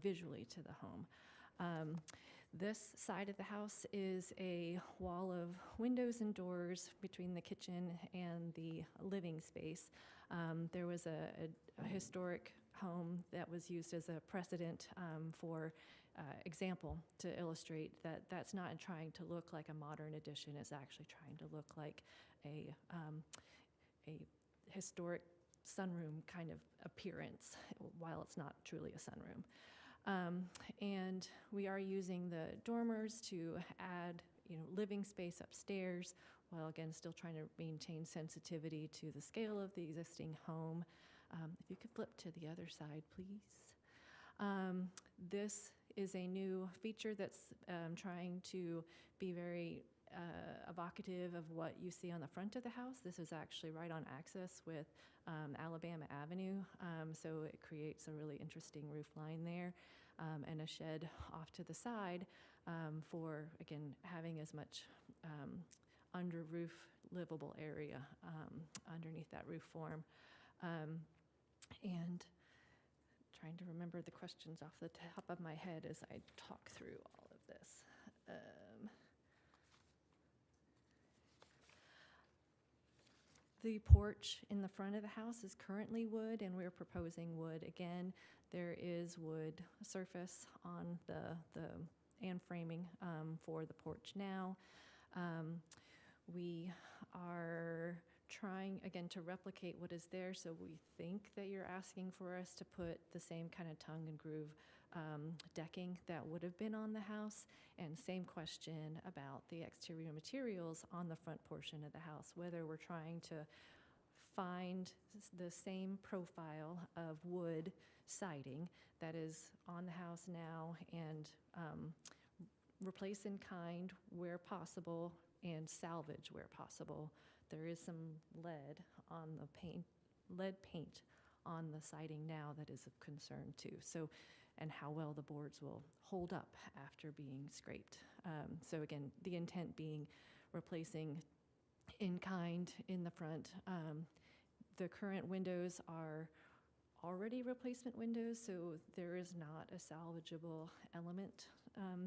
[SPEAKER 12] visually to the home. This side of the house is a wall of windows and doors between the kitchen and the living space. There was a historic home that was used as a precedent for example to illustrate that that's not trying to look like a modern addition. It's actually trying to look like a historic sunroom kind of appearance while it's not truly a sunroom. And we are using the dormers to add, living space upstairs, while again still trying to maintain sensitivity to the scale of the existing home. If you could flip to the other side, please. This is a new feature that's trying to be very evocative of what you see on the front of the house. This is actually right on access with Alabama Avenue, so it creates a really interesting roof line there, and a shed off to the side for, again, having as much under roof livable area underneath that roof form. And trying to remember the questions off the top of my head as I talk through all of this. The porch in the front of the house is currently wood, and we're proposing wood again. There is wood surface on and framing for the porch now. We are trying, again, to replicate what is there, so we think that you're asking for us to put the same kind of tongue and groove decking that would have been on the house, and same question about the exterior materials on the front portion of the house, whether we're trying to find the same profile of wood siding that is on the house now and replace in kind where possible and salvage where possible. There is some lead paint on the siding now that is of concern too. So, and how well the boards will hold up after being scraped. So again, the intent being replacing in kind in the front. The current windows are already replacement windows, so there is not a salvageable element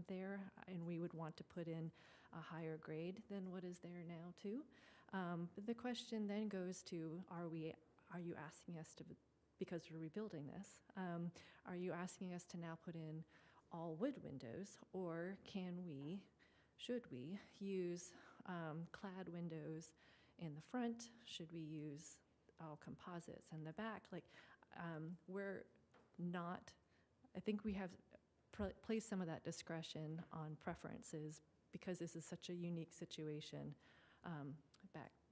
[SPEAKER 12] there, and we would want to put in a higher grade than what is there now too. But the question then goes to, are you asking us to, because we're rebuilding this, are you asking us to now put in all wood windows, or should we use clad windows in the front? Should we use all composites in the back? We're not, I think we have placed some of that discretion on preferences because this is such a unique situation.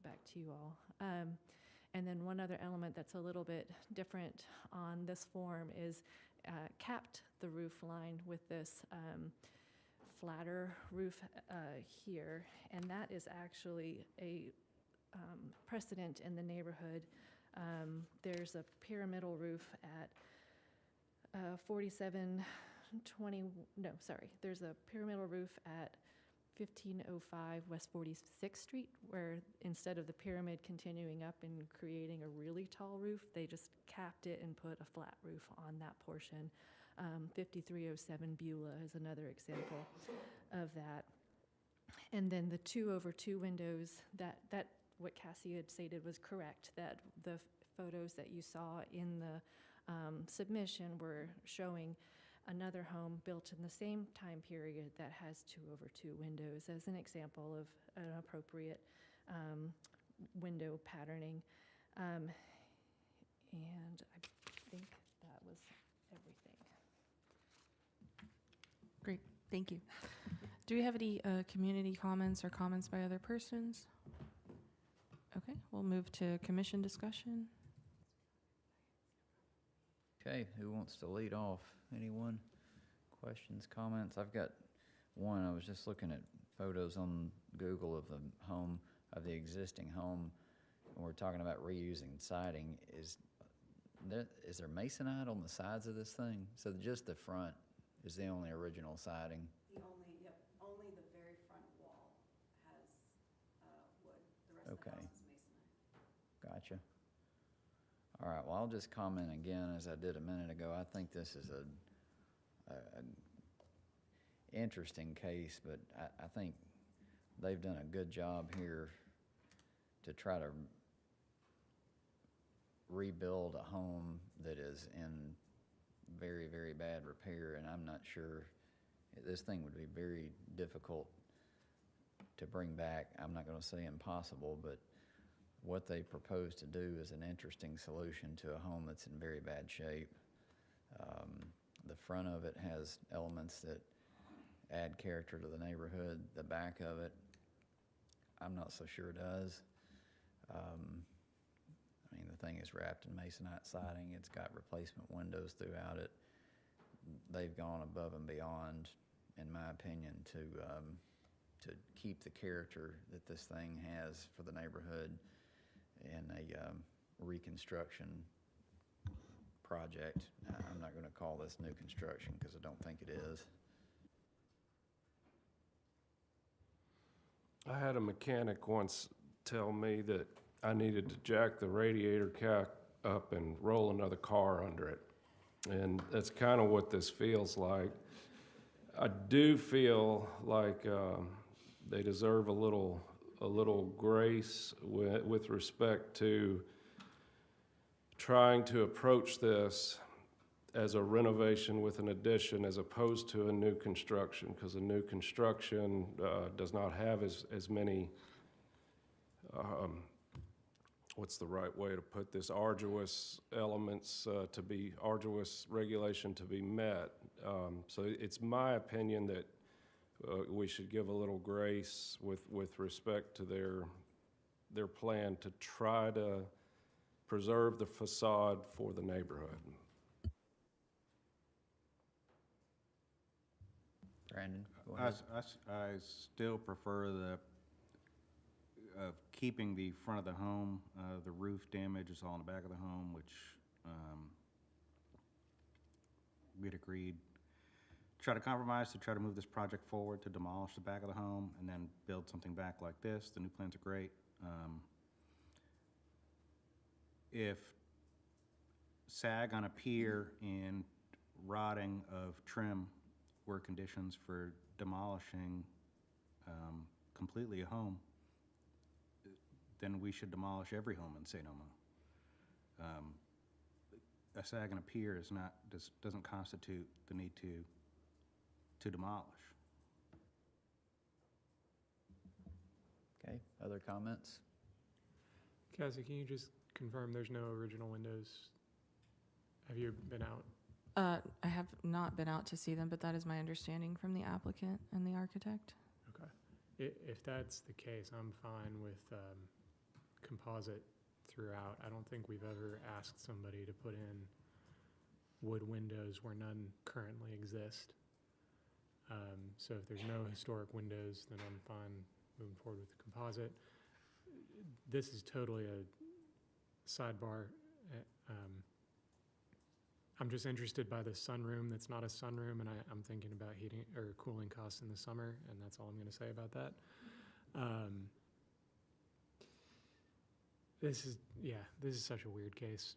[SPEAKER 12] Back to you all. And then one other element that's a little bit different on this form is capped the roof line with this flatter roof here, and that is actually a precedent in the neighborhood. There's a pyramidal roof at there's a pyramidal roof at 1505 West 46th Street, where instead of the pyramid continuing up and creating a really tall roof, they just capped it and put a flat roof on that portion. 5307 Beulah is another example of that. And then the 2/2 windows, that what Cassie had stated was correct, that the photos that you saw in the submission were showing another home built in the same time period that has 2/2 windows as an example of an appropriate window patterning. And I think
[SPEAKER 3] Thank you. Do we have any community comments or comments by other persons? Okay, we'll move to commission discussion.
[SPEAKER 1] Okay, who wants to lead off? Anyone? Questions, comments? I've got one. I was just looking at photos on Google of the home, of the existing home, and we're talking about reusing siding. Is there masonite on the sides of this thing? So just the front is the only original siding?
[SPEAKER 13] Only the very front wall has wood. The rest of the
[SPEAKER 1] Okay.
[SPEAKER 13] house is masonite.
[SPEAKER 1] Gotcha. All right, well, I'll just comment again, as I did a minute ago. I think this is a interesting case, but I think they've done a good job here to try to rebuild a home that is in very, very bad repair, and I'm not sure, this thing would be very difficult to bring back. I'm not going to say impossible, but what they propose to do is an interesting solution to a home that's in very bad shape. The front of it has elements that add character to the neighborhood. The back of it, I'm not so sure does. I mean, the thing is wrapped in masonite siding. It's got replacement windows throughout it. They've gone above and beyond, in my opinion, to keep the character that this thing has for the neighborhood in a reconstruction project. I'm not going to call this new construction because I don't think it is.
[SPEAKER 8] I had a mechanic once tell me that I needed to jack the radiator cap up and roll another car under it. And that's kind of what this feels like. I do feel like they deserve a little grace with respect to trying to approach this as a renovation with an addition as opposed to a new construction, because a new construction does not have as many, what's the right way to put this, arduous elements arduous regulation to be met. So it's my opinion that we should give a little grace with respect to their plan to try to preserve the facade for the neighborhood.
[SPEAKER 1] Brandon, go ahead.
[SPEAKER 9] I still prefer keeping the front of the home. The roof damage is all in the back of the home, which we'd agreed. Try to compromise to try to move this project forward to demolish the back of the home and then build something back like this. The new plans are great. If sag on a pier and rotting of trim were conditions for demolishing completely a home, then we should demolish every home in St. Elmo. A sag on a pier doesn't constitute the need to demolish.
[SPEAKER 1] Okay, other comments?
[SPEAKER 7] Cassie, can you just confirm there's no original windows? Have you been out?
[SPEAKER 3] I have not been out to see them, but that is my understanding from the applicant and the architect.
[SPEAKER 7] Okay. If that's the case, I'm fine with composite throughout. I don't think we've ever asked somebody to put in wood windows where none currently exist. So if there's no historic windows, then I'm fine moving forward with the composite. This is totally a sidebar. I'm just interested by the sunroom that's not a sunroom, and I'm thinking about heating or cooling costs in the summer, and that's all I'm going to say about that. This is such a weird case.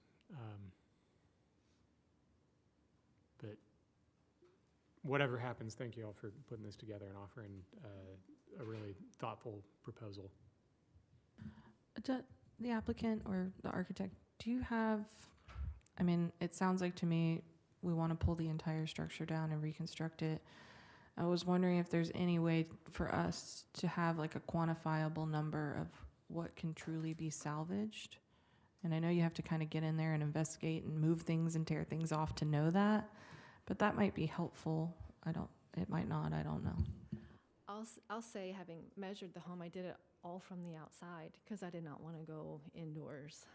[SPEAKER 7] But whatever happens, thank you all for putting this together and offering a really thoughtful proposal.
[SPEAKER 3] The applicant or the architect, do you have, I mean, it sounds like to me we want to pull the entire structure down and reconstruct it. I was wondering if there's any way for us to have like a quantifiable number of what can truly be salvaged. And I know you have to kind of get in there and investigate and move things and tear things off to know that, but that might be helpful. it might not, I don't know.
[SPEAKER 12] I'll say, having measured the home, I did it all from the outside because I did not want to go indoors.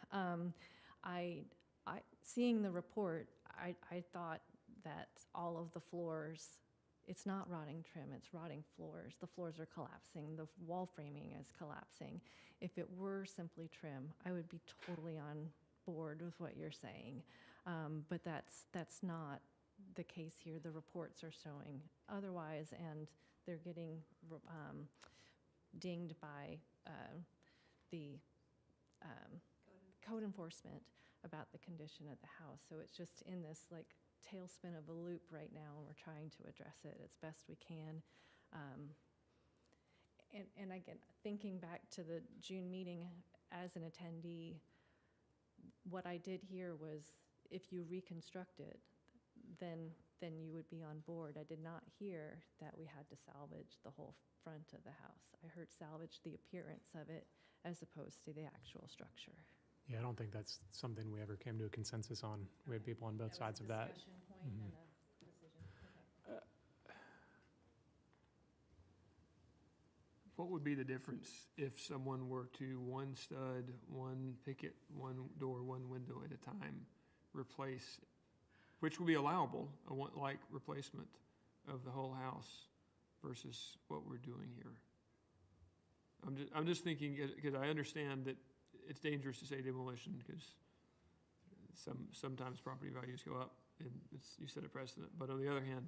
[SPEAKER 12] Seeing the report, I thought that all of the floors, it's not rotting trim, it's rotting floors. The floors are collapsing, the wall framing is collapsing. If it were simply trim, I would be totally on board with what you're saying. But that's not the case here. The reports are showing otherwise, and they're getting dinged by the code enforcement about the condition of the house. So it's just in this like tailspin of a loop right now, and we're trying to address it as best we can. And again, thinking back to the June meeting as an attendee, what I did here was, if you reconstruct it, then you would be on board. I did not hear that we had to salvage the whole front of the house. I heard salvage the appearance of it as opposed to the actual structure.
[SPEAKER 7] Yeah, I don't think that's something we ever came to a consensus on. We had people on both sides of that.
[SPEAKER 12] Discussion point and a decision. Okay.
[SPEAKER 4] What would be the difference if someone were to one stud, one picket, one door, one window at a time replace, which would be allowable, a one-like replacement of the whole house versus what we're doing here? I'm just thinking, because I understand that it's dangerous to say demolition, because sometimes property values go up and you set a precedent. But on the other hand,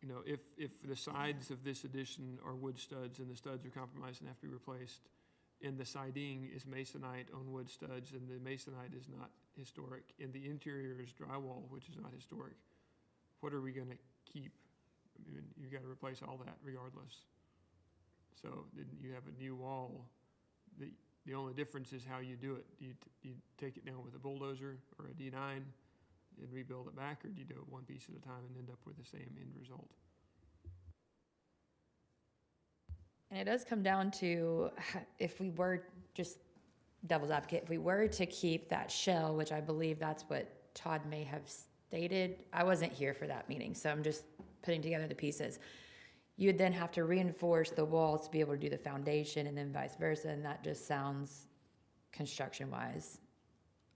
[SPEAKER 4] you know, if the sides of this addition are wood studs and the studs are compromised and have to be replaced, and the siding is masonite on wood studs and the masonite is not historic, and the interior is drywall, which is not historic, what are we going to keep? I mean, you got to replace all that regardless. So then you have a new wall. The only difference is how you do it. Do you take it down with a bulldozer or a D9 and rebuild it back, or do you do it one piece at a time and end up with the same end result?
[SPEAKER 11] And it does come down to, if we were, just devil's advocate, if we were to keep that shell, which I believe that's what Todd may have stated. I wasn't here for that meeting, so I'm just putting together the pieces. You would then have to reinforce the walls to be able to do the foundation, and then vice versa, and that just sounds, construction-wise,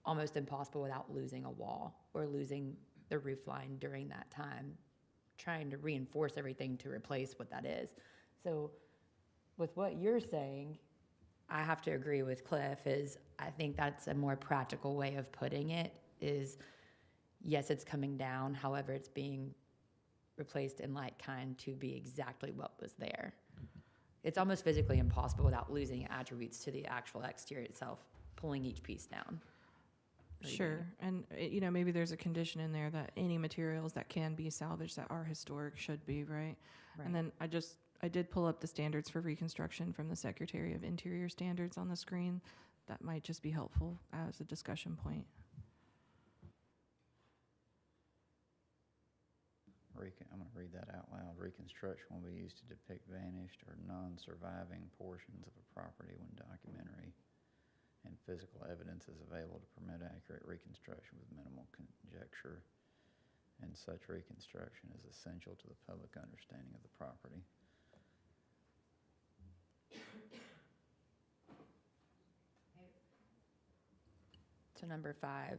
[SPEAKER 11] almost impossible without losing a wall or losing the roof line during that time, trying to reinforce everything to replace what that is. So with what you're saying, I have to agree with Cliff, is I think that's a more practical way of putting it, is yes, it's coming down, however, it's being replaced in like kind to be exactly what was there. It's almost physically impossible without losing attributes to the actual exterior itself, pulling each piece down.
[SPEAKER 3] Sure, and you know, maybe there's a condition in there that any materials that can be salvaged that are historic should be, right? And then I did pull up the standards for reconstruction from the Secretary of Interior Standards on the screen. That might just be helpful as a discussion point.
[SPEAKER 1] I'm going to read that out loud. Reconstruction will be used to depict vanished or non-surviving portions of a property when documentary and physical evidence is available to permit accurate reconstruction with minimal conjecture, and such reconstruction is essential to the public understanding of the property.
[SPEAKER 11] So number 5.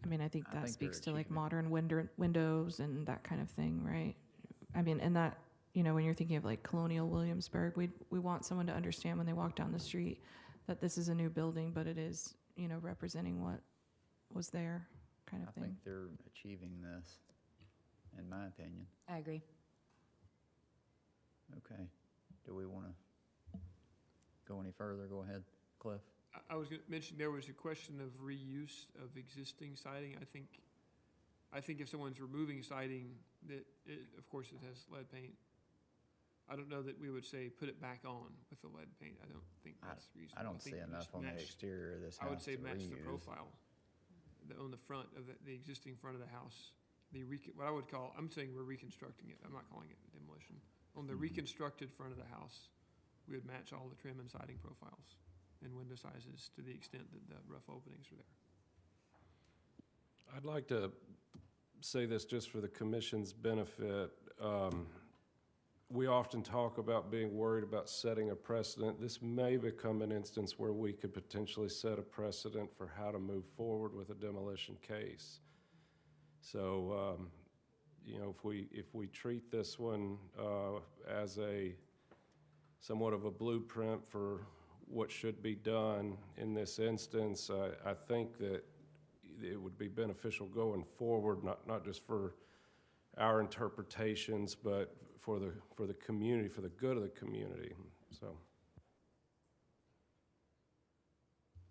[SPEAKER 3] I mean, I think
[SPEAKER 1] I
[SPEAKER 3] that
[SPEAKER 1] think they're
[SPEAKER 3] speaks to like
[SPEAKER 1] achieving it.
[SPEAKER 3] modern windows and that kind of thing, right? I mean, and that, you know, when you're thinking of like colonial Williamsburg, we want someone to understand when they walk down the street that this is a new building, but it is, you know, representing what was there, kind of
[SPEAKER 1] I
[SPEAKER 3] thing.
[SPEAKER 1] think they're achieving this, in my opinion.
[SPEAKER 11] I agree.
[SPEAKER 1] Okay. Do we want to go any further? Go ahead, Cliff.
[SPEAKER 4] I was going to mention, there was a question of reuse of existing siding. I think if someone's removing siding, of course it has lead paint. I don't know that we would say put it back on with the lead paint. I don't think that's reasonable.
[SPEAKER 1] I don't see
[SPEAKER 4] think we
[SPEAKER 1] enough
[SPEAKER 4] just
[SPEAKER 1] on the
[SPEAKER 4] match-
[SPEAKER 1] exterior of this
[SPEAKER 4] I would
[SPEAKER 1] house
[SPEAKER 4] say
[SPEAKER 1] to
[SPEAKER 4] match the
[SPEAKER 1] reuse.
[SPEAKER 4] profile on the front of the existing front of the house. what I would call, I'm saying we're reconstructing it, I'm not calling it demolition. On the reconstructed front of the house, we would match all the trim and siding profiles and window sizes to the extent that the rough openings are there.
[SPEAKER 8] I'd like to say this just for the commission's benefit. We often talk about being worried about setting a precedent. This may become an instance where we could potentially set a precedent for how to move forward with a demolition case. So, you know, if we treat this one as somewhat of a blueprint for what should be done in this instance, I think that it would be beneficial going forward, not just for our interpretations, but for the community, for the good of the community. So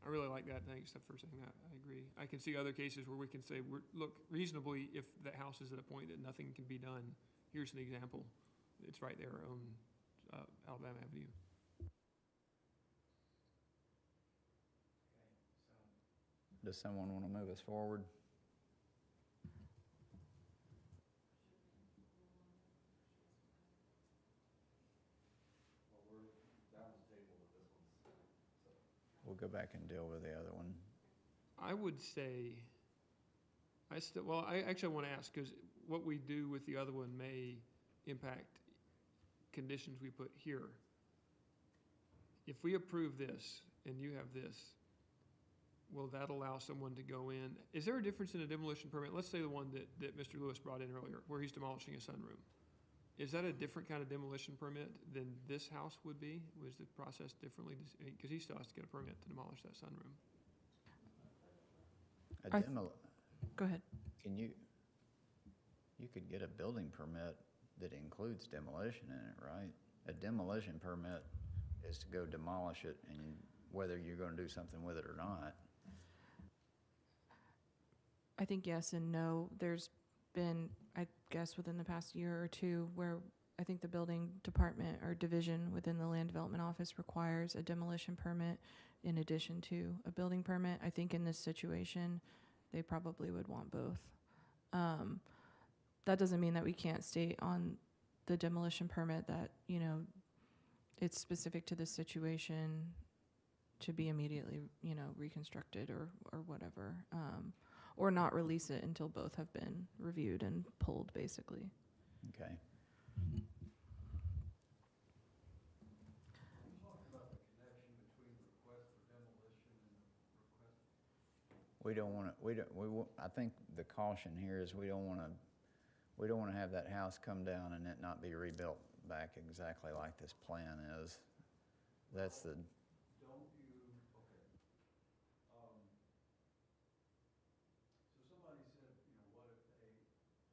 [SPEAKER 4] I really like that. Thanks for saying that. I agree. I can see other cases where we can say, look, reasonably, if the house is at a point that nothing can be done, here's an example. It's right there on Alabama Avenue.
[SPEAKER 1] Does someone want to move us forward?
[SPEAKER 14] Well, we're down the table with this one, so.
[SPEAKER 1] We'll go back and deal with the other one.
[SPEAKER 4] I would say, I actually want to ask, because what we do with the other one may impact conditions we put here. If we approve this and you have this, will that allow someone to go in? Is there a difference in a demolition permit? Let's say the one that Mr. Lewis brought in earlier, where he's demolishing a sunroom. Is that a different kind of demolition permit than this house would be? Was the process differently? Because he still has to get a permit to demolish that sunroom.
[SPEAKER 3] Go ahead.
[SPEAKER 1] You could get a building permit that includes demolition in it, right? A demolition permit is to go demolish it, and whether you're going to do something with it or not.
[SPEAKER 3] I think yes and no. There's been, I guess, within the past year or two where I think the building department or division within the land development office requires a demolition permit in addition to a building permit. I think in this situation, they probably would want both. That doesn't mean that we can't state on the demolition permit that, you know, it's specific to this situation to be immediately, you know, reconstructed or whatever. Or not release it until both have been reviewed and pulled, basically.
[SPEAKER 1] Okay. We don't want to. I think the caution here is we don't want to have that house come down and it not be rebuilt back exactly like this plan is. That's the.
[SPEAKER 14] Don't you? Okay. So somebody said, you know, what if they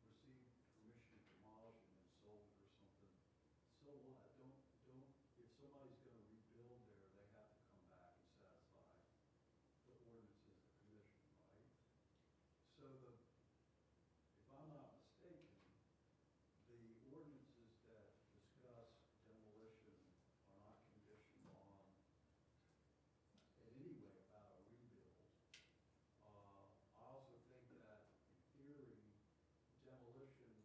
[SPEAKER 14] received permission to demolish and then sold it or something? So what? If somebody's going to rebuild there, they have to come back and satisfy the ordinances of the commission, right? So if I'm not mistaken, the ordinances that discuss demolition are not conditioned on in any way about a rebuild. I also think that in theory, demolition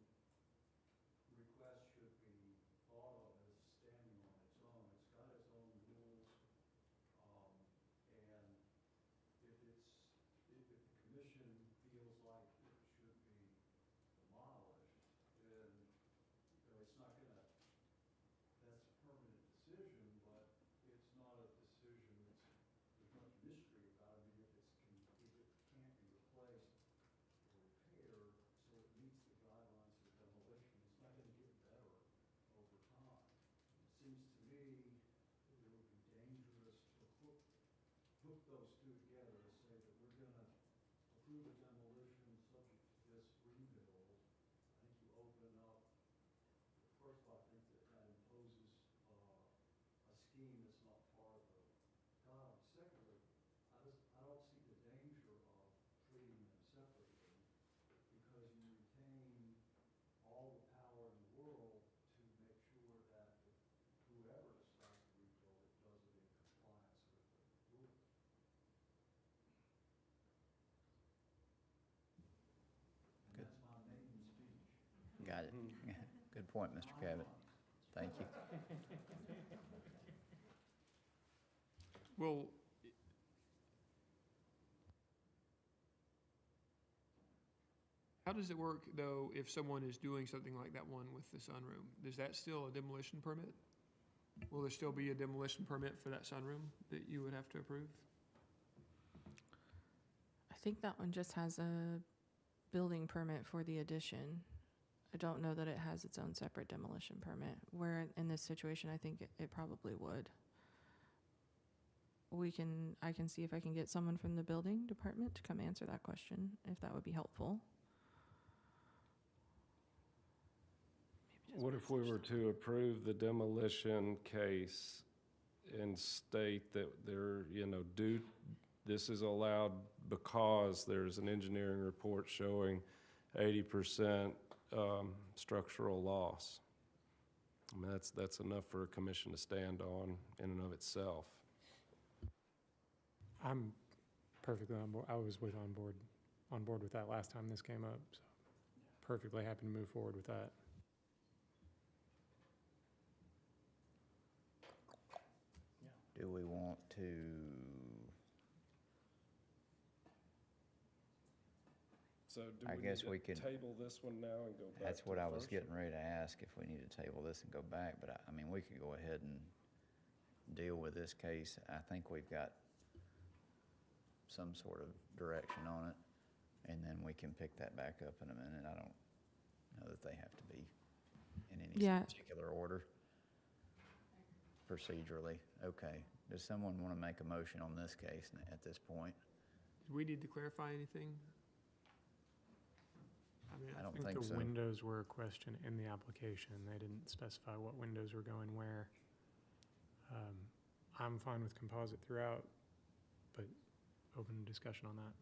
[SPEAKER 14] request should be thought of as standing on its own. It's got its own rules. And if the commission feels like it should be demolished, then, you know, it's not gonna, that's a permanent decision, but it's not a decision there's much mystery about it. I mean, if it can't be replaced or repaired, so it meets the guidelines for demolition, it's not gonna get better over time. It seems to me that it would be dangerous to hook those two together to say that we're gonna approve a demolition subject to this rebuild. I think you open up, first of all, I think that imposes a scheme that's not part of the guidelines. Secondly, I don't see the danger of treating them separately because you retain all the power in the world to make sure that whoever decides to rebuild it does it in compliance with the rules.
[SPEAKER 1] point, Mr. Cabot. Thank you.
[SPEAKER 4] Well, how does it work, though, if someone is doing something like that one with the sunroom? Is that still a demolition permit? Will there still be a demolition permit for that sunroom that you would have to approve?
[SPEAKER 3] I think that one just has a building permit for the addition. I don't know that it has its own separate demolition permit, where in this situation, I think it probably would. I can see if I can get someone from the building department to come answer that question, if that would be helpful.
[SPEAKER 8] What if we were to approve the demolition case and state that there, this is allowed because there's an engineering report showing 80% structural loss? I mean, that's enough for a commission to stand on in and of itself.
[SPEAKER 7] I'm perfectly on board. I was on board with that last time this came up, so perfectly happy to move forward with that.
[SPEAKER 1] Do we want to,
[SPEAKER 8] So do
[SPEAKER 1] I
[SPEAKER 8] we
[SPEAKER 1] guess
[SPEAKER 8] need
[SPEAKER 1] we
[SPEAKER 8] to
[SPEAKER 1] could-
[SPEAKER 8] table this one now and go back
[SPEAKER 1] that's
[SPEAKER 8] to
[SPEAKER 1] what
[SPEAKER 8] the
[SPEAKER 1] I was
[SPEAKER 8] first
[SPEAKER 1] getting
[SPEAKER 8] one?
[SPEAKER 1] ready to ask, if we need to table this and go back, but I mean, we could go ahead and deal with this case. I think we've got some sort of direction on it, and then we can pick that back up in a minute. I don't know that they have to be in any
[SPEAKER 3] Yeah.
[SPEAKER 1] particular order procedurally. Okay. Does someone want to make a motion on this case at this point?
[SPEAKER 4] Do we need to clarify anything? I mean,
[SPEAKER 1] I don't
[SPEAKER 7] I think
[SPEAKER 1] think
[SPEAKER 7] the
[SPEAKER 1] so.
[SPEAKER 7] windows were a question in the application. They didn't specify what windows were going where. I'm fine with composite throughout, but open to discussion on that.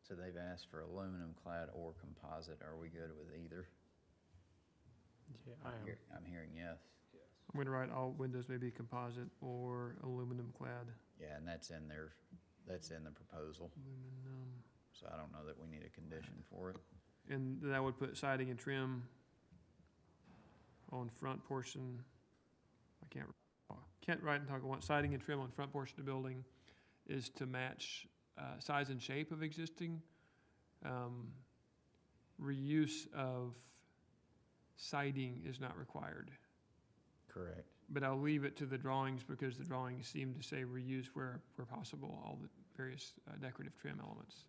[SPEAKER 1] So they've asked for aluminum clad or composite. Are we good with either?
[SPEAKER 7] Yeah, I am.
[SPEAKER 1] I'm hearing yes.
[SPEAKER 4] I'm going to write all windows may be composite or aluminum clad.
[SPEAKER 1] Yeah, and that's in the proposal.
[SPEAKER 4] Aluminum.
[SPEAKER 1] So I don't know that we need a condition for it.
[SPEAKER 4] And then I would put siding and trim on front portion. I can't write and talk at once. Siding and trim on front portion of the building is to match size and shape of existing. Reuse of siding is not required.
[SPEAKER 1] Correct.
[SPEAKER 4] But I'll leave it to the drawings because the drawings seem to say reuse where possible, all the various decorative trim elements.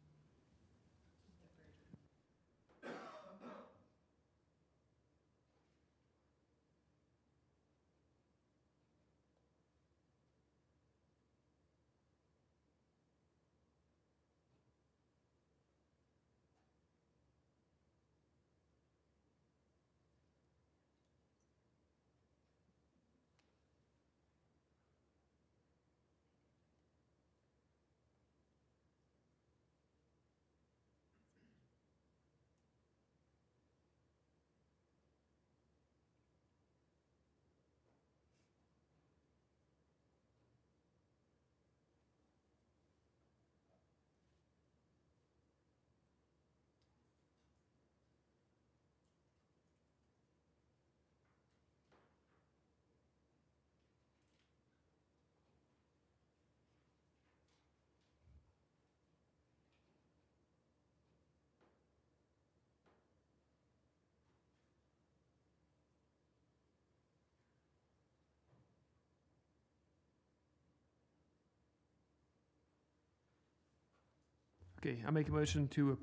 [SPEAKER 4] Okay, I make a motion to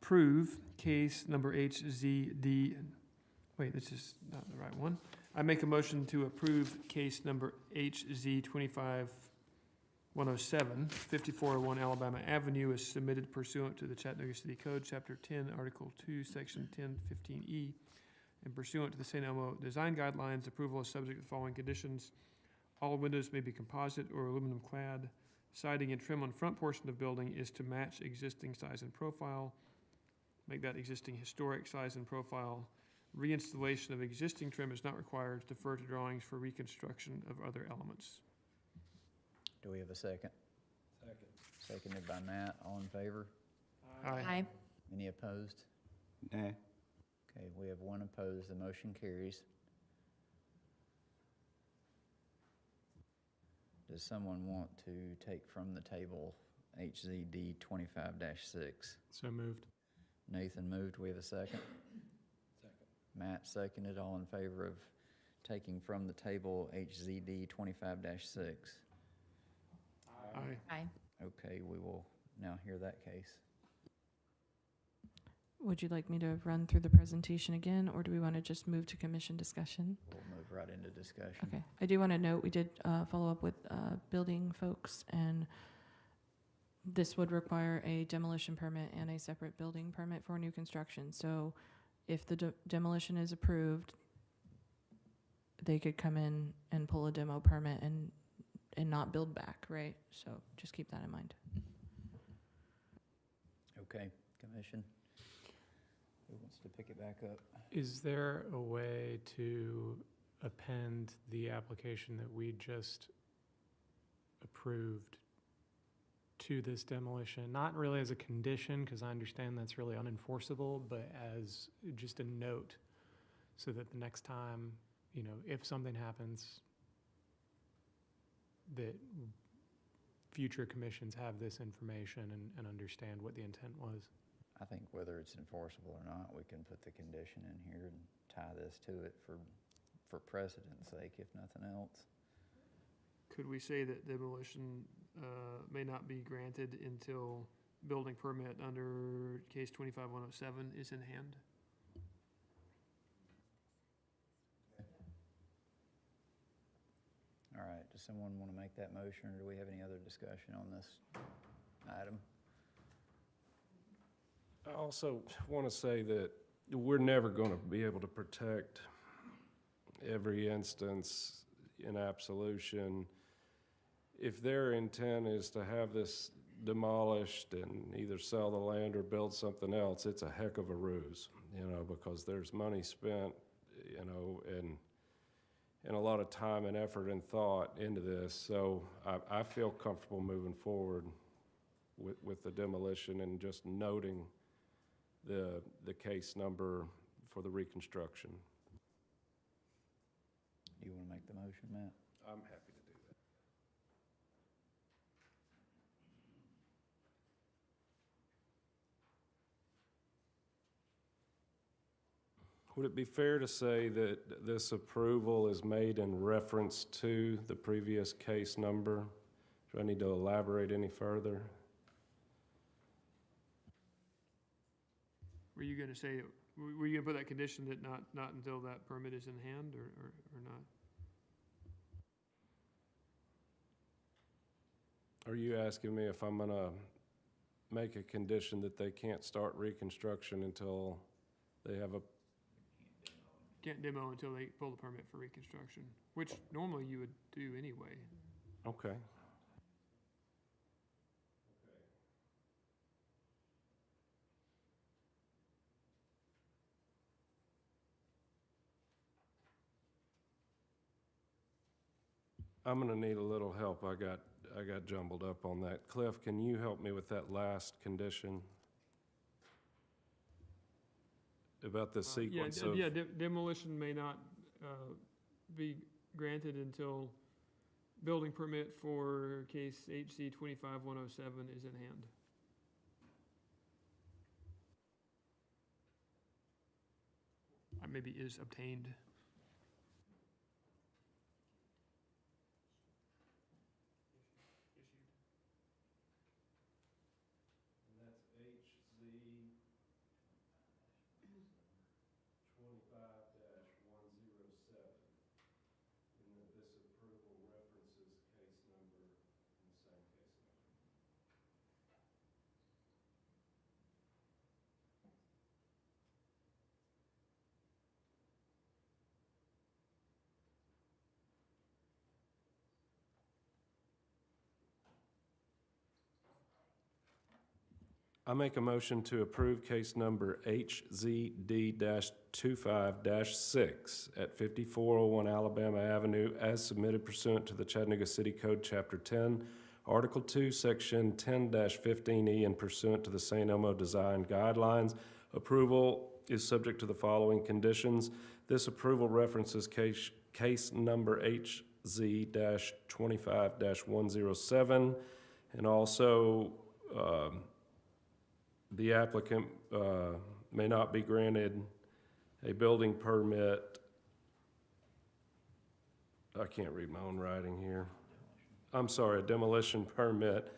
[SPEAKER 4] approve case number HZD, wait, this is not the right one. I make a motion to approve case number HZ 25107, 5401 Alabama Avenue is submitted pursuant to the Chattanooga City Code, Chapter 10, Article 2, Section 1015E, and pursuant to the St. Elmo Design Guidelines. Approval is subject to the following conditions. All windows may be composite or aluminum clad. Siding and trim on front portion of building is to match existing size and profile. Make that existing historic size and profile. Reinstallation of existing trim is not required. Defer to drawings for reconstruction of other elements.
[SPEAKER 1] Do we have a second?
[SPEAKER 8] Second.
[SPEAKER 1] Seconded by Matt. All in favor?
[SPEAKER 11] Aye.
[SPEAKER 1] Any opposed?
[SPEAKER 9] Nay.
[SPEAKER 1] Okay, we have one opposed. The motion carries. Does someone want to take from the table HZD 25-6?
[SPEAKER 7] So moved.
[SPEAKER 1] Nathan moved, we have a second?
[SPEAKER 8] Second.
[SPEAKER 1] Matt seconded, all in favor of taking from the table HZD 25-6?
[SPEAKER 4] Aye.
[SPEAKER 11] Aye.
[SPEAKER 1] Okay, we will now hear that case.
[SPEAKER 3] Would you like me to run through the presentation again, or do we want to just move to commission discussion?
[SPEAKER 1] We'll move right into discussion.
[SPEAKER 3] Okay. I do want to note, we did follow up with building folks, and this would require a demolition permit and a separate building permit for new construction. So if the demolition is approved, they could come in and pull a demo permit and not build back, right? So just keep that in mind.
[SPEAKER 1] Okay, commission. Who wants to pick it back up?
[SPEAKER 7] Is there a way to append the application that we just approved to this demolition? Not really as a condition, because I understand that's really unenforceable, but as just a note, so that the next time, if something happens, that future commissions have this information and understand what the intent was.
[SPEAKER 1] I think whether it's enforceable or not, we can put the condition in here and tie this to it for precedent's sake, if nothing else.
[SPEAKER 4] Could we say that demolition may not be granted until building permit under case 25107 is in hand?
[SPEAKER 1] All right, does someone want to make that motion, or do we have any other discussion on this item?
[SPEAKER 8] I also want to say that we're never going to be able to protect every instance in absolution. If their intent is to have this demolished and either sell the land or build something else, it's a heck of a ruse, because there's money spent, and a lot of time and effort and thought into this. So I feel comfortable moving forward with the demolition and just noting the case number for the reconstruction.
[SPEAKER 1] Do you want to make the motion, Matt?
[SPEAKER 8] I'm happy to do that. Would it be fair to say that this approval is made in reference to the previous case number? Do I need to elaborate any further?
[SPEAKER 4] Were you going to say, were you going to put that condition that not until that permit is in hand, or not?
[SPEAKER 8] Are you asking me if I'm going to make a condition that they can't start reconstruction until they have a...
[SPEAKER 4] Can't demo until they pull the permit for reconstruction, which normally you would do anyway.
[SPEAKER 8] Okay. I'm gonna need a little help. I got jumbled up on that. Cliff, can you help me with that last condition? About the sequence of...
[SPEAKER 4] Demolition may not be granted until building permit for case HC 25107 is in hand. Maybe is obtained.
[SPEAKER 8] I make a motion to approve case number HZD-25-6 at 5401 Alabama Avenue as submitted pursuant to the Chattanooga City Code, Chapter 10, Article 2, Section 10-15E, and pursuant to the St. Elmo Design Guidelines. Approval is subject to the following conditions. This approval references case number HZ-25-107. And also, the applicant may not be granted a building permit. I can't read my own writing here. I'm sorry, a demolition permit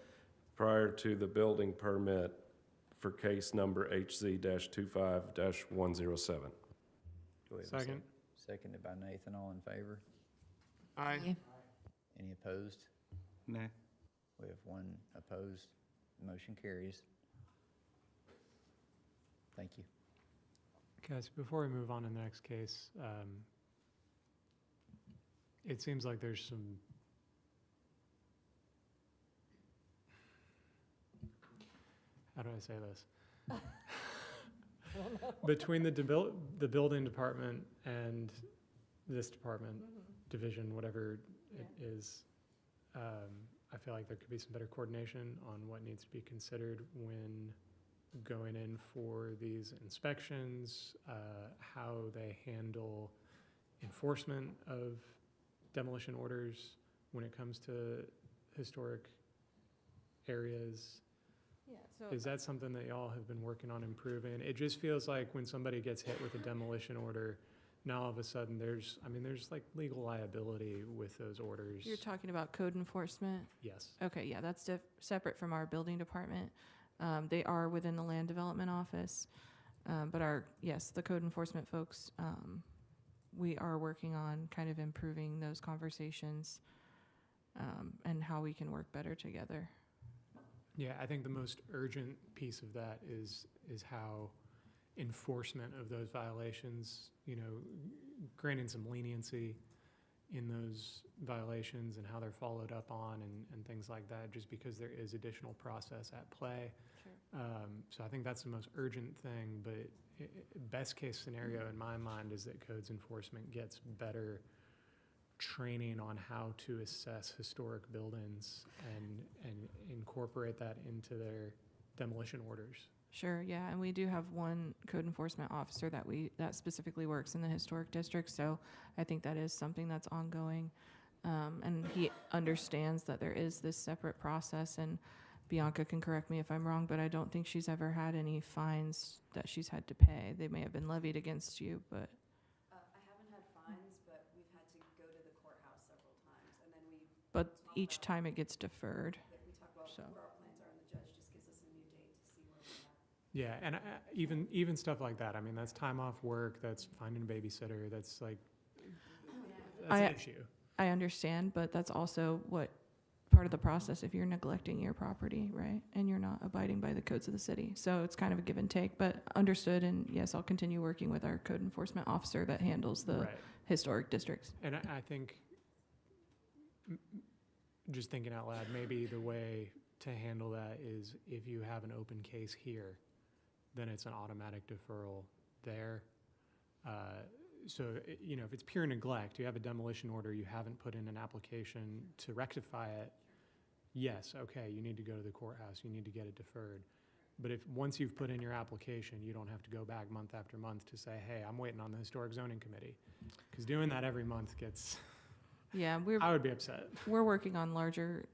[SPEAKER 8] prior to the building permit for case number HZ-25-107.
[SPEAKER 1] Do we have a
[SPEAKER 7] Second.
[SPEAKER 1] Seconded by Nathan, all in favor?
[SPEAKER 4] Aye.
[SPEAKER 1] Any opposed?
[SPEAKER 9] Nay.
[SPEAKER 1] We have one opposed. Motion carries. Thank you.
[SPEAKER 7] Guys, before we move on to the next case, it seems like there's some, how do I say this? Between the building department and this department, division, whatever it is, I feel like there could be some better coordination on what needs to be considered when going in for these inspections, how they handle enforcement of demolition orders when it comes to historic areas.
[SPEAKER 3] Yeah, so
[SPEAKER 7] Is that something that y'all have been working on improving? It just feels like when somebody gets hit with a demolition order, now all of a sudden there's like legal liability with those orders.
[SPEAKER 3] you're talking about code enforcement?
[SPEAKER 7] Yes.
[SPEAKER 3] Okay, yeah, that's separate from our building department. They are within the land development office, but the code enforcement folks, we are working on kind of improving those conversations and how we can work better together.
[SPEAKER 7] Yeah, I think the most urgent piece of that is how enforcement of those violations, granting some leniency in those violations and how they're followed up on and things like that, just because there is additional process at play.
[SPEAKER 3] Sure.
[SPEAKER 7] So I think that's the most urgent thing, but best case scenario in my mind is that codes enforcement gets better training on how to assess historic buildings and incorporate that into their demolition orders.
[SPEAKER 3] Sure, yeah, and we do have one code enforcement officer that specifically works in the historic district, so I think that is something that's ongoing. And he understands that there is this separate process, and Bianca can correct me if I'm wrong, but I don't think she's ever had any fines that she's had to pay. They may have been levied against you, but
[SPEAKER 13] I haven't had fines, but we've had to go to the courthouse several times, and then
[SPEAKER 3] each time it gets deferred.
[SPEAKER 13] we talk about
[SPEAKER 3] So.
[SPEAKER 13] where our plans are, and the judge just gives us a new date to see where we're at.
[SPEAKER 7] Yeah, and even stuff like that, I mean, that's time off work, that's finding a babysitter, that's like, that's an issue.
[SPEAKER 3] I understand, but that's also part of the process if you're neglecting your property, right? And you're not abiding by the codes of the city. So it's kind of a give and take, but understood. And yes, I'll continue working with our code enforcement officer that handles the historic districts.
[SPEAKER 7] And I think, just thinking out loud, maybe the way to handle that is if you have an open case here, then it's an automatic deferral there. So, if it's pure neglect, you have a demolition order, you haven't put in an application to rectify it, yes, okay, you need to go to the courthouse, you need to get it deferred. But if once you've put in your application, you don't have to go back month after month to say, hey, I'm waiting on the historic zoning committee. Because doing that every month gets,
[SPEAKER 3] Yeah,
[SPEAKER 7] I would be upset.
[SPEAKER 3] we're working on larger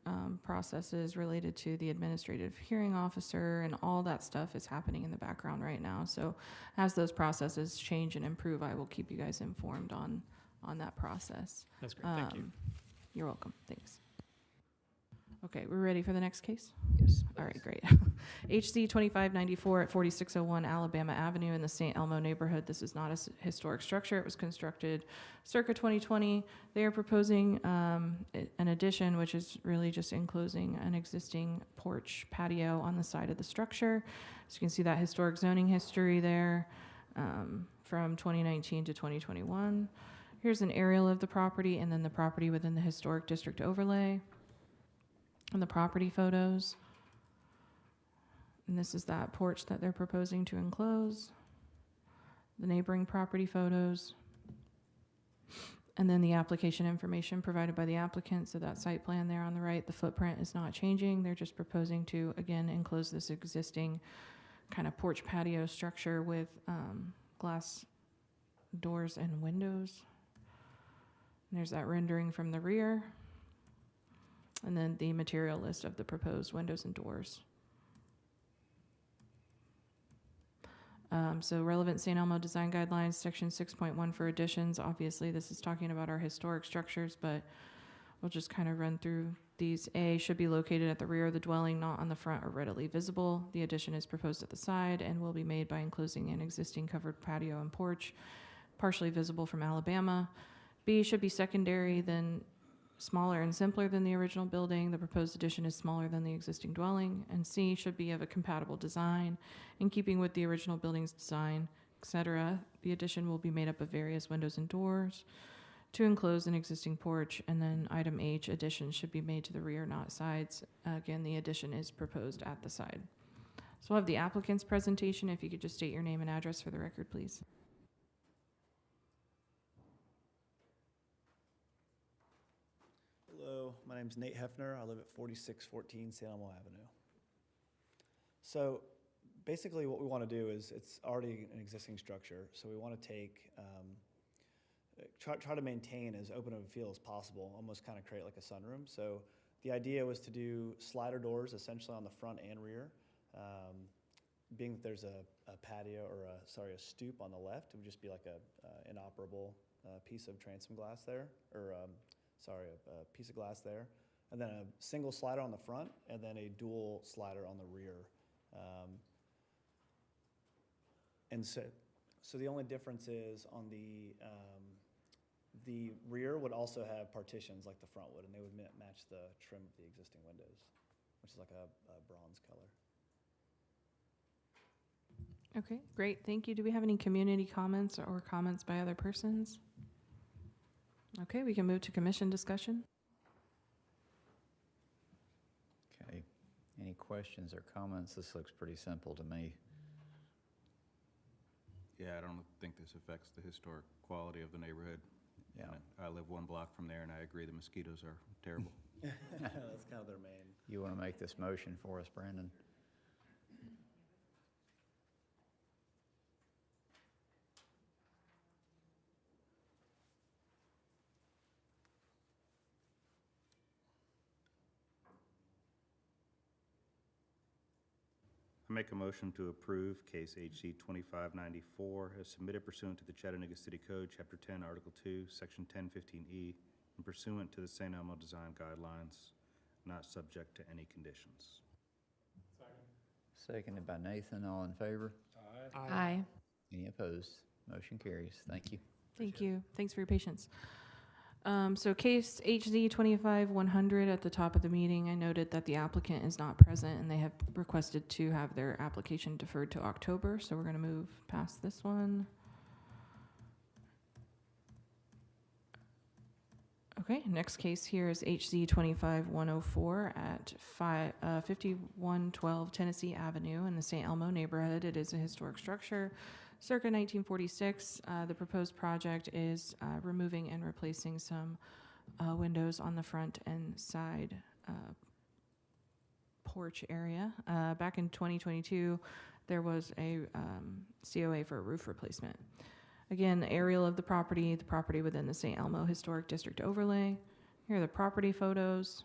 [SPEAKER 3] processes related to the administrative hearing officer, and all that stuff is happening in the background right now. So as those processes change and improve, I will keep you guys informed on that process.
[SPEAKER 7] That's great, thank you.
[SPEAKER 3] You're welcome, thanks. Okay, we're ready for the next case?
[SPEAKER 1] Yes.
[SPEAKER 3] All right, great. HC 2594 at 4601 Alabama Avenue in the St. Elmo neighborhood. This is not a historic structure. It was constructed circa 2020. They are proposing an addition, which is really just enclosing an existing porch patio on the side of the structure. So you can see that historic zoning history there from 2019 to 2021. Here's an aerial of the property, and then the property within the historic district overlay. And the property photos. And this is that porch that they're proposing to enclose. The neighboring property photos. And then the application information provided by the applicant. So that site plan there on the right, the footprint is not changing. They're just proposing to, again, enclose this existing kind of porch patio structure with glass doors and windows. There's that rendering from the rear. And then the material list of the proposed windows and doors. So relevant St. Elmo design guidelines, section 6.1 for additions. Obviously, this is talking about our historic structures, but we'll just kind of run through these. A, should be located at the rear of the dwelling, not on the front or readily visible. The addition is proposed at the side and will be made by enclosing an existing covered patio and porch, partially visible from Alabama. B, should be secondary, then smaller and simpler than the original building. The proposed addition is smaller than the existing dwelling. And C, should be of a compatible design in keeping with the original building's design, etc. The addition will be made up of various windows and doors to enclose an existing porch. And then item H, addition should be made to the rear, not sides. Again, the addition is proposed at the side. So we'll have the applicant's presentation. If you could just state your name and address for the record, please.
[SPEAKER 15] Hello, my name's Nate Hefner. I live at 4614 St. Elmo Avenue. So basically what we want to do is, it's already an existing structure, so we want to take, try to maintain as open of a feel as possible, almost kind of create like a sunroom. So the idea was to do slider doors essentially on the front and rear. Being that there's a patio, or a stoop on the left, it would just be like a inoperable piece of transom glass there, or a piece of glass there, and then a single slider on the front, and then a dual slider on the rear. And so the only difference is on the rear would also have partitions like the front would, and they would match the trim of the existing windows, which is like a bronze color.
[SPEAKER 3] Okay, great, thank you. Do we have any community comments or comments by other persons? Okay, we can move to commission discussion.
[SPEAKER 1] Okay, any questions or comments? This looks pretty simple to me.
[SPEAKER 9] Yeah, I don't think this affects the historic quality of the neighborhood.
[SPEAKER 1] Yeah.
[SPEAKER 9] I live one block from there, and I agree the mosquitoes are terrible.
[SPEAKER 15] That's kind of their main.
[SPEAKER 1] You want to make this motion for us, Brandon?
[SPEAKER 9] I make a motion to approve case HC 2594 as submitted pursuant to the Chattanooga City Code, Chapter 10, Article 2, Section 1015E, and pursuant to the St. Elmo Design Guidelines, not subject to any conditions.
[SPEAKER 1] Seconded by Nathan. All in favor?
[SPEAKER 3] Aye.
[SPEAKER 1] Any opposed? Motion carries. Thank you.
[SPEAKER 3] Thank you. Thanks for your patience. So case HZ 25-100 at the top of the meeting, I noted that the applicant is not present and they have requested to have their application deferred to October. So we're going to move past this one. Okay, next case here is HZ 25-104 at 5112 Tennessee Avenue in the St. Elmo neighborhood. It is a historic structure. Circa 1946, the proposed project is removing and replacing some windows on the front and side porch area. Back in 2022, there was a COA for a roof replacement. Again, the aerial of the property within the St. Elmo Historic District overlay. Here are the property photos.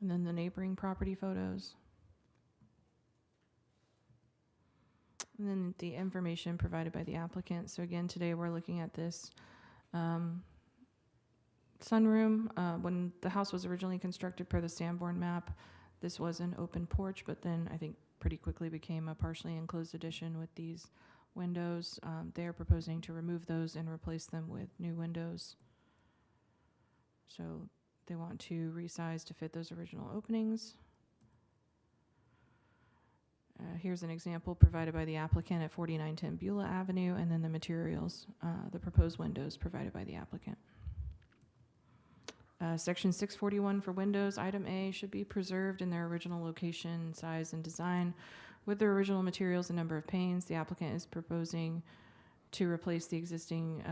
[SPEAKER 3] And then the neighboring property photos. And then the information provided by the applicant. So again, today we're looking at this sunroom. When the house was originally constructed per the Sanborn map, this was an open porch, but then I think pretty quickly became a partially enclosed addition with these windows. They are proposing to remove those and replace them with new windows. So they want to resize to fit those original openings. Here's an example provided by the applicant at 4910 Beulah Avenue, and then the materials, the proposed windows provided by the applicant. Section 641 for windows, item A should be preserved in their original location, size, and design with their original materials and number of panes. The applicant is proposing to replace the existing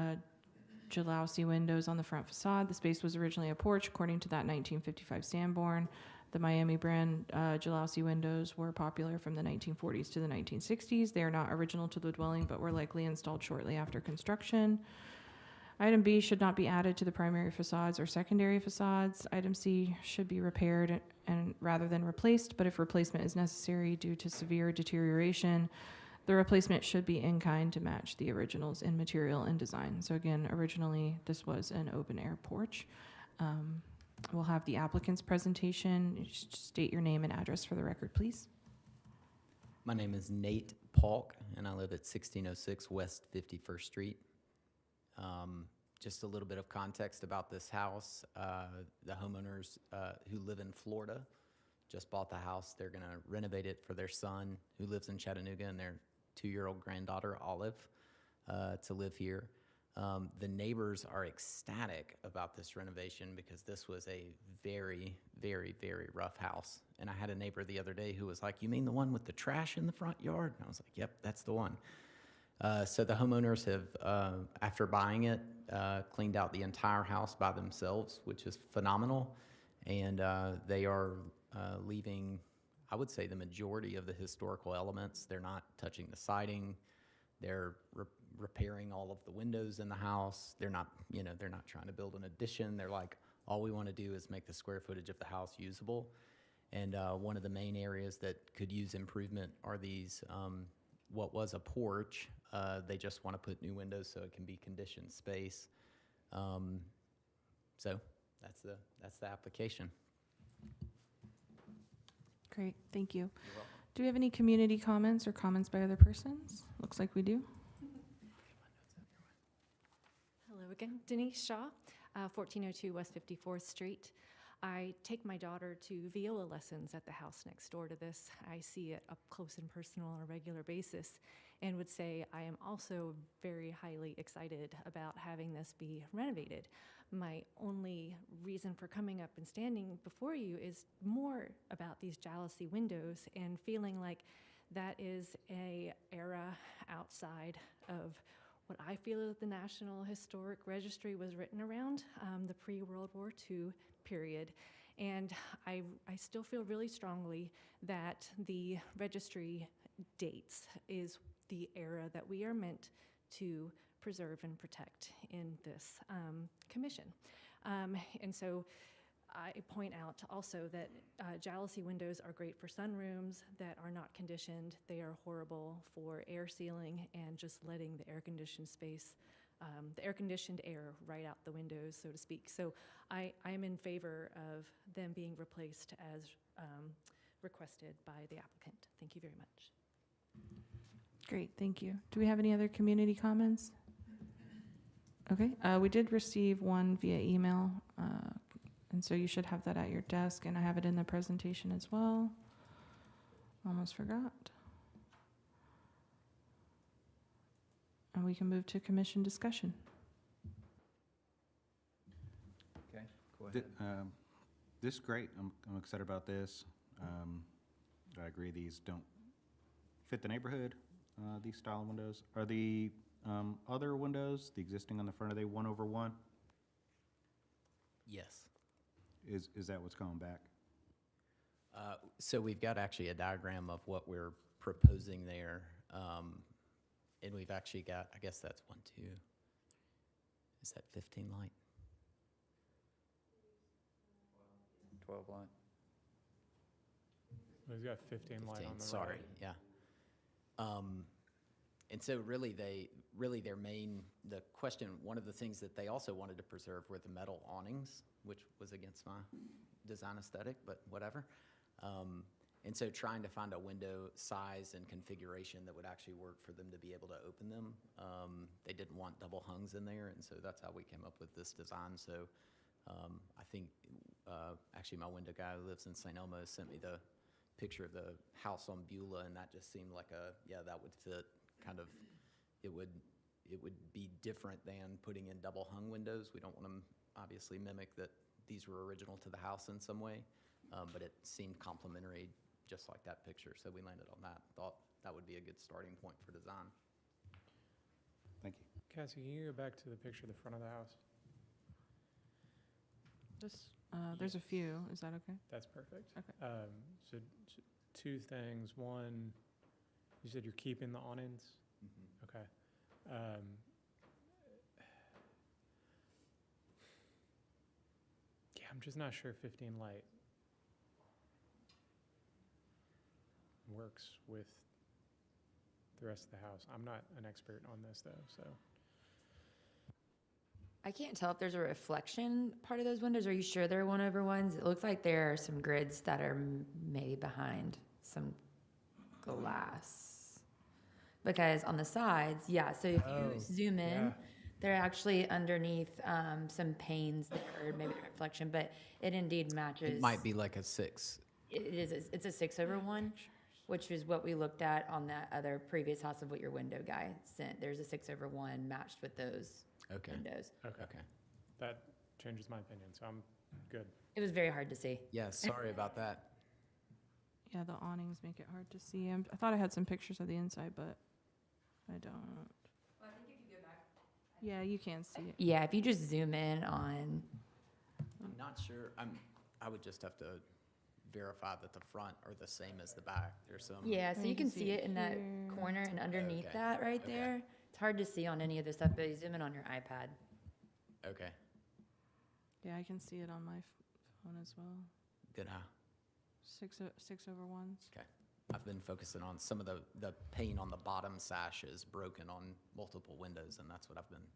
[SPEAKER 3] Jalowsy windows on the front facade. The space was originally a porch according to that 1955 Sanborn. The Miami brand Jalowski windows were popular from the 1940s to the 1960s. They are not original to the dwelling, but were likely installed shortly after construction. Item B should not be added to the primary facades or secondary facades. Item C should be repaired and rather than replaced, but if replacement is necessary due to severe deterioration, the replacement should be in kind to match the originals in material and design. So again, originally this was an open air porch. We'll have the applicant's presentation. Just state your name and address for the record, please.
[SPEAKER 16] My name is Nate Paulk, and I live at 1606 West 51st Street. Just a little bit of context about this house. The homeowners who live in Florida just bought the house. They're going to renovate it for their son who lives in Chattanooga and their 2-year-old granddaughter, Olive, to live here. The neighbors are ecstatic about this renovation because this was a very, very, very rough house. And I had a neighbor the other day who was like, "You mean the one with the trash in the front yard?" And I was like, "Yep, that's the one." So the homeowners have, after buying it, cleaned out the entire house by themselves, which is phenomenal. And they are leaving, I would say, the majority of the historical elements. They're not touching the siding. They're repairing all of the windows in the house. They're not, they're not trying to build an addition. They're like, all we want to do is make the square footage of the house usable. And one of the main areas that could use improvement are these, what was a porch. They just want to put new windows so it can be conditioned space. So that's the application.
[SPEAKER 3] Great, thank you. Do we have any community comments or comments by other persons? Looks like we do.
[SPEAKER 12] Hello again, Denise Shaw, 1402 West 54th Street. I take my daughter to viola lessons at the house next door to this. I see it up close and personal on a regular basis and would say I am also very highly excited about having this be renovated. My only reason for coming up and standing before you is more about these jalousie windows and feeling like that is a era outside of what I feel that the National Historic Registry was written around, the pre-World War II period. And I still feel really strongly that the registry dates is the era that we are meant to preserve and protect in this commission. And so I point out also that jalousie windows are great for sunrooms that are not conditioned. They are horrible for air sealing and just letting the air-conditioned space, the air-conditioned air right out the windows, so to speak. So I am in favor of them being replaced as requested by the applicant. Thank you very much.
[SPEAKER 3] Great, thank you. Do we have any other community comments? Okay, we did receive one via email, and so you should have that at your desk, and I have it in the presentation as well. Almost forgot. And we can move to commission discussion.
[SPEAKER 1] Okay, go ahead.
[SPEAKER 9] This is great. I'm excited about this. I agree these don't fit the neighborhood, these style windows. Are the other windows, the existing on the front, are they 1/1?
[SPEAKER 16] Yes.
[SPEAKER 9] Is that what's coming back?
[SPEAKER 16] So we've got actually a diagram of what we're proposing there. And we've actually got, I guess that's 1, 2, is that 15 light?
[SPEAKER 1] 12 light.
[SPEAKER 7] We've got 15 light on the
[SPEAKER 16] Sorry,
[SPEAKER 7] right.
[SPEAKER 16] yeah. And so really their main, the question, one of the things that they also wanted to preserve were the metal awnings, which was against my design aesthetic, but whatever. And so trying to find a window size and configuration that would actually work for them to be able to open them. They didn't want double hungs in there, and so that's how we came up with this design. So I think, actually my window guy who lives in St. Elmo sent me the picture of the house on Beulah, and that just seemed like that would fit kind of, it would be different than putting in double hung windows. We don't want to obviously mimic that these were original to the house in some way, but it seemed complementary just like that picture. So we landed on that, thought that would be a good starting point for design.
[SPEAKER 9] Thank you.
[SPEAKER 7] Cassie, can you go back to the picture of the front of the house?
[SPEAKER 3] There's a few. Is that okay?
[SPEAKER 7] That's perfect.
[SPEAKER 3] Okay.
[SPEAKER 7] So two things. One, you said you're keeping the awnings? Okay. Yeah, I'm just not sure 15 light works with the rest of the house. I'm not an expert on this though, so.
[SPEAKER 11] I can't tell if there's a reflection part of those windows. Are you sure they're 1/1s? It looks like there are some grids that are maybe behind some glass. Because on the sides, yeah, so if you zoom in,
[SPEAKER 7] yeah.
[SPEAKER 11] they're actually underneath some panes that are maybe a reflection, but it indeed matches.
[SPEAKER 16] It might be like a 6.
[SPEAKER 11] It's a 6/1, which is what we looked at on that other previous house of what your window guy sent. There's a 6/1 matched with those windows.
[SPEAKER 7] Okay. That changes my opinion, so I'm good.
[SPEAKER 11] It was very hard to see.
[SPEAKER 16] Yeah, sorry about that.
[SPEAKER 3] Yeah, the awnings make it hard to see. I thought I had some pictures of the inside, but I don't.
[SPEAKER 11] Well, I think if you go back.
[SPEAKER 3] Yeah, you can see it.
[SPEAKER 11] Yeah, if you just zoom in on.
[SPEAKER 16] I'm not sure. I would just have to verify that the front are the same as the back. There's some.
[SPEAKER 11] Yeah, so you can see it in that corner and underneath
[SPEAKER 16] Okay.
[SPEAKER 11] that right
[SPEAKER 16] Okay.
[SPEAKER 11] there. It's hard to see on any of this stuff, but you zoom in on your iPad.
[SPEAKER 16] Okay,
[SPEAKER 3] Yeah, I can see it on my phone as well.
[SPEAKER 16] good.
[SPEAKER 3] 6/1s.
[SPEAKER 16] Okay. I've been focusing on some of the pane on the bottom sash is broken on multiple windows, and that's what I've been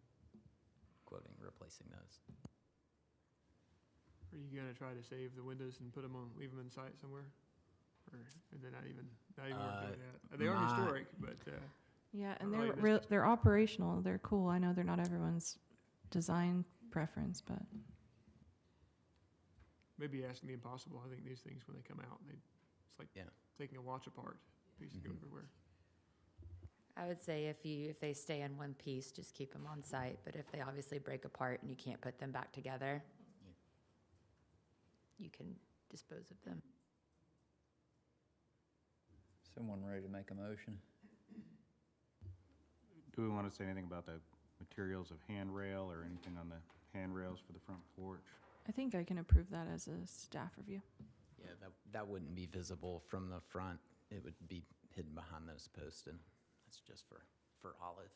[SPEAKER 16] quoting, replacing those.
[SPEAKER 4] Are you gonna try to save the windows and leave them in sight somewhere? Or are they not even working that? They are
[SPEAKER 16] my-
[SPEAKER 4] historic, but,
[SPEAKER 3] Yeah, and
[SPEAKER 4] Or like
[SPEAKER 3] they're operational. They're cool. I know they're not everyone's design preference, but
[SPEAKER 4] maybe asking the impossible. I think these things, when they come out, it's like
[SPEAKER 16] Yeah.
[SPEAKER 4] taking a watch apart. Pieces go everywhere.
[SPEAKER 11] I would say if they stay in one piece, just keep them on site. But if they obviously break apart and you can't put them back together, you can dispose of them.
[SPEAKER 1] Someone ready to make a motion?
[SPEAKER 9] Do we want to say anything about the materials of handrail or anything on the handrails for the front porch?
[SPEAKER 3] I think I can approve that as a staff review.
[SPEAKER 16] Yeah, that wouldn't be visible from the front. It would be hidden behind those posts, and that's just for Olive.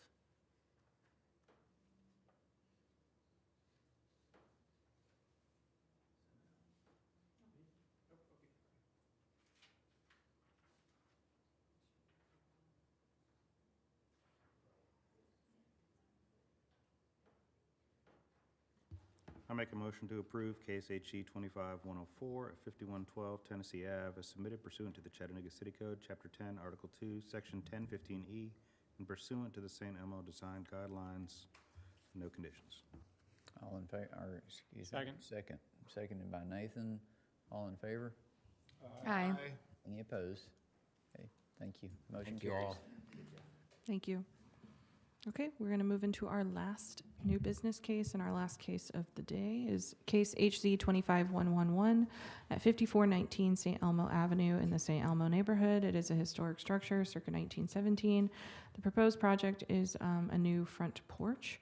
[SPEAKER 9] I make a motion to approve case HE 25-104 at 5112 Tennessee Ave as submitted pursuant to the Chattanooga City Code, Chapter 10, Article 2, Section 1015E, and pursuant to the St. Elmo Design Guidelines, no conditions.
[SPEAKER 1] All in favor, or excuse me?
[SPEAKER 7] Second.
[SPEAKER 1] Seconded by Nathan. All in favor?
[SPEAKER 11] Aye.
[SPEAKER 1] Any opposed? Okay, thank you. Motion
[SPEAKER 16] Thank you
[SPEAKER 1] carries.
[SPEAKER 16] all.
[SPEAKER 3] Thank you. Okay, we're going to move into our last new business case, and our last case of the day is case HZ 25111 at 5419 St. Elmo Avenue in the St. Elmo neighborhood. It is a historic structure circa 1917. The proposed project is a new front porch.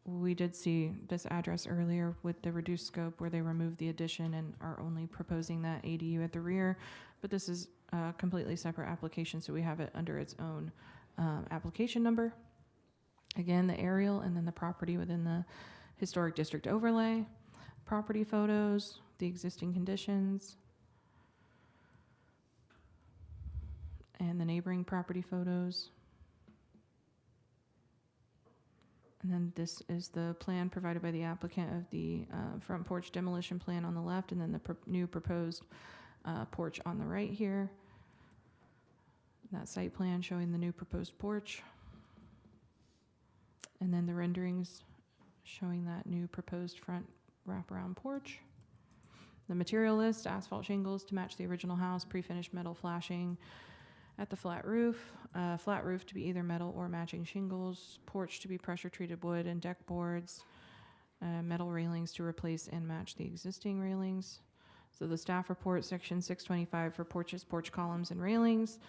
[SPEAKER 3] We did see this address earlier with the reduced scope where they removed the addition and are only proposing that ADU at the rear, but this is a completely separate application, so we have it under its own application number. Again, the aerial and then the property within the historic district overlay, property photos, the existing conditions, and the neighboring property photos. And then this is the plan provided by the applicant of the front porch demolition plan on the left, and then the new proposed porch on the right here. That site plan showing the new proposed porch. And then the renderings showing that new proposed front wraparound porch. The material list, asphalt shingles to match the original house, pre-finished metal flashing at the flat roof to be either metal or matching shingles, porch to be pressure treated wood and deck boards, metal railings to replace and match the existing railings. So the staff report, section 625 for porches, porch columns, and railings.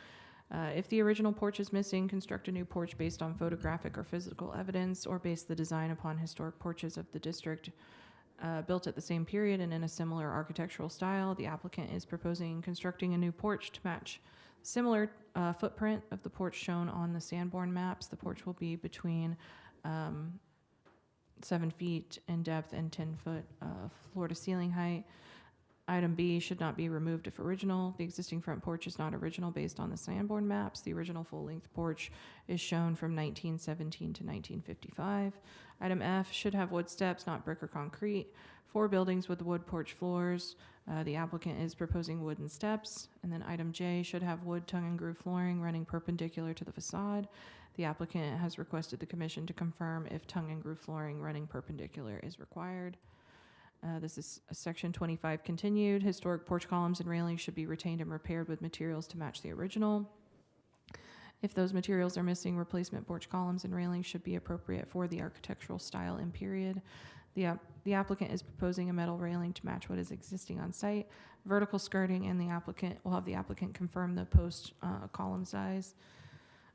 [SPEAKER 3] If the original porch is missing, construct a new porch based on photographic or physical evidence, or base the design upon historic porches of the district built at the same period and in a similar architectural style. The applicant is proposing constructing a new porch to match similar footprint of the porch shown on the Sanborn maps. The porch will be between 7 feet in depth and 10-foot floor to ceiling height. Item B should not be removed if original. The existing front porch is not original based on the Sanborn maps. The original full-length porch is shown from 1917 to 1955. Item F should have wood steps, not brick or concrete. 4 buildings with wood porch floors. The applicant is proposing wooden steps. And then item J should have wood tongue and groove flooring running perpendicular to the facade. The applicant has requested the commission to confirm if tongue and groove flooring running perpendicular is required. This is section 25 continued. Historic porch columns and railings should be retained and repaired with materials to match the original. If those materials are missing, replacement porch columns and railings should be appropriate for the architectural style and period. The applicant is proposing a metal railing to match what is existing on site. Vertical skirting, and the applicant will have the applicant confirm the post column size.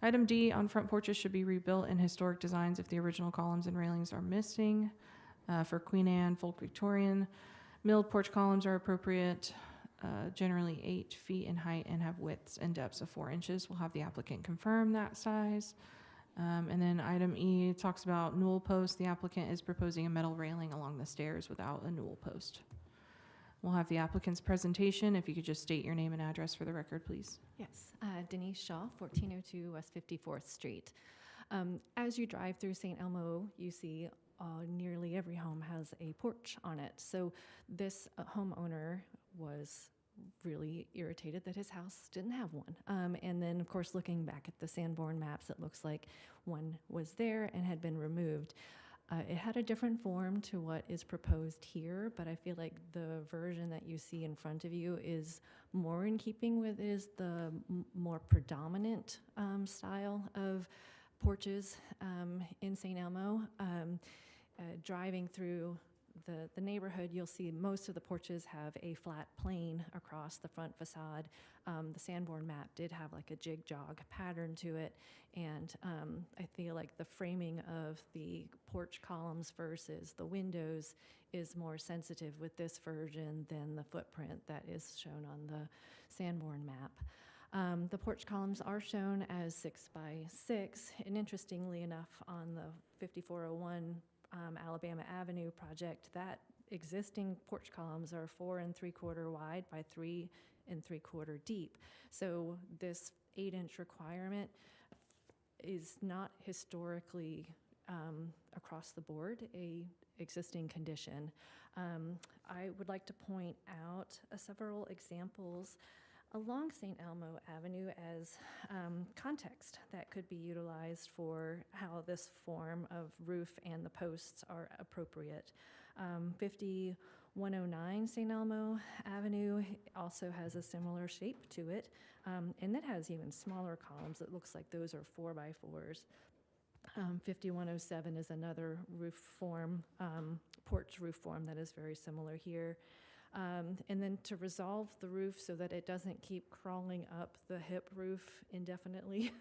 [SPEAKER 3] Item D, on front porches should be rebuilt in historic designs if the original columns and railings are missing. For Queen Anne, Folk Victorian, milled porch columns are appropriate, generally 8 feet in height and have widths and depths of 4 inches. We'll have the applicant confirm that size. And then item E talks about newel posts. The applicant is proposing a metal railing along the stairs without a newel post. We'll have the applicant's presentation. If you could just state your name and address for the record, please.
[SPEAKER 12] Yes, Denise Shaw, 1402 West 54th Street. As you drive through St. Elmo, you see nearly every home has a porch on it. So this homeowner was really irritated that his house didn't have one. And then, of course, looking back at the Sanborn maps, it looks like one was there and had been removed. It had a different form to what is proposed here, but I feel like the version that you see in front of you is more in keeping with the more predominant style of porches in St. Elmo. Driving through the neighborhood, you'll see most of the porches have a flat plane across the front facade. The Sanborn map did have like a jig-jog pattern to it, and I feel like the framing of the porch columns versus the windows is more sensitive with this version than the footprint that is shown on the Sanborn map. The porch columns are shown as 6 by 6, and interestingly enough, on the 5401 Alabama Avenue project, that existing porch columns are 4 3/4 wide by 3 3/4 deep. So this 8-inch requirement is not historically across the board a existing condition. I would like to point out several examples along St. Elmo Avenue as context that could be utilized for how this form of roof and the posts are appropriate. 5109 St. Elmo Avenue also has a similar shape to it, and that has even smaller columns. It looks like those are 4 by 4s. 5107 is another roof form, porch roof form that is very similar here. And then to resolve the roof so that it doesn't keep crawling up the hip roof indefinitely,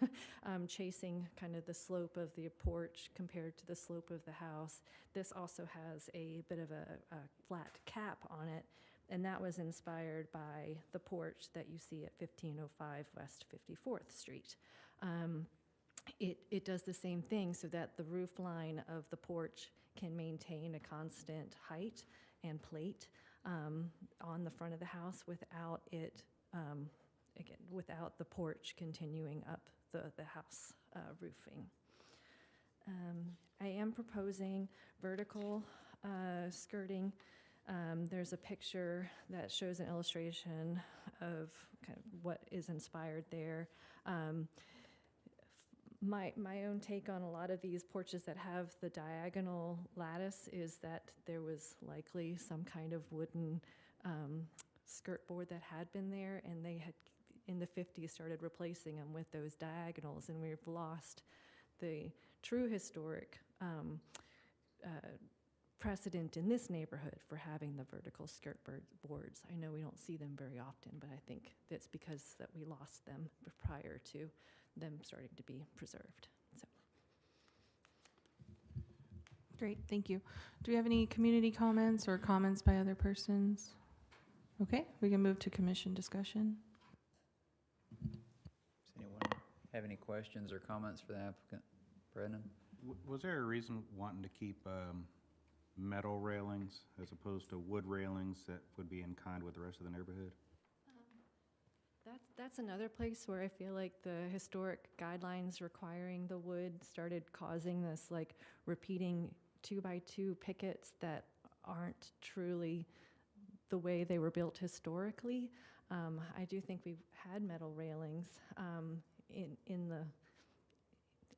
[SPEAKER 12] chasing kind of the slope of the porch compared to the slope of the house, this also has a bit of a flat cap on it, and that was inspired by the porch that you see at 1505 West 54th Street. It does the same thing so that the roof line of the porch can maintain a constant height and plate on the front of the house without it, again, without the porch continuing up the house roofing. I am proposing vertical skirting. There's a picture that shows an illustration of kind of what is inspired there. My own take on a lot of these porches that have the diagonal lattice is that there was likely some kind of wooden skirt board that had been there, and they had, in the 50s, started replacing them with those diagonals, and we've lost the true historic precedent in this neighborhood for having the vertical skirt boards. I know we don't see them very often, but I think that's because that we lost them prior to them starting to be preserved. So.
[SPEAKER 3] Great, thank you. Do we have any community comments or comments by other persons? Okay, we can move to commission discussion.
[SPEAKER 1] Does anyone have any questions or comments for the applicant? Brendan?
[SPEAKER 9] Was there a reason wanting to keep metal railings as opposed to wood railings that would be in kind with the rest of the neighborhood?
[SPEAKER 12] That's another place where I feel like the historic guidelines requiring the wood started causing this like repeating 2x2 pickets that aren't truly the way they were built historically. I do think we've had metal railings in the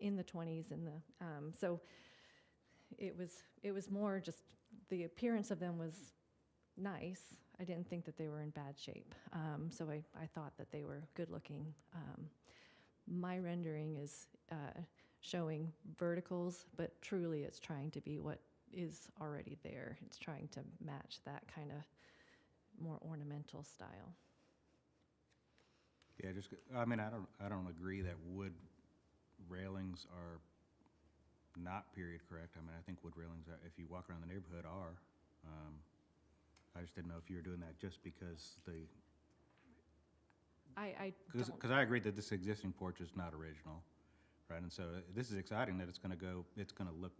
[SPEAKER 12] 20s, so it was more just the appearance of them was nice. I didn't think that they were in bad shape, so I thought that they were good looking. My rendering is showing verticals, but truly it's trying to be what is already there. It's trying to match that kind of more ornamental style.
[SPEAKER 9] Yeah, I mean, I don't agree that wood railings are not period correct. I mean, I think wood railings, if you walk around the neighborhood, are. I just didn't know if you were doing that just because because I agree that this existing porch is not original, right? And so this is exciting that it's going to look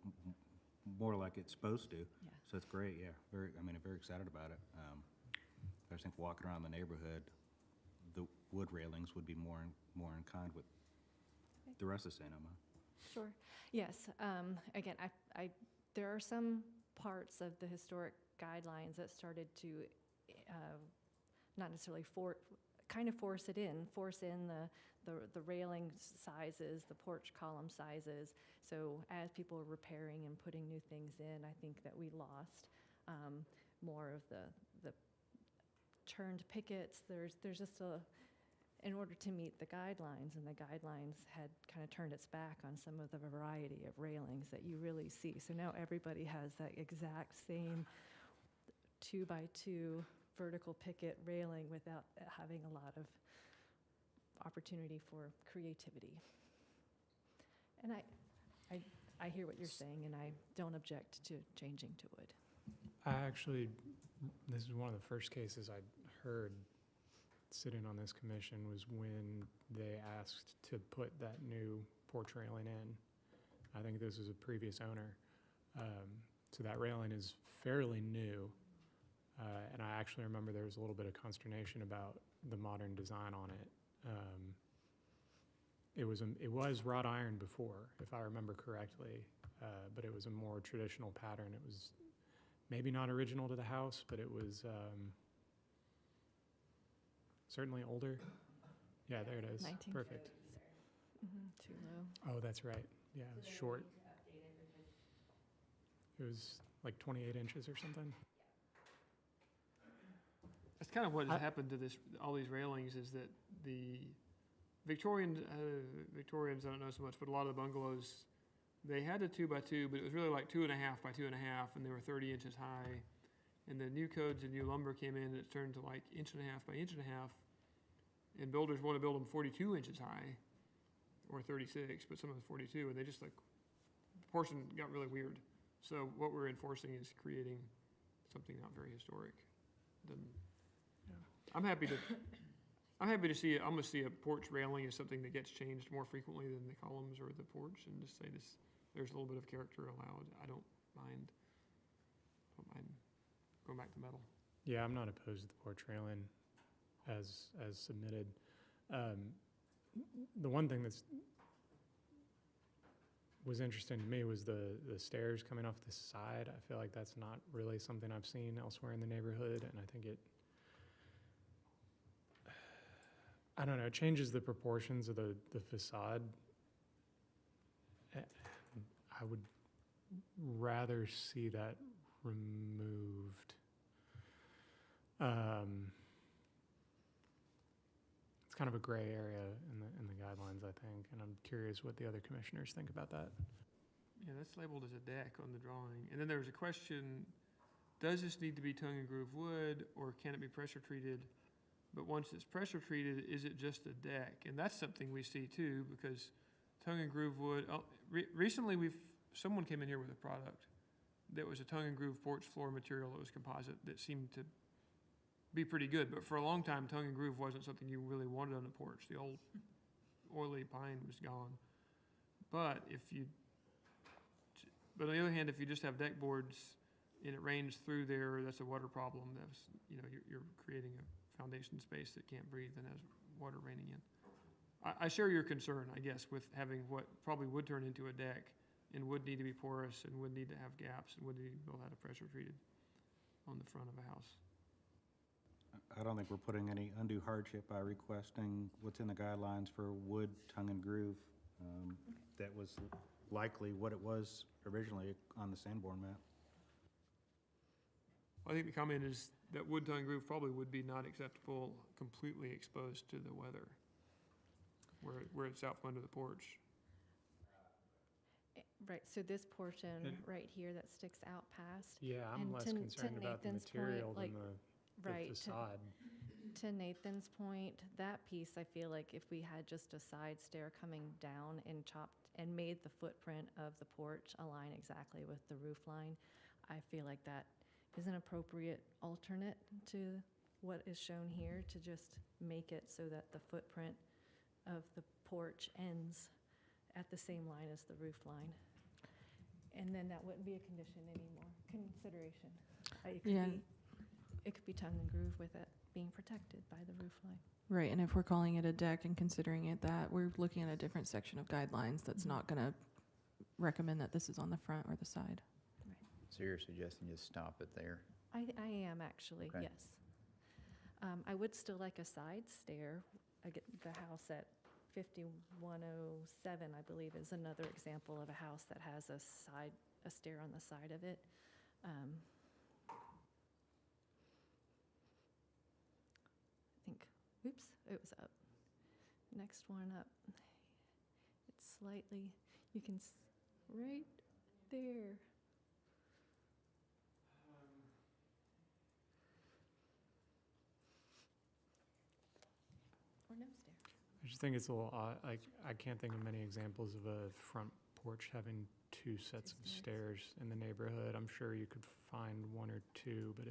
[SPEAKER 9] more like it's supposed to.
[SPEAKER 12] Yeah.
[SPEAKER 9] So it's great, yeah. I'm very excited about it. I just think walking around the neighborhood, the wood railings would be more in kind with the rest of Sonoma.
[SPEAKER 12] Sure. Yes. Again, there are some parts of the historic guidelines that started to not necessarily force in the railing sizes, the porch column sizes. So as people were repairing and putting new things in, I think that we lost more of the turned pickets. There's just in order to meet the guidelines, and the guidelines had kind of turned its back on some of the variety of railings that you really see. So now everybody has that exact same 2x2 vertical picket railing without having a lot of opportunity for creativity. And I hear what you're saying, and I don't object to changing to wood.
[SPEAKER 7] This is one of the first cases I heard sitting on this commission was when they asked to put that new porch railing in. I think this was a previous owner. So that railing is fairly new. And I actually remember there was a little bit of consternation about the modern design on it. It was wrought iron before, if I remember correctly, but it was a more traditional pattern. It was maybe not original to the house, but it was certainly older. Yeah, there it is. Perfect.
[SPEAKER 12] Too low.
[SPEAKER 7] Oh, that's right. Yeah, it was short. It was like 28 inches or something.
[SPEAKER 4] That's kind of what has happened to all these railings is that the Victorians, I don't know so much, but a lot of the bungalows, they had a 2x2, but it was really like 2.5 by 2.5, and they were 30 inches high. And the new codes and new lumber came in, and it's turned to like 1.5 by 1.5. And builders want to build them 42 inches high, or 36, but some of them 42, and they just proportion got really weird. So what we're enforcing is creating something not very historic. I'm happy to see it. I'm gonna see a porch railing as something that gets changed more frequently than the columns or the porch, and just say this. There's a little bit of character allowed. I don't mind going back to metal.
[SPEAKER 7] Yeah, I'm not opposed to the porch railing as submitted. The one thing was interesting to me was the stairs coming off the side. I feel like that's not really something I've seen elsewhere in the neighborhood, and I think I don't know, it changes the proportions of the facade. I would rather see that removed. It's kind of a gray area in the guidelines, I think, and I'm curious what the other commissioners think about that.
[SPEAKER 4] Yeah, that's labeled as a deck on the drawing. And then there was a question, does this need to be tongue and groove wood, or can it be pressure treated? But once it's pressure treated, is it just a deck? And that's something we see too, because tongue and groove wood, recently someone came in here with a product that was a tongue and groove porch floor material that was composite that seemed to be pretty good. But for a long time, tongue and groove wasn't something you really wanted on the porch. The old oily pine was gone. But but on the other hand, if you just have deck boards and it rains through there, that's a water problem. That's, you know, you're creating a foundation space that can't breathe and has water raining in. I share your concern, I guess, with having what probably would turn into a deck and would need to be porous and would need to have gaps and would need to be able to have pressure treated on the front of a house.
[SPEAKER 9] I don't think we're putting any undue hardship by requesting what's in the guidelines for wood, tongue and groove. That was likely what it was originally on the Sanborn map.
[SPEAKER 4] I think the comment is that wood tongue and groove probably would be not acceptable completely exposed to the weather, where it's out from under the porch.
[SPEAKER 12] Right, so this portion right here that sticks out past.
[SPEAKER 7] Yeah, I'm
[SPEAKER 12] and
[SPEAKER 7] less
[SPEAKER 12] to
[SPEAKER 7] concerned about the
[SPEAKER 12] Nathan's point,
[SPEAKER 7] material
[SPEAKER 12] like,
[SPEAKER 7] than the
[SPEAKER 12] right,
[SPEAKER 7] facade.
[SPEAKER 12] To Nathan's point, that piece, I feel like if we had just a side stair coming down and chopped and made the footprint of the porch align exactly with the roof line, I feel like that is an appropriate alternate to what is shown here, to just make it so that the footprint of the porch ends at the same line as the roof line. And then that wouldn't be a condition anymore, consideration. It could be tongue and groove with it being protected by the roof line.
[SPEAKER 3] Right, and if we're calling it a deck and considering it that, we're looking at a different section of guidelines that's not going to recommend that this is on the front or the side.
[SPEAKER 1] So you're suggesting just stop it there?
[SPEAKER 12] I am actually,
[SPEAKER 1] Okay.
[SPEAKER 12] yes. I would still like a side stair. I get the house at 5107, I believe, is another example of a house that has a stair on the side of it. I think, oops, it was up. Next one up. It's slightly, you can, right there. Or no stair.
[SPEAKER 7] I just think it's a little odd. I can't think of many examples of a front porch having two sets of stairs in the neighborhood. I'm sure you could find one or two, but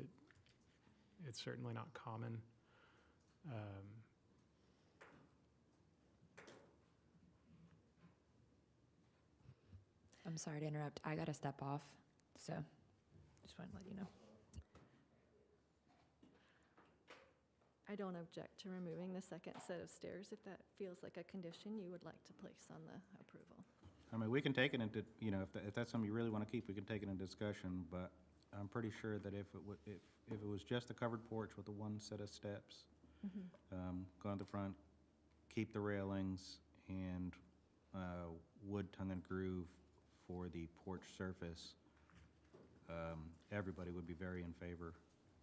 [SPEAKER 7] it's certainly not common.
[SPEAKER 11] I'm sorry to interrupt. I got to step off, so just wanted to let you know.
[SPEAKER 12] I don't object to removing the second set of stairs if that feels like a condition you would like to place on the approval.
[SPEAKER 9] I mean, we can take it into, you know, if that's something you really want to keep, we can take it into discussion, but I'm pretty sure that if it was just a covered porch with the one set of steps, go in the front, keep the railings, and wood tongue and groove for the porch surface, everybody would be very in favor.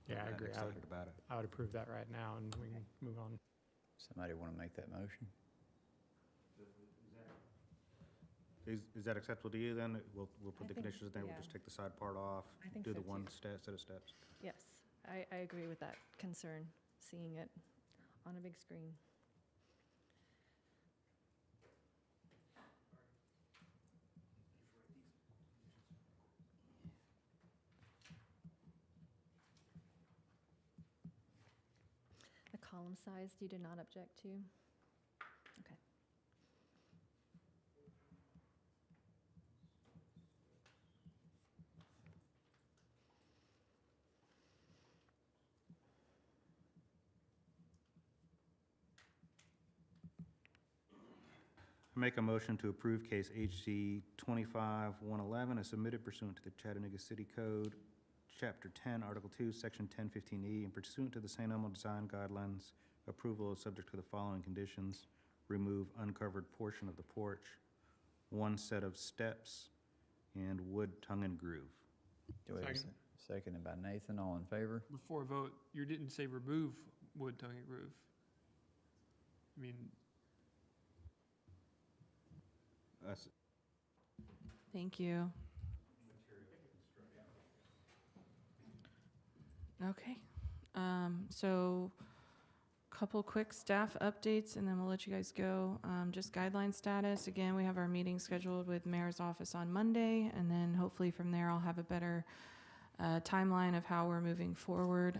[SPEAKER 7] Yeah, I agree.
[SPEAKER 9] Excited about it.
[SPEAKER 7] I would approve that right now, and we can move on.
[SPEAKER 1] Somebody want to make that motion?
[SPEAKER 9] Is that acceptable to you then? We'll put
[SPEAKER 12] I
[SPEAKER 9] the
[SPEAKER 12] think-
[SPEAKER 9] conditions in there, we'll
[SPEAKER 12] yeah.
[SPEAKER 9] just take the side part off,
[SPEAKER 12] I think
[SPEAKER 9] do
[SPEAKER 12] so
[SPEAKER 9] the one
[SPEAKER 12] too.
[SPEAKER 9] set of steps.
[SPEAKER 12] Yes, I agree with that concern, seeing it on a big screen. The column size, you did not object to? Okay.
[SPEAKER 9] Make a motion to approve case HC 25-111 as submitted pursuant to the Chattanooga City Code, Chapter 10, Article 2, Section 1015E, and pursuant to the St. Elmo Design Guidelines. Approval is subject to the following conditions: remove uncovered portion of the porch, one set of steps, and wood tongue and groove.
[SPEAKER 1] Do we have a
[SPEAKER 4] Second.
[SPEAKER 1] seconded by Nathan, all in favor?
[SPEAKER 4] Before a vote, you didn't say remove wood tongue and groove. I mean,
[SPEAKER 3] Thank you. Okay. So couple quick staff updates, and then we'll let you guys go. Just guideline status. Again, we have our meeting scheduled with Mayor's office on Monday, and then hopefully from there I'll have a better timeline of how we're moving forward.